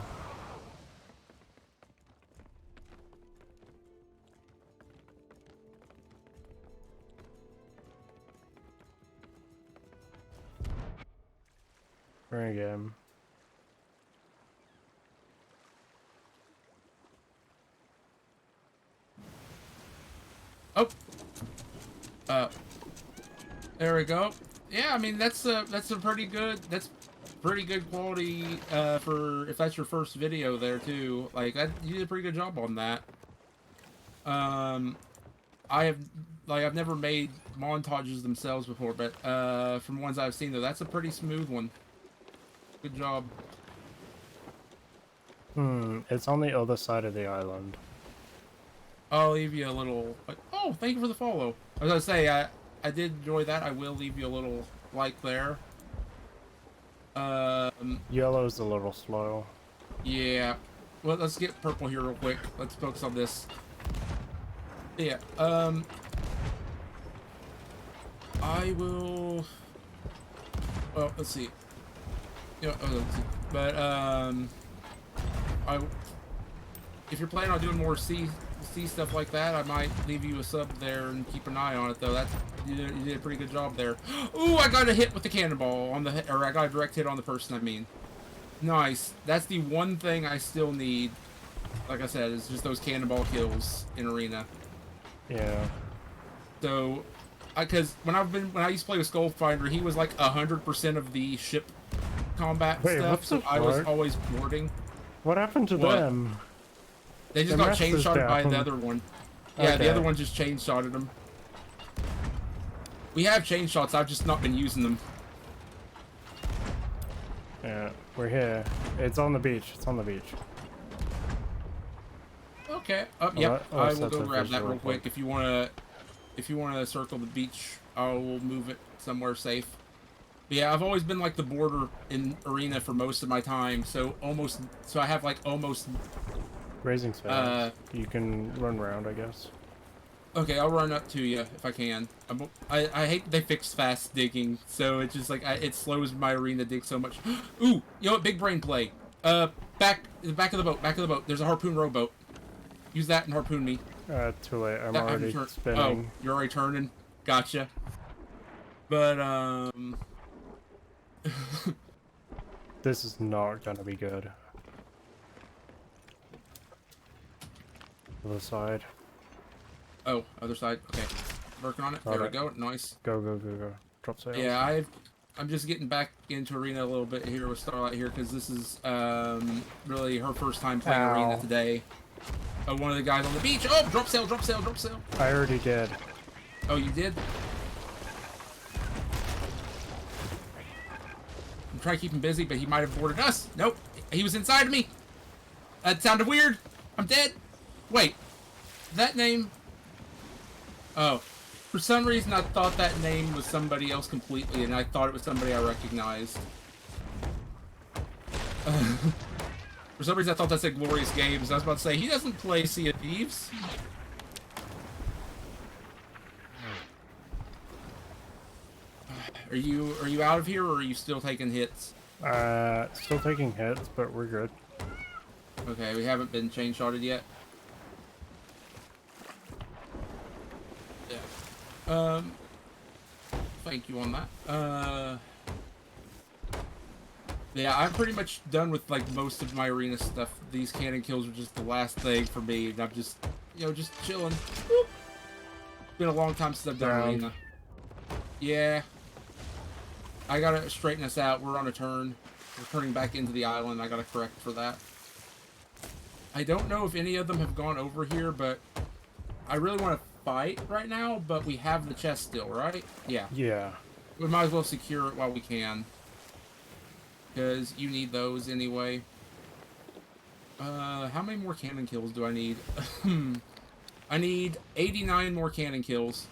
[SPEAKER 2] Bring him.
[SPEAKER 1] Oh, there we go. Yeah, I mean that's a pretty good quality for if that's your first video there too. Like you did a pretty good job on that. I've never made montages themselves before, but from ones I've seen though, that's a pretty smooth one. Good job.
[SPEAKER 2] It's on the other side of the island.
[SPEAKER 1] I'll leave you a little. Oh, thank you for the follow. I was gonna say I did enjoy that. I will leave you a little like there.
[SPEAKER 2] Yellow's a little slow.
[SPEAKER 1] Yeah. Well, let's get purple here real quick. Let's focus on this. Yeah. I will. Well, let's see. Yeah. Let's see. But if you're planning on doing more sea stuff like that, I might leave you a sub there and keep an eye on it though. You did a pretty good job there. Ooh, I got a hit with the cannonball on the or I got a direct hit on the person. I mean, nice. That's the one thing I still need. Like I said, is just those cannonball kills in arena.
[SPEAKER 2] Yeah.
[SPEAKER 1] So, because when I used to play with Skullfinder, he was like 100% of the ship combat stuff. So I was always boarding.
[SPEAKER 2] What happened to them?
[SPEAKER 1] They just got chain shotted by the other one. Yeah,
[SPEAKER 2] Okay.
[SPEAKER 1] the other one just chain shotted them. We have chain shots, I've just not been using them.
[SPEAKER 2] Yeah, we're here. It's on the beach. It's on the beach.
[SPEAKER 1] Okay. Yep. I will go grab that real quick. If you wanna circle the beach, I will move it somewhere safe. But yeah, I've always been like the border in arena for most of my time, so I have like almost.
[SPEAKER 2] Raising spells. You can run around, I guess.
[SPEAKER 1] Okay, I'll run up to you if I can. I hate they fixed fast digging, so it's just like it slows my arena dig so much. Ooh, you know what? Big brain play. Back of the boat. There's a harpoon rowboat. Use that and harpoon me.
[SPEAKER 2] Too late. I'm already spinning.
[SPEAKER 1] Oh, you're already turning. Gotcha. But
[SPEAKER 2] this is not gonna be good. Other side.
[SPEAKER 1] Oh, other side. Okay, working on it. There we go. Nice.
[SPEAKER 2] Go. Drop sails.
[SPEAKER 1] Yeah, I'm just getting back into arena a little bit here with Starlight here because this is really her first time playing arena today. One of the guys on the beach. Oh, drop sail.
[SPEAKER 2] I already did.
[SPEAKER 1] Oh, you did? I'm trying to keep him busy, but he might have boarded us. Nope, he was inside of me. That sounded weird. I'm dead. Wait, that name... Oh, for some reason I thought that name was somebody else completely, and I thought it was somebody I recognized. For some reason I thought that said Glorious Games. I was about to say, he doesn't play Sea of Thieves. Are you out of here, or are you still taking hits?
[SPEAKER 2] Still taking hits, but we're good.
[SPEAKER 1] Okay, we haven't been chain shotted yet. Yeah. Thank you on that. Yeah, I'm pretty much done with like most of my arena stuff. These cannon kills are just the last thing for me, and I'm just, just chilling. Whoop. It's been a long time since I've done arena. Yeah. I gotta straighten us out. We're on a turn. We're turning back into the island. I gotta correct for that. I don't know if any of them have gone over here, but I really want to fight right now, but we have the chest still, right? Yeah.
[SPEAKER 2] Yeah.
[SPEAKER 1] we might as well secure it while we can. Because you need those anyway. How many more cannon kills do I need? I need 89 more cannon kills.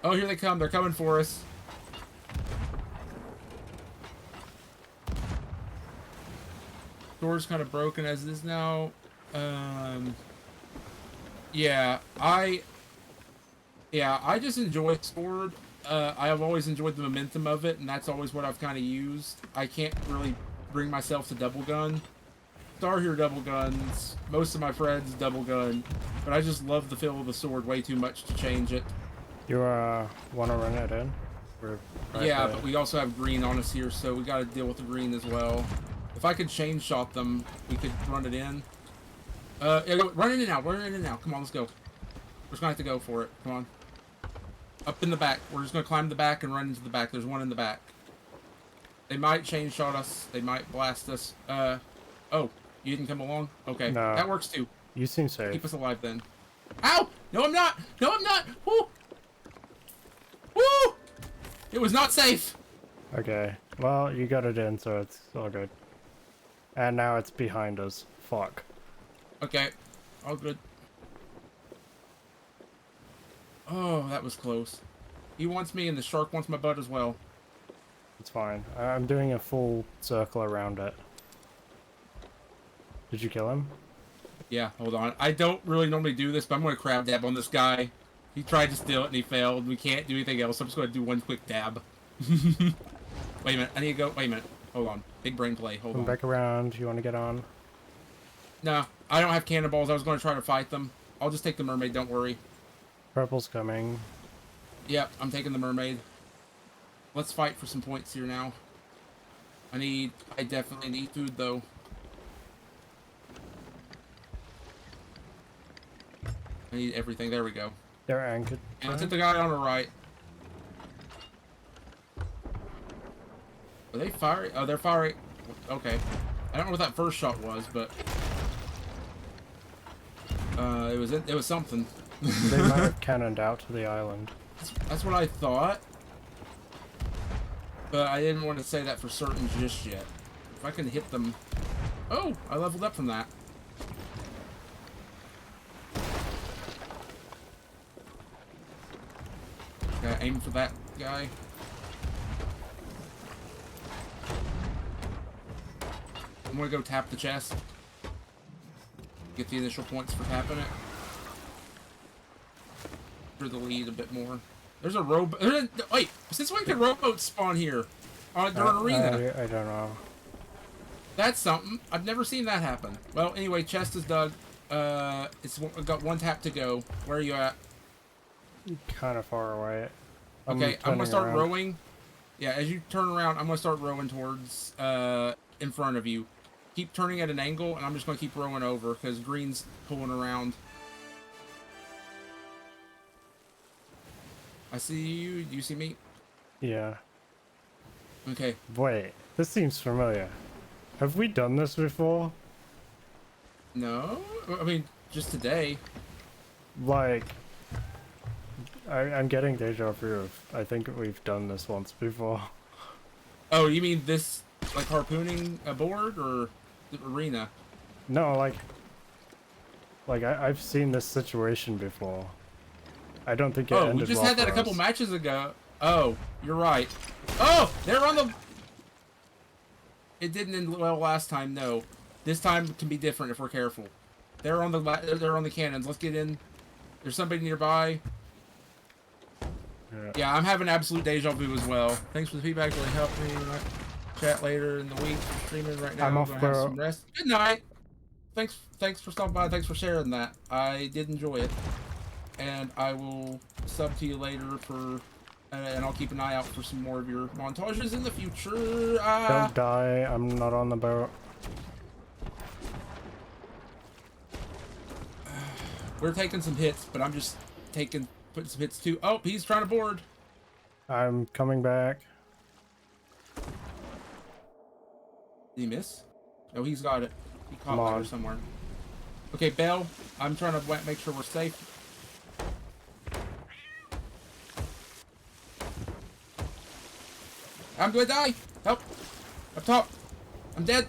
[SPEAKER 1] Oh, here they come. They're coming for us. Door's kind of broken as it is now. Yeah, I just enjoy Sword. I have always enjoyed the momentum of it, and that's always what I've kind of used. I can't really bring myself to double gun. Star Hero double guns. Most of my friends double gun, but I just love the feel of the sword way too much to change it.
[SPEAKER 2] You want to run it in? We're right
[SPEAKER 1] Yeah,
[SPEAKER 2] there.
[SPEAKER 1] but we also have green on us here, so we got to deal with the green as well. If I could chain shot them, we could run it in. Yeah, run it in now. Run it in now. Come on, let's go. We're just gonna have to go for it. Come on. Up in the back. We're just gonna climb the back and run into the back. There's one in the back. They might chain shot us. They might blast us. Oh, you didn't come along? Okay,
[SPEAKER 2] No.
[SPEAKER 1] that works too.
[SPEAKER 2] You seem safe.
[SPEAKER 1] Keep us alive then. Ow! No, I'm not! No, I'm not! Woo! Woo! It was not safe!
[SPEAKER 2] Okay. Well, you got it in, so it's all good. And now it's behind us. Fuck.
[SPEAKER 1] Okay, all good. Oh, that was close. He wants me and the shark wants my butt as well.
[SPEAKER 2] It's fine. I'm doing a full circle around it. Did you kill him?
[SPEAKER 1] Yeah, hold on. I don't really normally do this, but I'm going to crab dab on this guy. He tried to steal it and he failed. We can't do anything else. I'm just going to do one quick dab. Wait a minute. I need to go. Wait a minute. Hold on. Big brain play. Hold
[SPEAKER 2] Come
[SPEAKER 1] on.
[SPEAKER 2] back around. You want to get on?
[SPEAKER 1] No, I don't have cannonballs. I was going to try to fight them. I'll just take the mermaid. Don't worry.
[SPEAKER 2] Purple's coming.
[SPEAKER 1] Yep, I'm taking the mermaid. Let's fight for some points here now. I definitely need food though. I need everything. There we go.
[SPEAKER 2] They're anchored.
[SPEAKER 1] And let's hit the guy on the right. Are they firing? Oh, they're firing. Okay. I don't know what that first shot was, but it was something.
[SPEAKER 2] They might have cannoned out to the island.
[SPEAKER 1] That's what I thought. But I didn't want to say that for certain just yet. If I can hit them... Oh! I leveled up from that. Gotta aim for that guy. I'm gonna go tap the chest. Get the initial points for tapping it. For the lead a bit more. There's a rowboat. Wait, since when can rowboats spawn here? During arena?
[SPEAKER 2] I don't know.
[SPEAKER 1] That's something. I've never seen that happen. Well, anyway, chest is dug. I've got one tap to go. Where are you at?
[SPEAKER 2] Kind of far away.
[SPEAKER 1] Okay, I'm gonna start
[SPEAKER 2] around.
[SPEAKER 1] rowing. Yeah, as you turn around, I'm gonna start rowing towards in front of you. Keep turning at an angle, and I'm just gonna keep rowing over because green's pulling around. I see you. Do you see me?
[SPEAKER 2] Yeah.
[SPEAKER 1] Okay.
[SPEAKER 2] Wait, this seems familiar. Have we done this before?
[SPEAKER 1] No, I mean just today.
[SPEAKER 2] Like, I'm getting deja vu. I think we've done this once before.
[SPEAKER 1] Oh, you mean this, like harpooning a board or the arena?
[SPEAKER 2] No, like I've seen this situation before. I don't think it ended
[SPEAKER 1] we just
[SPEAKER 2] well
[SPEAKER 1] had that
[SPEAKER 2] for
[SPEAKER 1] a couple
[SPEAKER 2] us.
[SPEAKER 1] matches ago. Oh, you're right. Oh, they're on the... It didn't end well last time, no. This time can be different if we're careful. They're on the cannons. Let's get in. There's somebody nearby. Yeah, I'm having absolute deja vu as well. Thanks for the feedback. Really helped me. Chat later in the week. Streaming right now.
[SPEAKER 2] I'm off,
[SPEAKER 1] gonna have
[SPEAKER 2] bro.
[SPEAKER 1] some rest. Good night. Thanks for stopping by. Thanks for sharing that. I did enjoy it. And I will sub to you later for, and I'll keep an eye out for some more of your montages in the future.
[SPEAKER 2] Don't die. I'm not on the boat.
[SPEAKER 1] We're taking some hits, but I'm just putting some hits too. Oh, he's trying to board.
[SPEAKER 2] I'm coming back.
[SPEAKER 1] Did he miss? No, he's got it. He caught
[SPEAKER 2] Come on.
[SPEAKER 1] ladder somewhere. Okay, Belle, I'm trying to make sure we're safe. I'm gonna die. Help. Up top. I'm dead.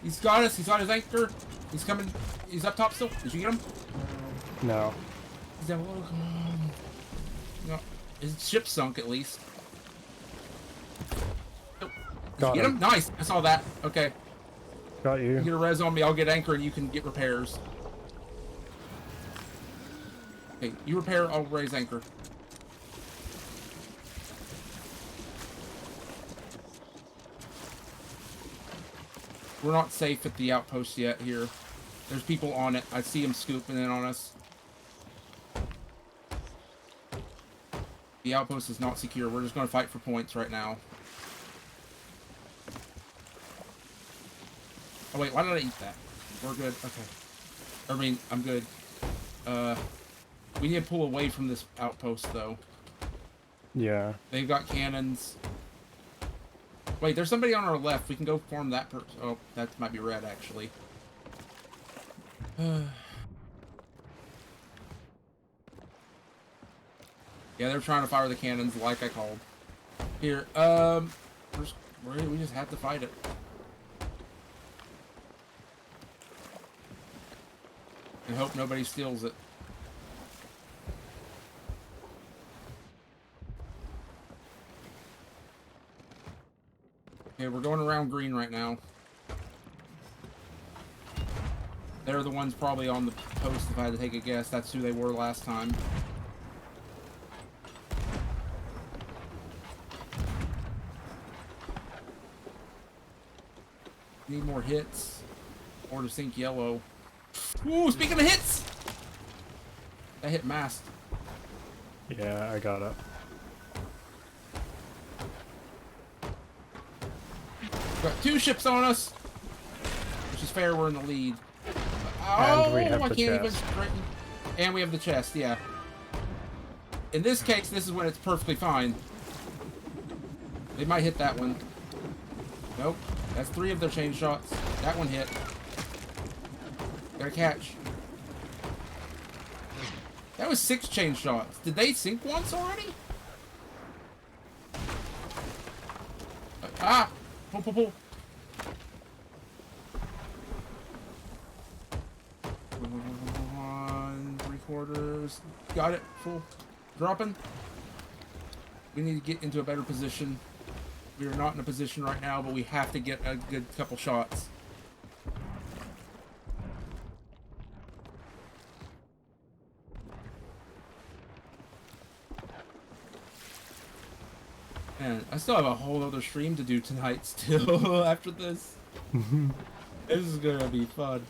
[SPEAKER 1] He's got us. He's on his anchor. He's coming. He's up top still. Did you get him?
[SPEAKER 2] No.
[SPEAKER 1] He's down below. No. His ship sunk at least. Nope. Did
[SPEAKER 2] Got
[SPEAKER 1] you get
[SPEAKER 2] him.
[SPEAKER 1] him? Nice. I saw that. Okay.
[SPEAKER 2] Got
[SPEAKER 1] You
[SPEAKER 2] you.
[SPEAKER 1] get a res on me. I'll get anchor and you can get repairs. Okay. You repair. I'll raise anchor. We're not safe at the outpost yet here. There's people on it. I see them scooping in on us. The outpost is not secure. We're just going to fight for points right now. Oh wait, why did I eat that? We're good. Okay. I mean, I'm good. We need to pull away from this outpost though.
[SPEAKER 2] Yeah.
[SPEAKER 1] They've got cannons. Wait, there's somebody on our left. We can go form that person. Oh, that might be red, actually. Yeah, they're trying to fire the cannons like I called. Here, we just have to fight it. And hope nobody steals it. Okay, we're going around green right now. They're the ones probably on the post, if I had to take a guess. That's who they were last time. Need more hits. Or to sink yellow. Ooh, speaking of hits! That hit mast.
[SPEAKER 2] Yeah, I got it.
[SPEAKER 1] Got 2 ships on us! Which is fair, we're in the lead.
[SPEAKER 2] And we have
[SPEAKER 1] I
[SPEAKER 2] the
[SPEAKER 1] can't even
[SPEAKER 2] chest.
[SPEAKER 1] straighten. And we have the chest, yeah. In this case, this is when it's perfectly fine. They might hit that one. Nope. That's 3 of their chain shots. That one hit. Gotta catch. That was 6 chain shots. Did they sink once already? Ah! Pull, pull, pull. 1 3/4. Got it. Full. Dropping. We need to get into a better position. We are not in a position right now, but we have to get a good couple shots. Man, I still have a whole other stream to do tonight still after this. This is gonna be fun.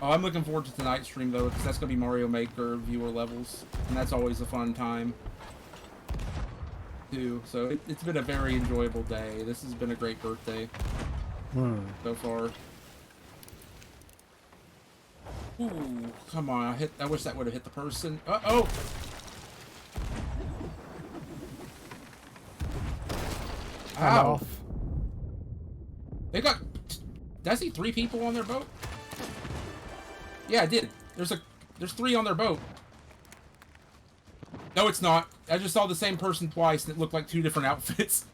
[SPEAKER 1] Oh, I'm looking forward to tonight's stream though, because that's gonna be Mario Maker viewer levels, and that's always a fun time too. So it's been a very enjoyable day. This has been a great birthday so far. Ooh, come on! I wish that would have hit the person. Oh!
[SPEAKER 2] I'm
[SPEAKER 1] Ow!
[SPEAKER 2] off.
[SPEAKER 1] They got. Did I see 3 people on their boat? Yeah, I did. There's 3 on their boat. No, it's not. I just saw the same person twice, and it looked like 2 different outfits.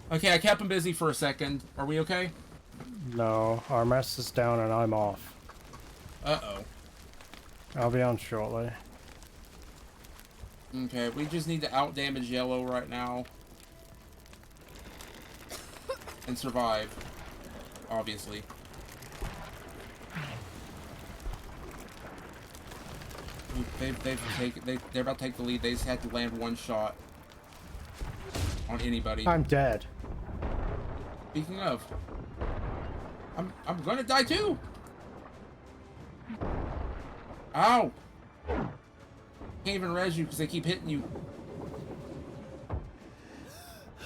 [SPEAKER 1] Okay, I kept them busy for a second. Are we okay?
[SPEAKER 2] No, our mess is down and I'm off.
[SPEAKER 1] Uh-oh.
[SPEAKER 2] I'll be on shortly.
[SPEAKER 1] Okay, we just need to outdamage yellow right now. And survive. Obviously. They're about to take the lead. They just had to land 1 shot on anybody.
[SPEAKER 2] I'm dead.
[SPEAKER 1] Speaking of, I'm gonna die too. Ow! Can't even res you because they keep hitting you.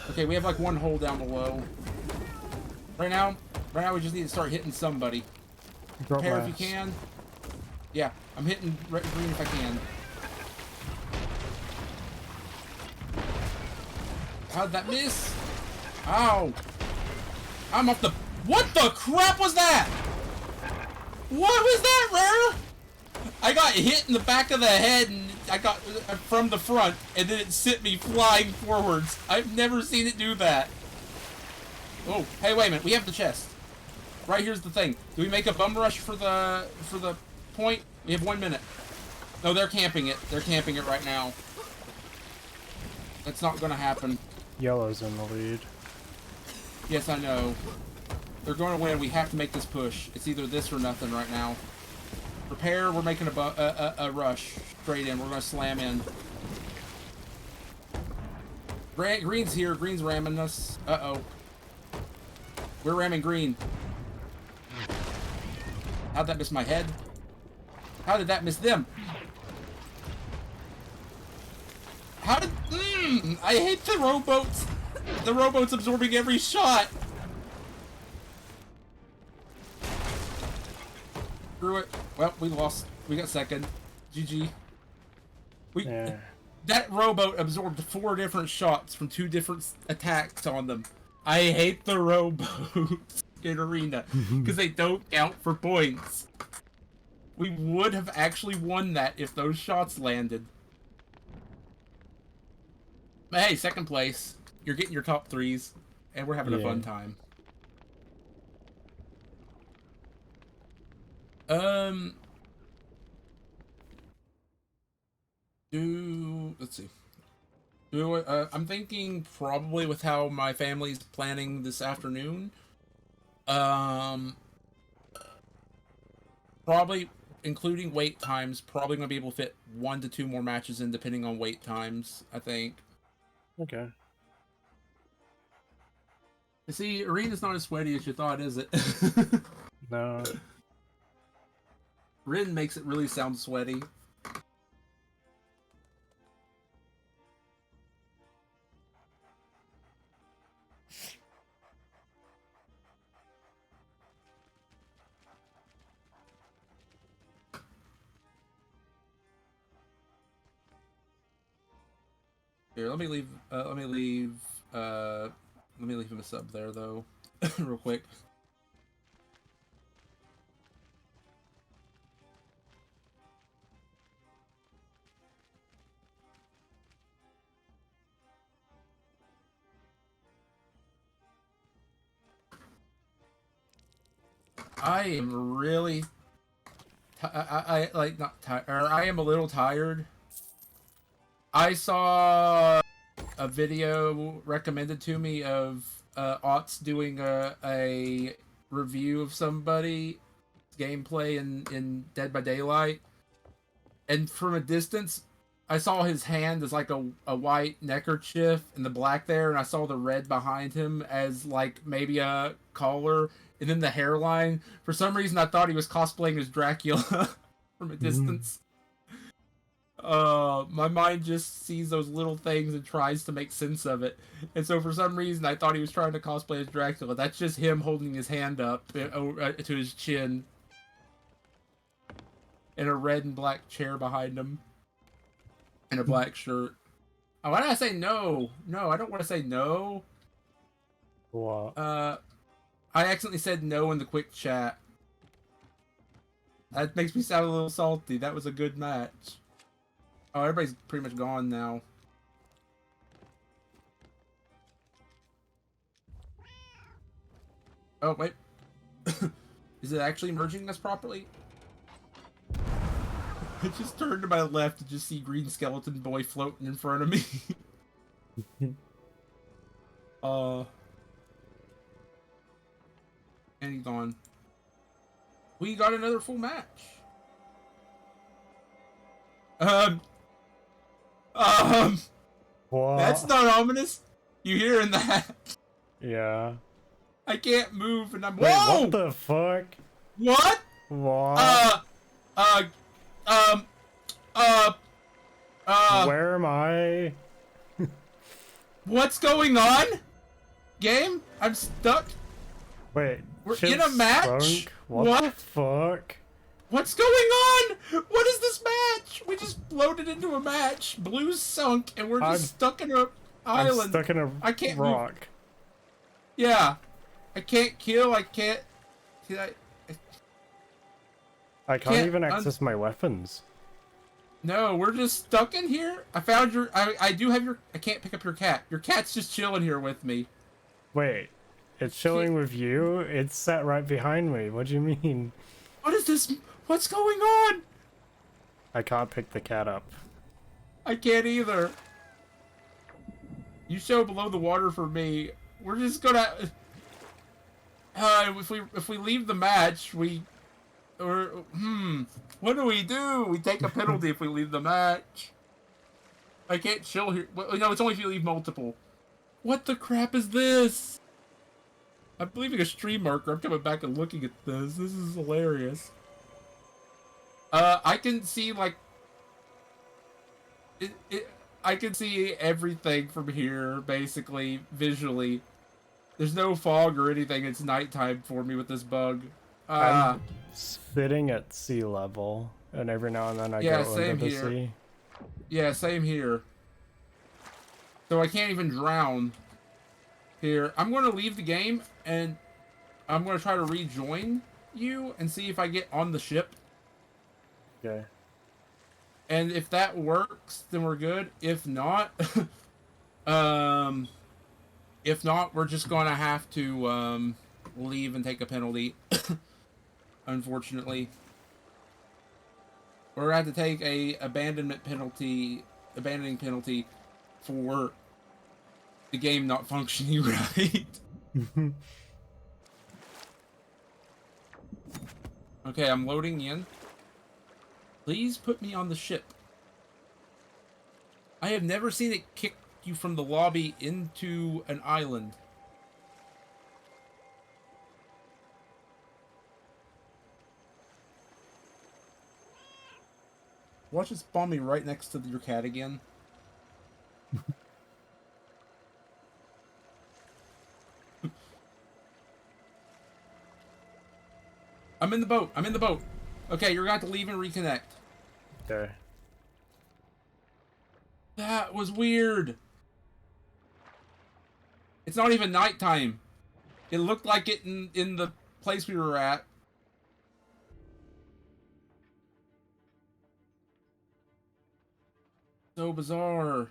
[SPEAKER 1] Okay, we have like 1 hole down below. Right now we just need to start hitting somebody.
[SPEAKER 2] Drop
[SPEAKER 1] Repair
[SPEAKER 2] my
[SPEAKER 1] if you
[SPEAKER 2] ass.
[SPEAKER 1] can. Yeah, I'm hitting green if I can. How'd that miss? Ow! I'm off the. What the crap was that? What was that, Rare? I got hit in the back of the head and I got from the front, and then it sent me flying forwards. I've never seen it do that. Oh, hey, wait a minute. We have the chest. Right here's the thing. Do we make a bum rush for the point? We have 1 minute. No, they're camping it. They're camping it right now. That's not gonna happen.
[SPEAKER 2] Yellow's in the lead.
[SPEAKER 1] Yes, I know. They're going to win. We have to make this push. It's either this or nothing right now. Prepare. We're making a rush straight in. We're going to slam in. Green's here. Green's ramming us. Uh-oh. We're ramming green. How'd that miss my head? How did that miss them? How did... I hate the rowboats. The rowboat's absorbing every shot. Screw it. Well, we lost. We got second. GG.
[SPEAKER 2] Yeah.
[SPEAKER 1] That rowboat absorbed 4 different shots from 2 different attacks on them. I hate the rowboats in Arena because they don't count for points. We would have actually won that if those shots landed. But hey, second place. You're getting your top 3s, and we're having a fun time. Let's see. I'm thinking probably with how my family's planning this afternoon. Probably including wait times. Probably gonna be able to fit 1 to 2 more matches in, depending on wait times. I think.
[SPEAKER 2] Okay.
[SPEAKER 1] You see, Arena's not as sweaty as you thought, is it?
[SPEAKER 2] No.
[SPEAKER 1] Rin makes it really sound sweaty. Here, let me leave him a sub there though, real quick. I am really, I like not tired, or I am a little tired. I saw a video recommended to me of Otts doing a review of somebody gameplay in Dead by Daylight, and from a distance I saw his hand as like a white neckerchief and the black there, and I saw the red behind him as like maybe a collar, and then the hairline. For some reason I thought he was cosplaying as Dracula from a distance. My mind just sees those little things and tries to make sense of it. And so for some reason I thought he was trying to cosplay as Dracula. That's just him holding his hand up to his chin. And a red and black chair behind him. And a black shirt. Oh, why did I say no? No, I don't want to say no.
[SPEAKER 2] What?
[SPEAKER 1] I accidentally said no in the quick chat. That makes me sound a little salty. That was a good match. Oh, everybody's pretty much gone now. Oh, wait. Is it actually merging us properly? I just turned to my left to just see Green Skeleton Boy floating in front of me. And he's gone. We got another full match.
[SPEAKER 2] What?
[SPEAKER 1] That's not ominous. You hearing that?
[SPEAKER 2] Yeah.
[SPEAKER 1] I can't move and I'm...
[SPEAKER 2] Wait,
[SPEAKER 1] Whoa!
[SPEAKER 2] what the fuck?
[SPEAKER 1] What?
[SPEAKER 2] What? Where am I?
[SPEAKER 1] What's going on? Game? I'm stuck.
[SPEAKER 2] Wait.
[SPEAKER 1] We're
[SPEAKER 2] shit
[SPEAKER 1] in a match?
[SPEAKER 2] sunk? What the fuck?
[SPEAKER 1] What's going on? What is this match? We just floated into a match. Blue's sunk, and we're just stuck in a island.
[SPEAKER 2] I'm stuck in a
[SPEAKER 1] I can't
[SPEAKER 2] rock.
[SPEAKER 1] move. Yeah. I can't kill. I can't...
[SPEAKER 2] I can't even access my weapons.
[SPEAKER 1] No, we're just stuck in here. I found your... I do have your... I can't pick up your cat. Your cat's just chilling here with me.
[SPEAKER 2] Wait. It's showing with you. It's set right behind me. What do you mean?
[SPEAKER 1] What is this? What's going on?
[SPEAKER 2] I can't pick the cat up.
[SPEAKER 1] I can't either. You show below the water for me. We're just gonna. If we leave the match, what do we do? We take a penalty if we leave the match. I can't chill here. Well, no, it's only if you leave multiple. What the crap is this? I'm leaving a stream marker. I'm coming back and looking at this. This is hilarious. I can see like I can see everything from here, basically, visually. There's no fog or anything. It's nighttime for me with this bug.
[SPEAKER 2] I'm sitting at sea level, and every now and then I go under the sea.
[SPEAKER 1] Yeah, same here. So I can't even drown here. I'm going to leave the game, and I'm going to try to rejoin you and see if I get on the ship.
[SPEAKER 2] Okay.
[SPEAKER 1] And if that works, then we're good. If not, we're just going to have to leave and take a penalty. Unfortunately, we're going to have to take a abandoning penalty for the game not functioning right. Okay, I'm loading in. Please put me on the ship. I have never seen it kick you from the lobby into an island. Watch it spawn me right next to your cat again. I'm in the boat. I'm in the boat. Okay, you're going to have to leave and reconnect.
[SPEAKER 2] Okay.
[SPEAKER 1] That was weird. It's not even nighttime. It looked like it in the place we were at. So bizarre.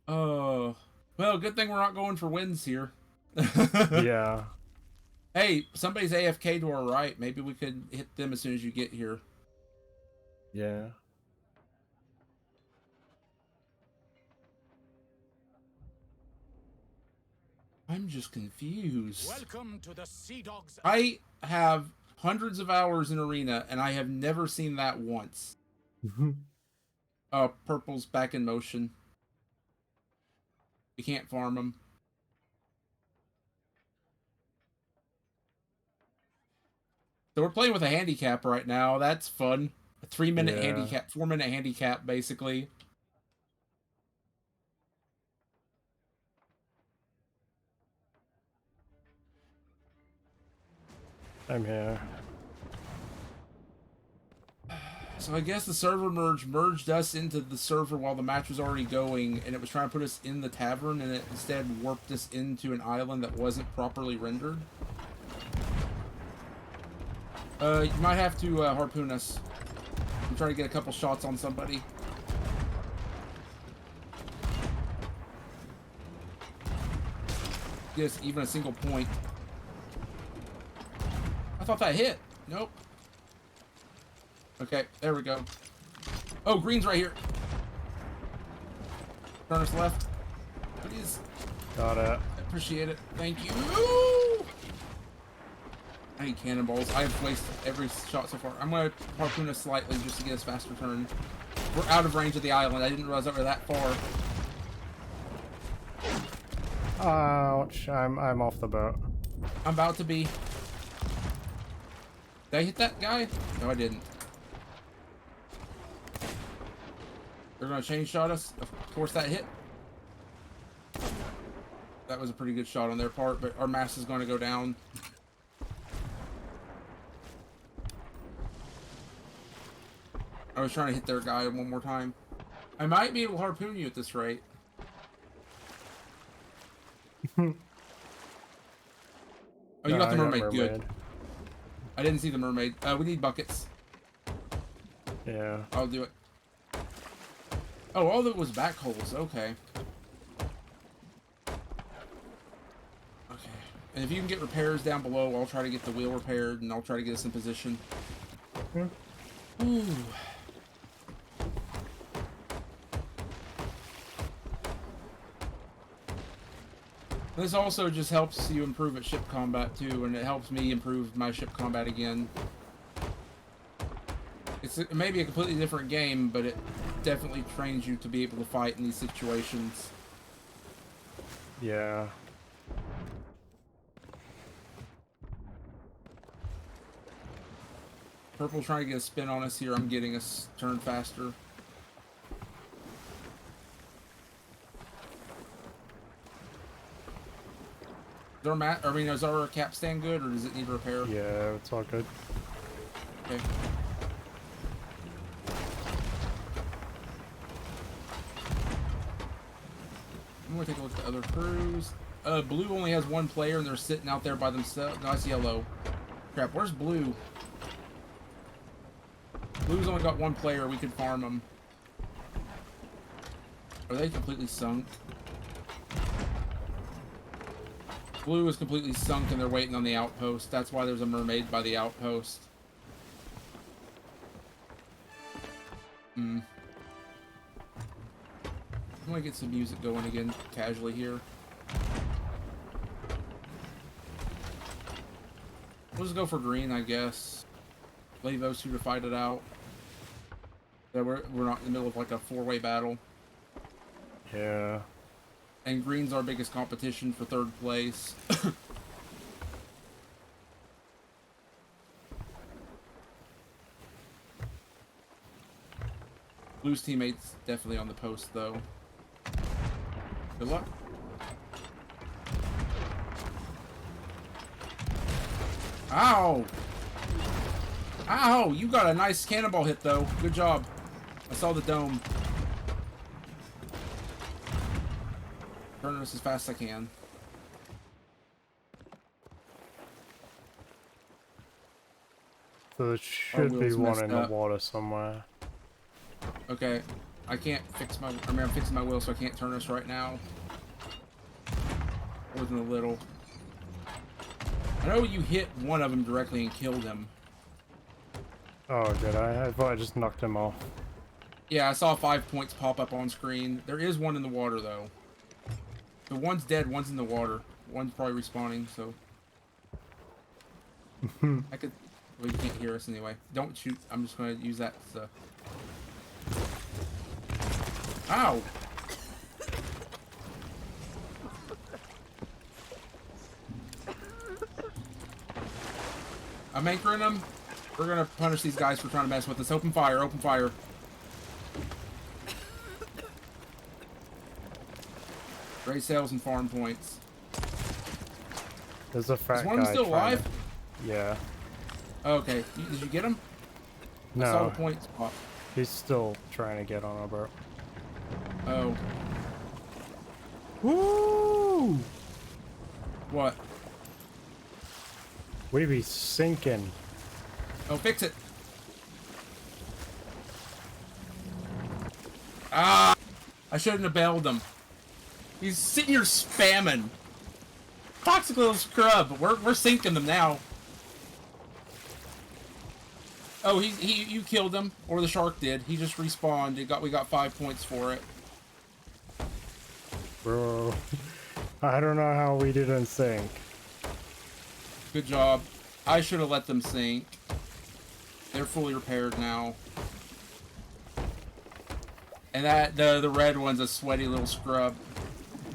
[SPEAKER 1] Oh. Well, good thing we're not going for wins here.
[SPEAKER 2] Yeah.
[SPEAKER 1] Hey, somebody's AFK to our right. Maybe we could hit them as soon as you get here.
[SPEAKER 2] Yeah.
[SPEAKER 1] I'm just confused.
[SPEAKER 6] Welcome to the Sea Dogs.
[SPEAKER 1] I have hundreds of hours in Arena, and I have never seen that once. Purple's back in motion. You can't farm them. So we're playing with a handicap right now. That's fun. A 3-minute handicap, 4-minute handicap, basically.
[SPEAKER 2] I'm here.
[SPEAKER 1] So I guess the server merged us into the server while the match was already going, and it was trying to put us in the tavern, and it instead warped us into an island that wasn't properly rendered. You might have to harpoon us. I'm trying to get a couple shots on somebody. Yes, even a single point. I thought that hit. Nope. Okay, there we go. Oh, green's right here. Turn us left. Please.
[SPEAKER 2] Got it.
[SPEAKER 1] I appreciate it. Thank you. Ooh! I need cannonballs. I've wasted every shot so far. I'm going to harpoon us slightly just to get us faster turn. We're out of range of the island. I didn't realize that we're that far.
[SPEAKER 2] Ouch. I'm off the boat.
[SPEAKER 1] I'm about to be. Did I hit that guy? No, I didn't. They're going to chain shot us. Of course that hit. That was a pretty good shot on their part, but our mass is going to go down. I was trying to hit their guy one more time. I might be able to harpoon you at this rate. Oh, you got the mermaid. Good. I didn't see the mermaid. We need buckets.
[SPEAKER 2] Yeah.
[SPEAKER 1] I'll do it. Oh, all of it was back holes. Okay. And if you can get repairs down below, I'll try to get the wheel repaired, and I'll try to get us in position. Ooh. This also just helps you improve at ship combat too, and it helps me improve my ship combat again. It's maybe a completely different game, but it definitely trains you to be able to fight in these situations.
[SPEAKER 2] Yeah.
[SPEAKER 1] Purple's trying to get a spin on us here. I'm getting us turned faster. Is our capstan good, or does it need repair?
[SPEAKER 2] Yeah, it's all good.
[SPEAKER 1] Okay. I'm gonna take a look at the other crews. Blue only has one player, and they're sitting out there by themselves. No, it's yellow. Crap, where's blue? Blue's only got one player. We could farm them. Are they completely sunk? Blue is completely sunk and they're waiting on the outpost. That's why there's a mermaid by the outpost. I'm gonna get some music going again, casually here. We'll just go for green, I guess. Leave those two to fight it out. Yeah, we're not in the middle of like a four-way battle.
[SPEAKER 2] Yeah.
[SPEAKER 1] And green's our biggest competition for third place. Blue's teammates definitely on the post though. Good luck. Ow! Ow! You got a nice cannonball hit though. Good job. I saw the dome. Turn this as fast as I can.
[SPEAKER 2] So there should be one in the water somewhere.
[SPEAKER 1] Okay. I can't fix my... I'm fixing my wheel, so I can't turn this right now. More than a little. I know you hit one of them directly and killed him.
[SPEAKER 2] Oh, did I? I thought I just knocked him off.
[SPEAKER 1] Yeah, I saw 5 points pop up on screen. There is one in the water, though. The one's dead, one's in the water. One's probably respawning, so... I could... Well, you can't hear us anyway. Don't shoot. I'm just going to use that as a... Ow! I'm anchoring them. We're going to punish these guys for trying to mess with us. Open fire, open fire. Raise sales and farm points.
[SPEAKER 2] There's a fat guy.
[SPEAKER 1] Is one of them still alive?
[SPEAKER 2] Yeah.
[SPEAKER 1] Okay. Did you get him?
[SPEAKER 2] No.
[SPEAKER 1] I saw the points pop.
[SPEAKER 2] He's still trying to get on our boat.
[SPEAKER 1] Oh.
[SPEAKER 2] Woo!
[SPEAKER 1] What?
[SPEAKER 2] We be sinking.
[SPEAKER 1] Oh, fix it. Ah! I shouldn't have bailed him. He's sitting here spamming. Toxic little scrub. We're sinking them now. Oh, you killed him, or the shark did. He just respawned. We got 5 points for it.
[SPEAKER 2] Bro, I don't know how we didn't sink.
[SPEAKER 1] Good job. I should have let them sink. They're fully repaired now. And the red one's a sweaty little scrub.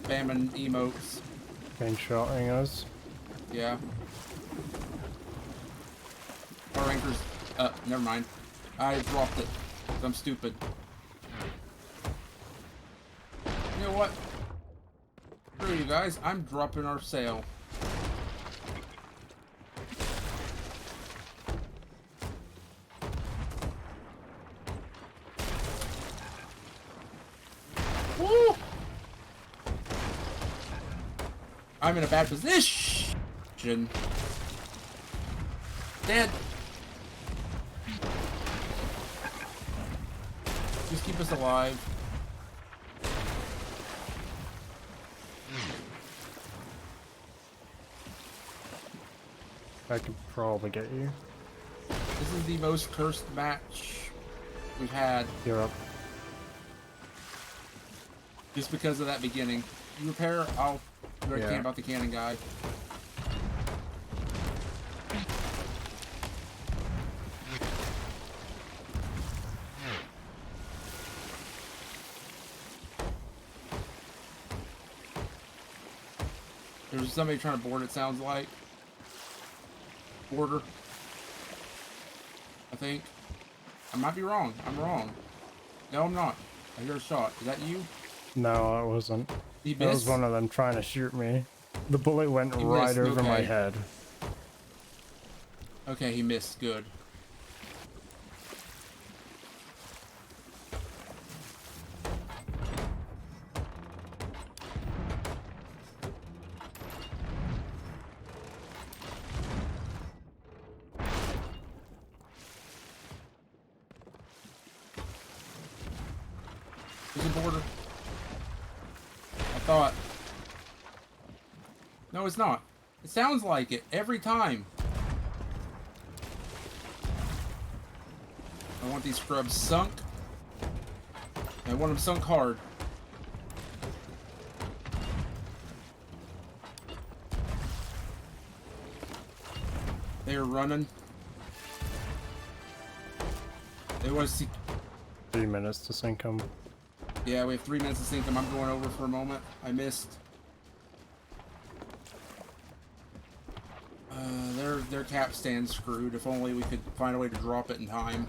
[SPEAKER 1] Spamming emotes.
[SPEAKER 2] And shotting us.
[SPEAKER 1] Yeah. Our anchor's... never mind. I dropped it. 'Cause I'm stupid. You know what? Screw you guys. I'm dropping our sail. Woo! I'm in a bad position. Dead. Just keep us alive.
[SPEAKER 2] I could probably get you.
[SPEAKER 1] This is the most cursed match we've had.
[SPEAKER 2] You're up.
[SPEAKER 1] Just because of that beginning. You repair, I'll do what I can about the cannon guy. There's somebody trying to board, it sounds like. Border. I think. I might be wrong. I'm wrong. No, I'm not. I hear a shot. Is that you?
[SPEAKER 2] No, it wasn't.
[SPEAKER 1] He
[SPEAKER 2] That was
[SPEAKER 1] missed?
[SPEAKER 2] one of them trying to shoot me. The bullet went
[SPEAKER 1] He
[SPEAKER 2] right
[SPEAKER 1] missed,
[SPEAKER 2] over my
[SPEAKER 1] okay.
[SPEAKER 2] head.
[SPEAKER 1] Okay, he missed. Good. There's a border. I thought. No, it's not. It sounds like it every time. I want these scrubs sunk. I want them sunk hard. They're running. They want to see.
[SPEAKER 2] 3 minutes to sink him.
[SPEAKER 1] Yeah, we have 3 minutes to sink them. I'm going over for a moment. I missed. Their capstan's screwed. If only we could find a way to drop it in time.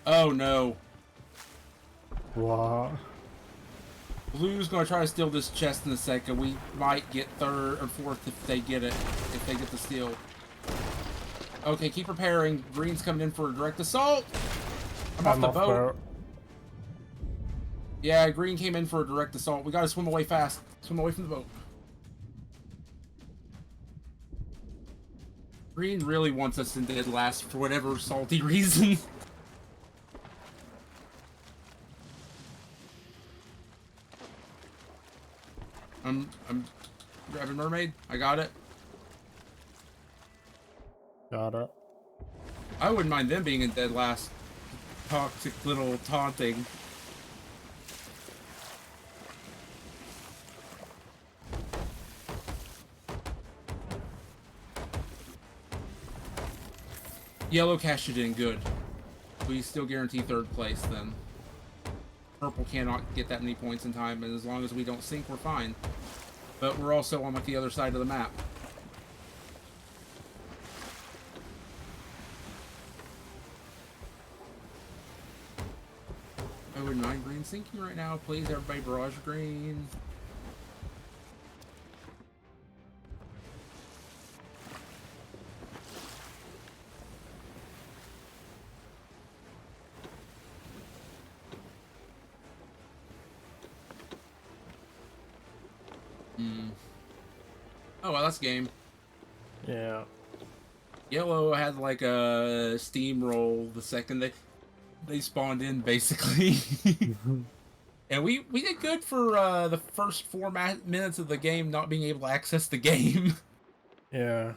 [SPEAKER 1] Oh no.
[SPEAKER 2] What?
[SPEAKER 1] Blue's gonna try to steal this chest in a second. We might get third or fourth if they get it. If they get the steal. Okay, keep preparing. Green's coming in for a direct assault. I'm off the boat. Yeah, Green came in for a direct assault. We gotta swim away fast. Swim away from the boat. Green really wants us in dead last for whatever salty reason. I'm grabbing mermaid. I got it.
[SPEAKER 2] Got it.
[SPEAKER 1] I wouldn't mind them being in dead last. Toxic little taunting. Yellow cashed it in, good. We still guarantee third place then. Purple cannot get that many points in time, and as long as we don't sink, we're fine. But we're also on like the other side of the map. I wouldn't mind green sinking right now. Please, everybody, barrage green. Oh, well, that's game.
[SPEAKER 2] Yeah.
[SPEAKER 1] Yellow had like a steamroll the second they spawned in, basically. And we did good for the first 4 minutes of the game not being able to access the game.
[SPEAKER 2] Yeah.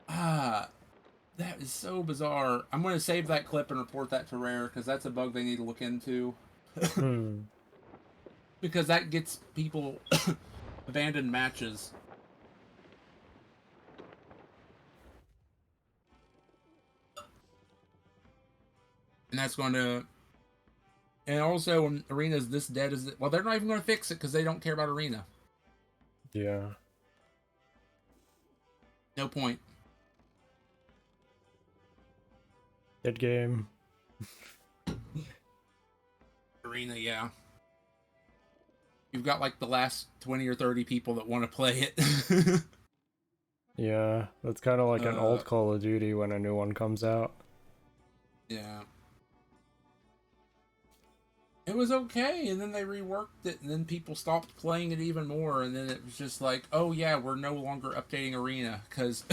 [SPEAKER 1] That is so bizarre. I'm going to save that clip and report that to Rare, because that's a bug they need to look into. Because that gets people abandoned matches. And that's going to... And also, when Arena's this dead, is it... Well, they're not even going to fix it, because they don't care about Arena.
[SPEAKER 2] Yeah.
[SPEAKER 1] No point.
[SPEAKER 2] Good game.
[SPEAKER 1] Arena, yeah. You've got like the last 20 or 30 people that want to play it.
[SPEAKER 2] Yeah, that's kind of like an old Call of Duty when a new one comes out.
[SPEAKER 1] Yeah. It was okay, and then they reworked it, and then people stopped playing it even more, and then it was just like, oh yeah, we're no longer updating Arena, because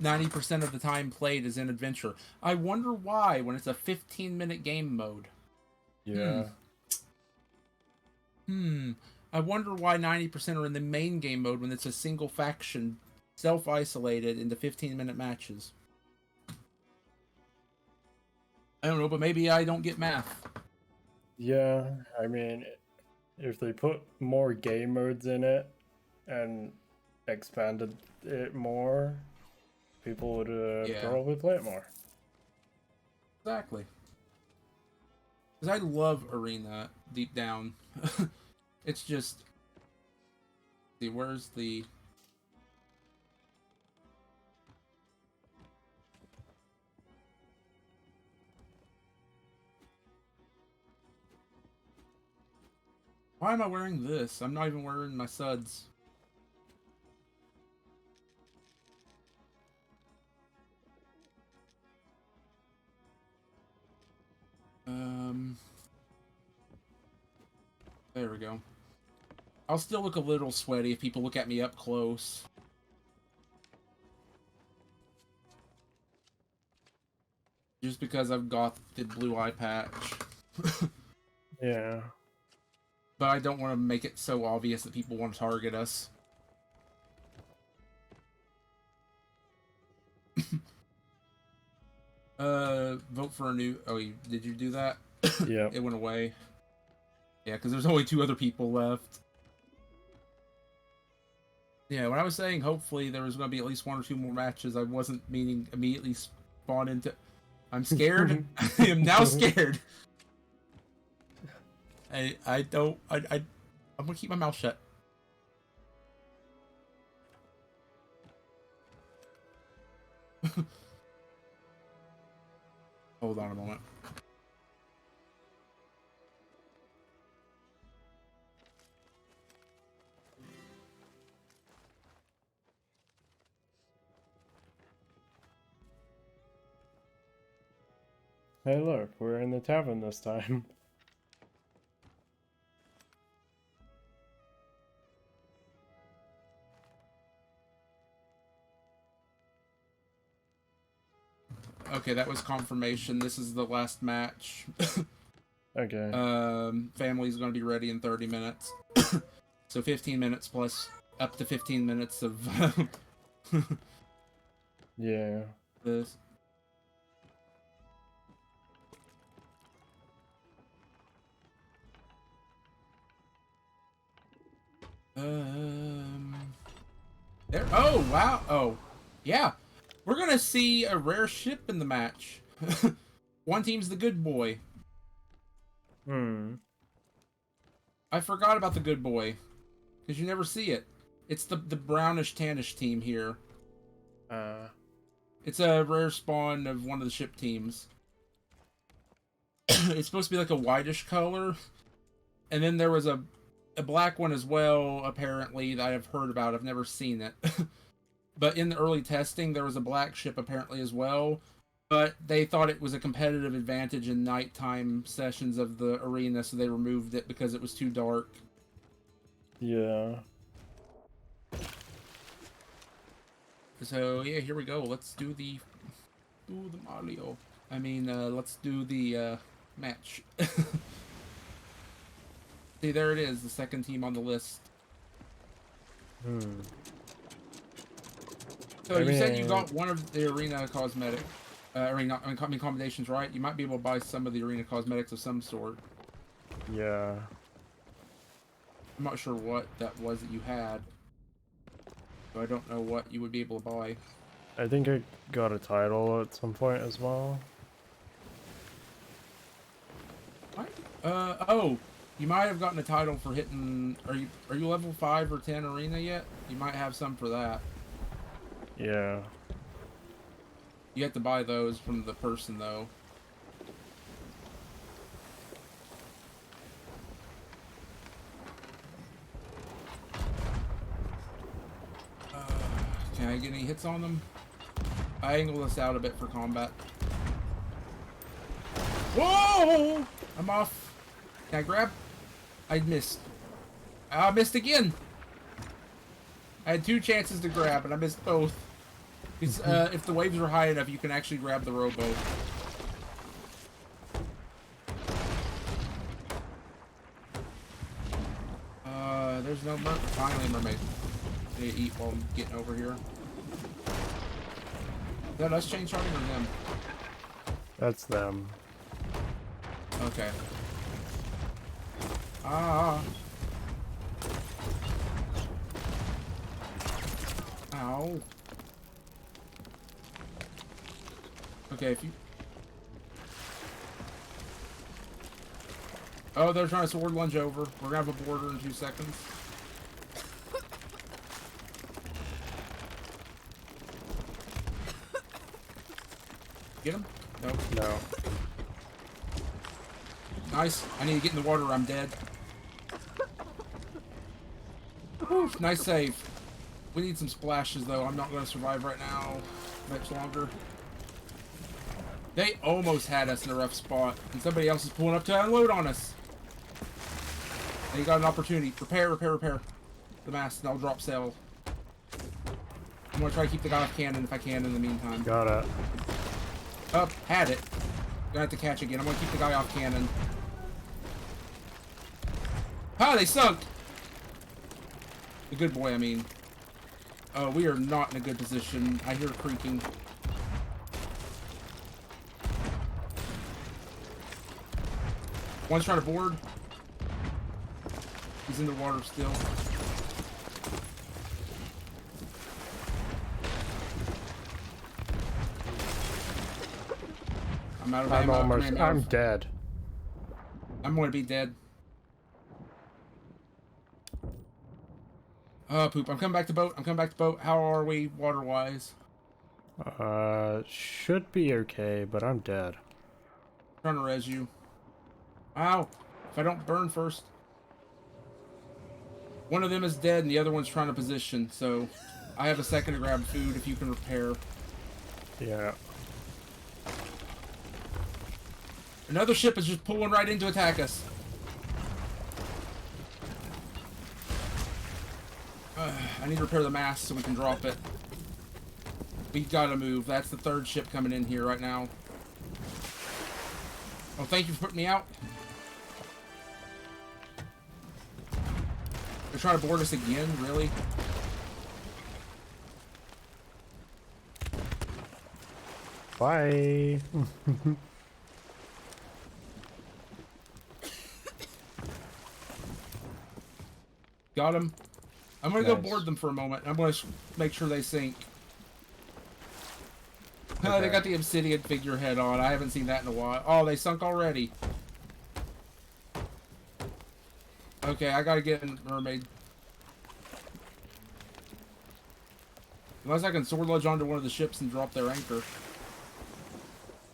[SPEAKER 1] 90% of the time played is in Adventure. I wonder why, when it's a 15-minute game mode.
[SPEAKER 2] Yeah.
[SPEAKER 1] I wonder why 90% are in the main game mode when it's a single faction, self-isolated into 15-minute matches. I don't know, but maybe I don't get math.
[SPEAKER 2] Yeah, I mean, if they put more game modes in it and expanded it more, people would
[SPEAKER 1] Yeah.
[SPEAKER 2] probably play it more.
[SPEAKER 1] Exactly. Because I love Arena deep down. It's just... See, where's the... Why am I wearing this? I'm not even wearing my suds. There we go. I'll still look a little sweaty if people look at me up close. Just because I've got the blue eye patch.
[SPEAKER 2] Yeah.
[SPEAKER 1] But I don't want to make it so obvious that people want to target us. Vote for a new... Oh, did you do that?
[SPEAKER 2] Yeah.
[SPEAKER 1] It went away. Yeah, because there's only 2 other people left. Yeah, when I was saying hopefully there was going to be at least 1 or 2 more matches, I wasn't meaning immediately spawn into... I'm scared. I am now scared. I'm gonna keep my mouth shut. Hold on a moment.
[SPEAKER 2] Hey, look, we're in the tavern this time.
[SPEAKER 1] Okay, that was confirmation. This is the last match.
[SPEAKER 2] Okay.
[SPEAKER 1] Family's gonna be ready in 30 minutes. So 15 minutes plus up to 15 minutes of
[SPEAKER 2] Yeah.
[SPEAKER 1] this. There. Oh wow. Oh, yeah. We're gonna see a rare ship in the match. One team's the good boy. I forgot about the good boy, because you never see it. It's the brownish tannish team here. It's a rare spawn of one of the ship teams. It's supposed to be like a whitish color, and then there was a black one as well, apparently, that I've heard about. I've never seen it. But in the early testing, there was a black ship apparently as well. But they thought it was a competitive advantage in nighttime sessions of the arena, so they removed it because it was too dark.
[SPEAKER 2] Yeah.
[SPEAKER 1] So yeah, here we go. Let's do the Mario. I mean, let's do the match. See, there it is, the second team on the list. So you said you got one of the arena cosmetic, combinations, right? You might be able to buy some of the arena cosmetics of some sort.
[SPEAKER 2] Yeah.
[SPEAKER 1] I'm not sure what that was that you had. So I don't know what you would be able to buy.
[SPEAKER 2] I think I got a title at some point as well.
[SPEAKER 1] What? Oh, you might have gotten a title for hitting. Are you level 5 or 10 arena yet? You might have some for that.
[SPEAKER 2] Yeah.
[SPEAKER 1] You have to buy those from the person though. Can I get any hits on them? I angle this out a bit for combat. Whoa! I'm off. Can I grab? I missed. I missed again. I had 2 chances to grab, and I missed both. It's, if the waves are high enough, you can actually grab the rowboat. There's no finally mermaid. I need to eat while I'm getting over here. Is that us chain shotting or them?
[SPEAKER 2] That's them.
[SPEAKER 1] Okay. Ah. Ow. Okay, if you... Oh, they're trying to sword lunge over. We're gonna have a border in 2 seconds. Get him? No.
[SPEAKER 2] No.
[SPEAKER 1] Nice. I need to get in the water or I'm dead. Whew, nice save. We need some splashes, though. I'm not going to survive right now much longer. They almost had us in a rough spot, and somebody else is pulling up to unload on us. And you got an opportunity. Repair the mast, and I'll drop sail. I'm going to try to keep the guy off cannon if I can in the meantime.
[SPEAKER 2] Got it.
[SPEAKER 1] Up, had it. Gonna have to catch again. I'm gonna keep the guy off cannon. Ah, they sunk! The good boy, I mean. Oh, we are not in a good position. I hear creaking. One's trying to board. He's in the water still. I'm out of ammo.
[SPEAKER 2] I'm dead.
[SPEAKER 1] I'm going to be dead. Oh, poop. I'm coming back to boat. How are we water-wise?
[SPEAKER 2] Should be okay, but I'm dead.
[SPEAKER 1] Trying to res you. Wow. If I don't burn first. One of them is dead and the other one's trying to position, so I have a second to grab food if you can repair.
[SPEAKER 2] Yeah.
[SPEAKER 1] Another ship is just pulling right in to attack us. I need to repair the mast so we can drop it. We gotta move. That's the 3rd ship coming in here right now. Oh, thank you for putting me out. They're trying to board us again? Really?
[SPEAKER 2] Bye.
[SPEAKER 1] Got him. I'm gonna go
[SPEAKER 2] Nice.
[SPEAKER 1] board them for a moment. I'm gonna make sure they sink.
[SPEAKER 2] Okay.
[SPEAKER 1] They got the obsidian figurehead on. I haven't seen that in a while. Oh, they sunk already. Okay, I gotta get a mermaid. Unless I can sword lodge onto one of the ships and drop their anchor.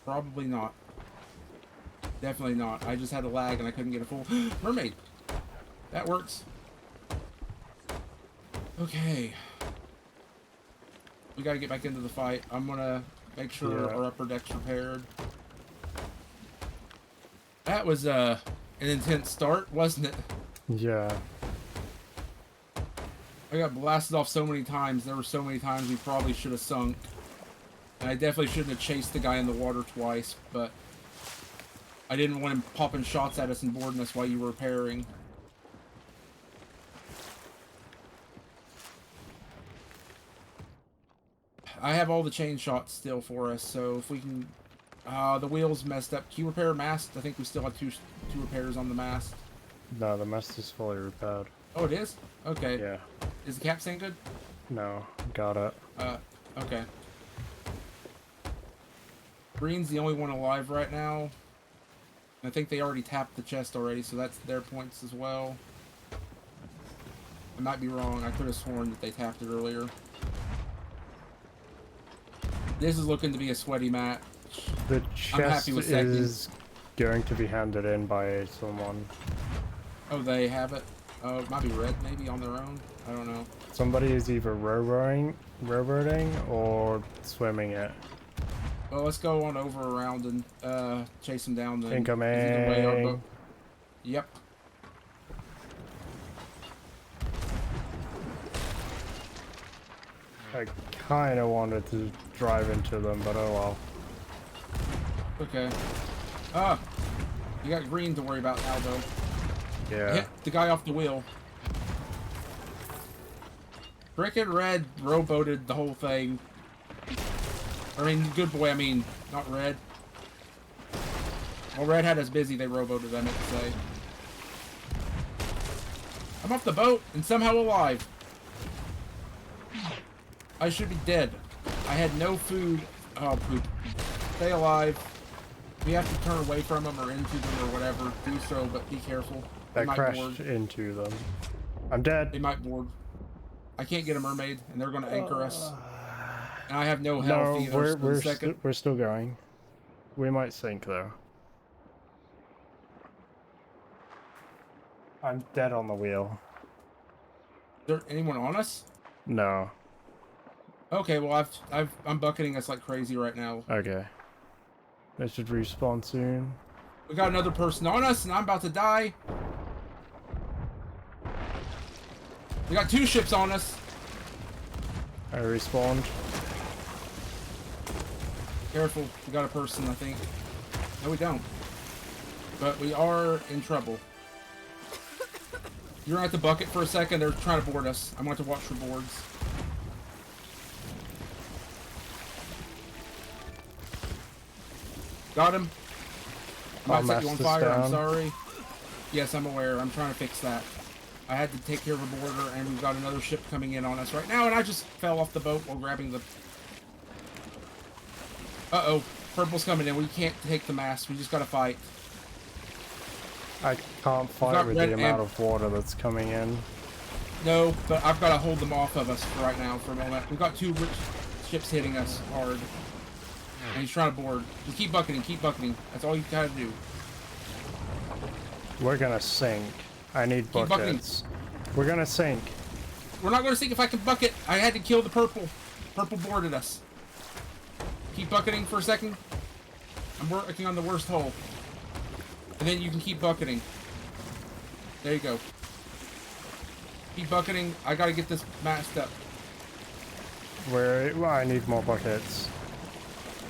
[SPEAKER 1] Probably not. Definitely not. I just had a lag and I couldn't get a full mermaid. That works. Okay. We gotta get back into the fight. I'm gonna make sure our upper deck's repaired. That was an intense start, wasn't it?
[SPEAKER 2] Yeah.
[SPEAKER 1] I got blasted off so many times. There were so many times we probably should have sunk. And I definitely shouldn't have chased the guy in the water twice, but I didn't want him popping shots at us and boarding us while you were repairing. I have all the chain shots still for us, so if we can... the wheel's messed up. Can you repair a mast? I think we still have two repairs on the mast.
[SPEAKER 2] No, the mast is fully repaired.
[SPEAKER 1] Oh, it is? Okay.
[SPEAKER 2] Yeah.
[SPEAKER 1] Is the capstan good?
[SPEAKER 2] No, got it.
[SPEAKER 1] Okay. Green's the only one alive right now. I think they already tapped the chest already, so that's their points as well. I might be wrong. I could have sworn that they tapped it earlier. This is looking to be a sweaty match.
[SPEAKER 2] The
[SPEAKER 1] I'm happy
[SPEAKER 2] chest
[SPEAKER 1] with second.
[SPEAKER 2] is going to be handed in by someone.
[SPEAKER 1] Oh, they have it? Oh, it might be red maybe on their own. I don't know.
[SPEAKER 2] Somebody is either rowboating or swimming it.
[SPEAKER 1] Well, let's go on over around and chase them down then. 'cause either way,
[SPEAKER 2] Incoming.
[SPEAKER 1] Yep.
[SPEAKER 2] I kind of wanted to drive into them, but oh well.
[SPEAKER 1] Okay. Ah! You got green to worry about now, though.
[SPEAKER 2] Yeah.
[SPEAKER 1] Hit the guy off the wheel. Frickin' red rowboated the whole thing. I mean, good boy, I mean, not red. Well, red had us busy, they rowboated, I meant to say. I'm off the boat and somehow alive. I should be dead. I had no food. Oh, poop. Stay alive. We have to turn away from them or into them or whatever. Do so, but be careful.
[SPEAKER 2] I crashed into them. I'm dead.
[SPEAKER 1] They might board. I can't get a mermaid, and they're going to anchor us. And I have no health either.
[SPEAKER 2] We're still going. We might sink though. I'm dead on the wheel.
[SPEAKER 1] Is there anyone on us?
[SPEAKER 2] No.
[SPEAKER 1] Okay, well I'm bucketing us like crazy right now.
[SPEAKER 2] Okay. They should respawn soon.
[SPEAKER 1] We got another person on us, and I'm about to die. We got 2 ships on us.
[SPEAKER 2] I respawned.
[SPEAKER 1] Careful, we got a person, I think. No, we don't. But we are in trouble. You're gonna have to bucket for a second. They're trying to board us. I'm going to watch for boards. Got him. I might set you on fire. I'm sorry. Yes, I'm aware. I'm trying to fix that. I had to take care of a boarder, and we've got another ship coming in on us right now, and I just fell off the boat while grabbing the... Uh-oh. Purple's coming in. We can't take the mast. We just gotta fight.
[SPEAKER 2] I can't fight with the amount of water that's coming in.
[SPEAKER 1] No, but I've got to hold them off of us for right now for a moment. We've got 2 ships hitting us hard. And he's trying to board. Just keep bucketing, keep bucketing. That's all you gotta do.
[SPEAKER 2] We're gonna sink. I need buckets. We're gonna sink.
[SPEAKER 1] We're not gonna sink if I can bucket. I had to kill the purple. Purple boarded us. Keep bucketing for a second. I'm working on the worst hole. And then you can keep bucketing. There you go. Keep bucketing. I gotta get this mast up.
[SPEAKER 2] Well, I need more buckets.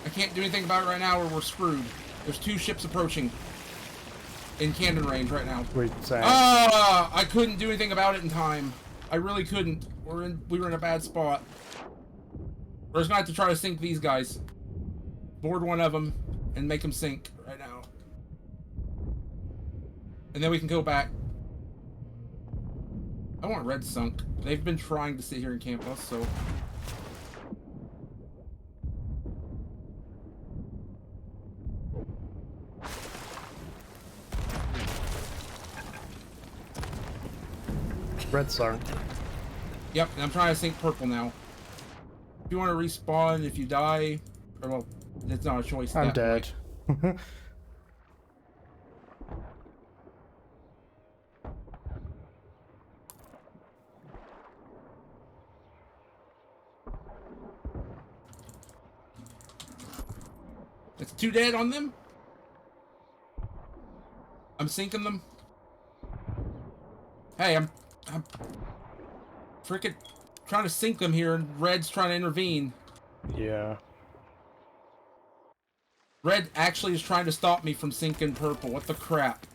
[SPEAKER 1] I can't do anything about it right now or we're screwed. There's 2 ships approaching. In cannon range right now. I couldn't do anything about it in time. I really couldn't. We were in a bad spot. We're just gonna have to try to sink these guys. Board one of them and make them sink right now. And then we can go back. I want red sunk. They've been trying to sit here and camp us, so...
[SPEAKER 2] Red sunk.
[SPEAKER 1] Yep, and I'm trying to sink purple now. If you want to respawn, if you die... Or, well, it's not a choice.
[SPEAKER 2] I'm dead.
[SPEAKER 1] It's 2 dead on them. I'm sinking them. Hey, I'm freaking trying to sink them here, and Red's trying to intervene.
[SPEAKER 2] Yeah.
[SPEAKER 1] Red actually is trying to stop me from sinking purple. What the crap?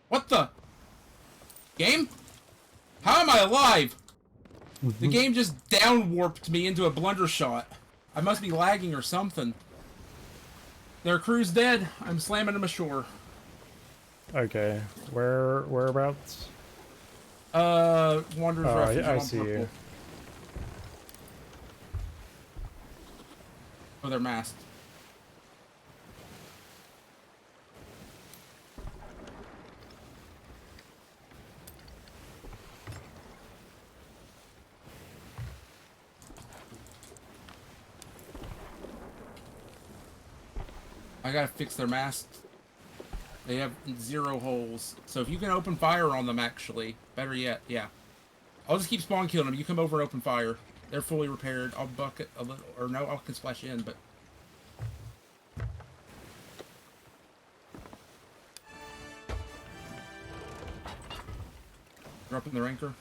[SPEAKER 1] What the? Game? How am I alive? The game just down-warped me into a blunder shot. I must be lagging or something. Their crew's dead. I'm slamming them ashore.
[SPEAKER 2] Okay. Whereabouts?
[SPEAKER 1] Wanderer's Refuge.
[SPEAKER 2] I see you.
[SPEAKER 1] Oh, they're masked. I gotta fix their masks. They have 0 holes. So if you can open fire on them, actually, better yet, yeah. I'll just keep spawn killing them. You come over and open fire. They're fully repaired. I'll bucket a little, or no, I can splash in, but... Dropping the ranker.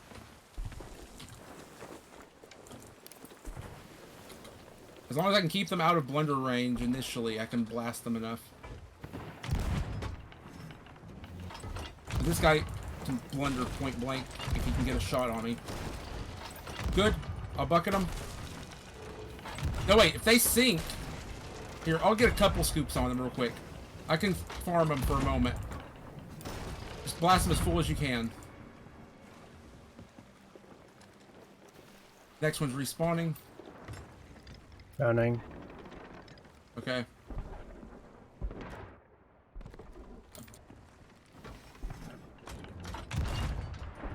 [SPEAKER 1] As long as I can keep them out of blunder range initially, I can blast them enough. This guy can blunder point blank if he can get a shot on me. Good. I'll bucket them. No, wait. If they sink... Here, I'll get a couple scoops on them real quick. I can farm them for a moment. Just blast them as full as you can. Next one's respawning.
[SPEAKER 2] Gunning.
[SPEAKER 1] Okay.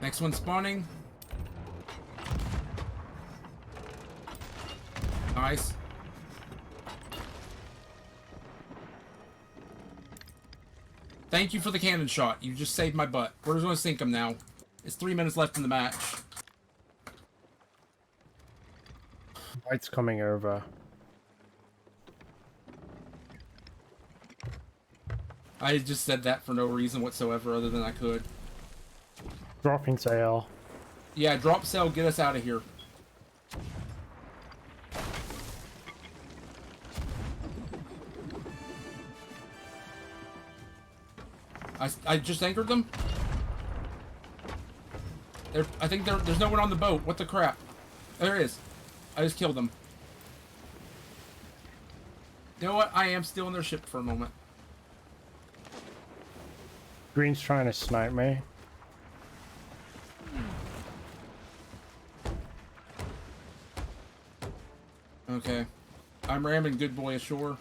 [SPEAKER 1] Next one's spawning. Nice. Thank you for the cannon shot. You just saved my butt. We're just going to sink them now. It's 3 minutes left in the match.
[SPEAKER 2] White's coming over.
[SPEAKER 1] I just said that for no reason whatsoever other than I could.
[SPEAKER 2] Dropping sail.
[SPEAKER 1] Yeah, drop sail, get us out of here. I just anchored them. I think there's no one on the boat. What the crap? There is. I just killed them. You know what? I am still in their ship for a moment.
[SPEAKER 2] Green's trying to snipe me.
[SPEAKER 1] Okay. I'm ramming good boy ashore.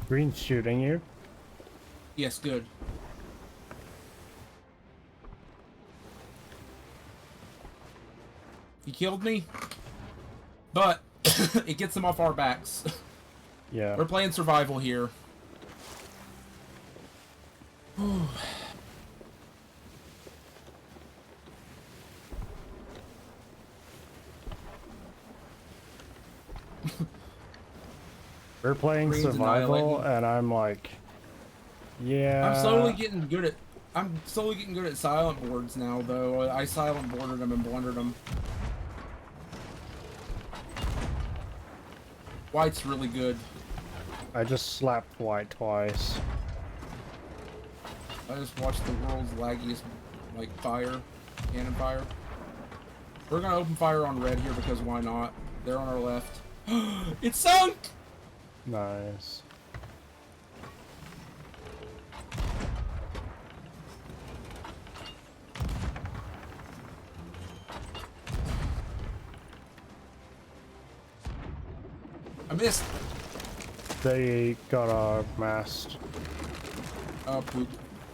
[SPEAKER 2] Green's shooting you.
[SPEAKER 1] Yes, good. He killed me, but it gets them off our backs.
[SPEAKER 2] Yeah.
[SPEAKER 1] We're playing survival here.
[SPEAKER 2] We're playing
[SPEAKER 1] Green's
[SPEAKER 2] survival,
[SPEAKER 1] annihilating.
[SPEAKER 2] and I'm like, yeah.
[SPEAKER 1] I'm slowly getting good at. Silent boards now, though. I silent boarded them and blundered them. White's really good.
[SPEAKER 2] I just slapped white twice.
[SPEAKER 1] I just watched the world's laggiest, like, cannon fire. We're gonna open fire on red here because why not? They're on our left. It sunk!
[SPEAKER 2] Nice.
[SPEAKER 1] I missed.
[SPEAKER 2] They got a mast.
[SPEAKER 1] Oh, poop.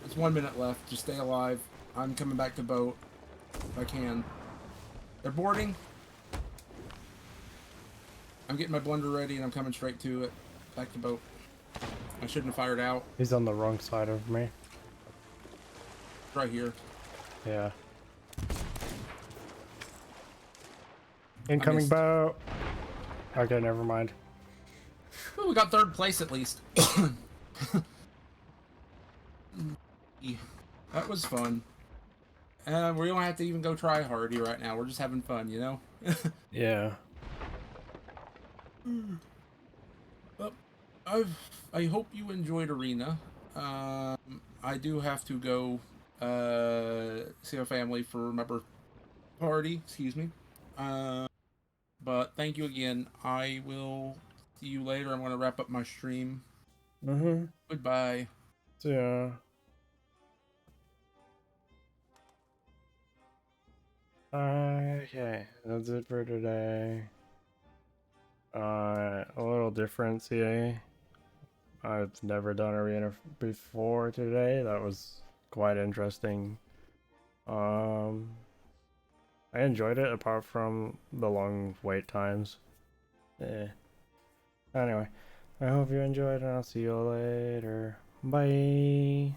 [SPEAKER 1] It's 1 minute left. Just stay alive. I'm coming back to boat. If I can. They're boarding. I'm getting my blunder ready and I'm coming straight to it. Back to boat. I shouldn't have fired out.
[SPEAKER 2] He's on the wrong side of me.
[SPEAKER 1] Right here.
[SPEAKER 2] Yeah. Incoming
[SPEAKER 1] missed.
[SPEAKER 2] boat. Okay, never mind.
[SPEAKER 1] Well, we got 3rd place at least. That was fun. We don't have to even go try hardy right now. We're just having fun, you know?
[SPEAKER 2] Yeah.
[SPEAKER 1] Well, I hope you enjoyed Arena. I do have to go see my family for my birthday party. Excuse me. But thank you again. I will see you later. I'm going to wrap up my stream.
[SPEAKER 2] Mm-hmm.
[SPEAKER 1] Goodbye.
[SPEAKER 2] Yeah. Okay, that's it for today. A little different CA. I've never done arena before today. That was quite interesting. I I enjoyed it apart from the long wait times. Anyway, I hope you enjoyed and I'll see you later. Bye.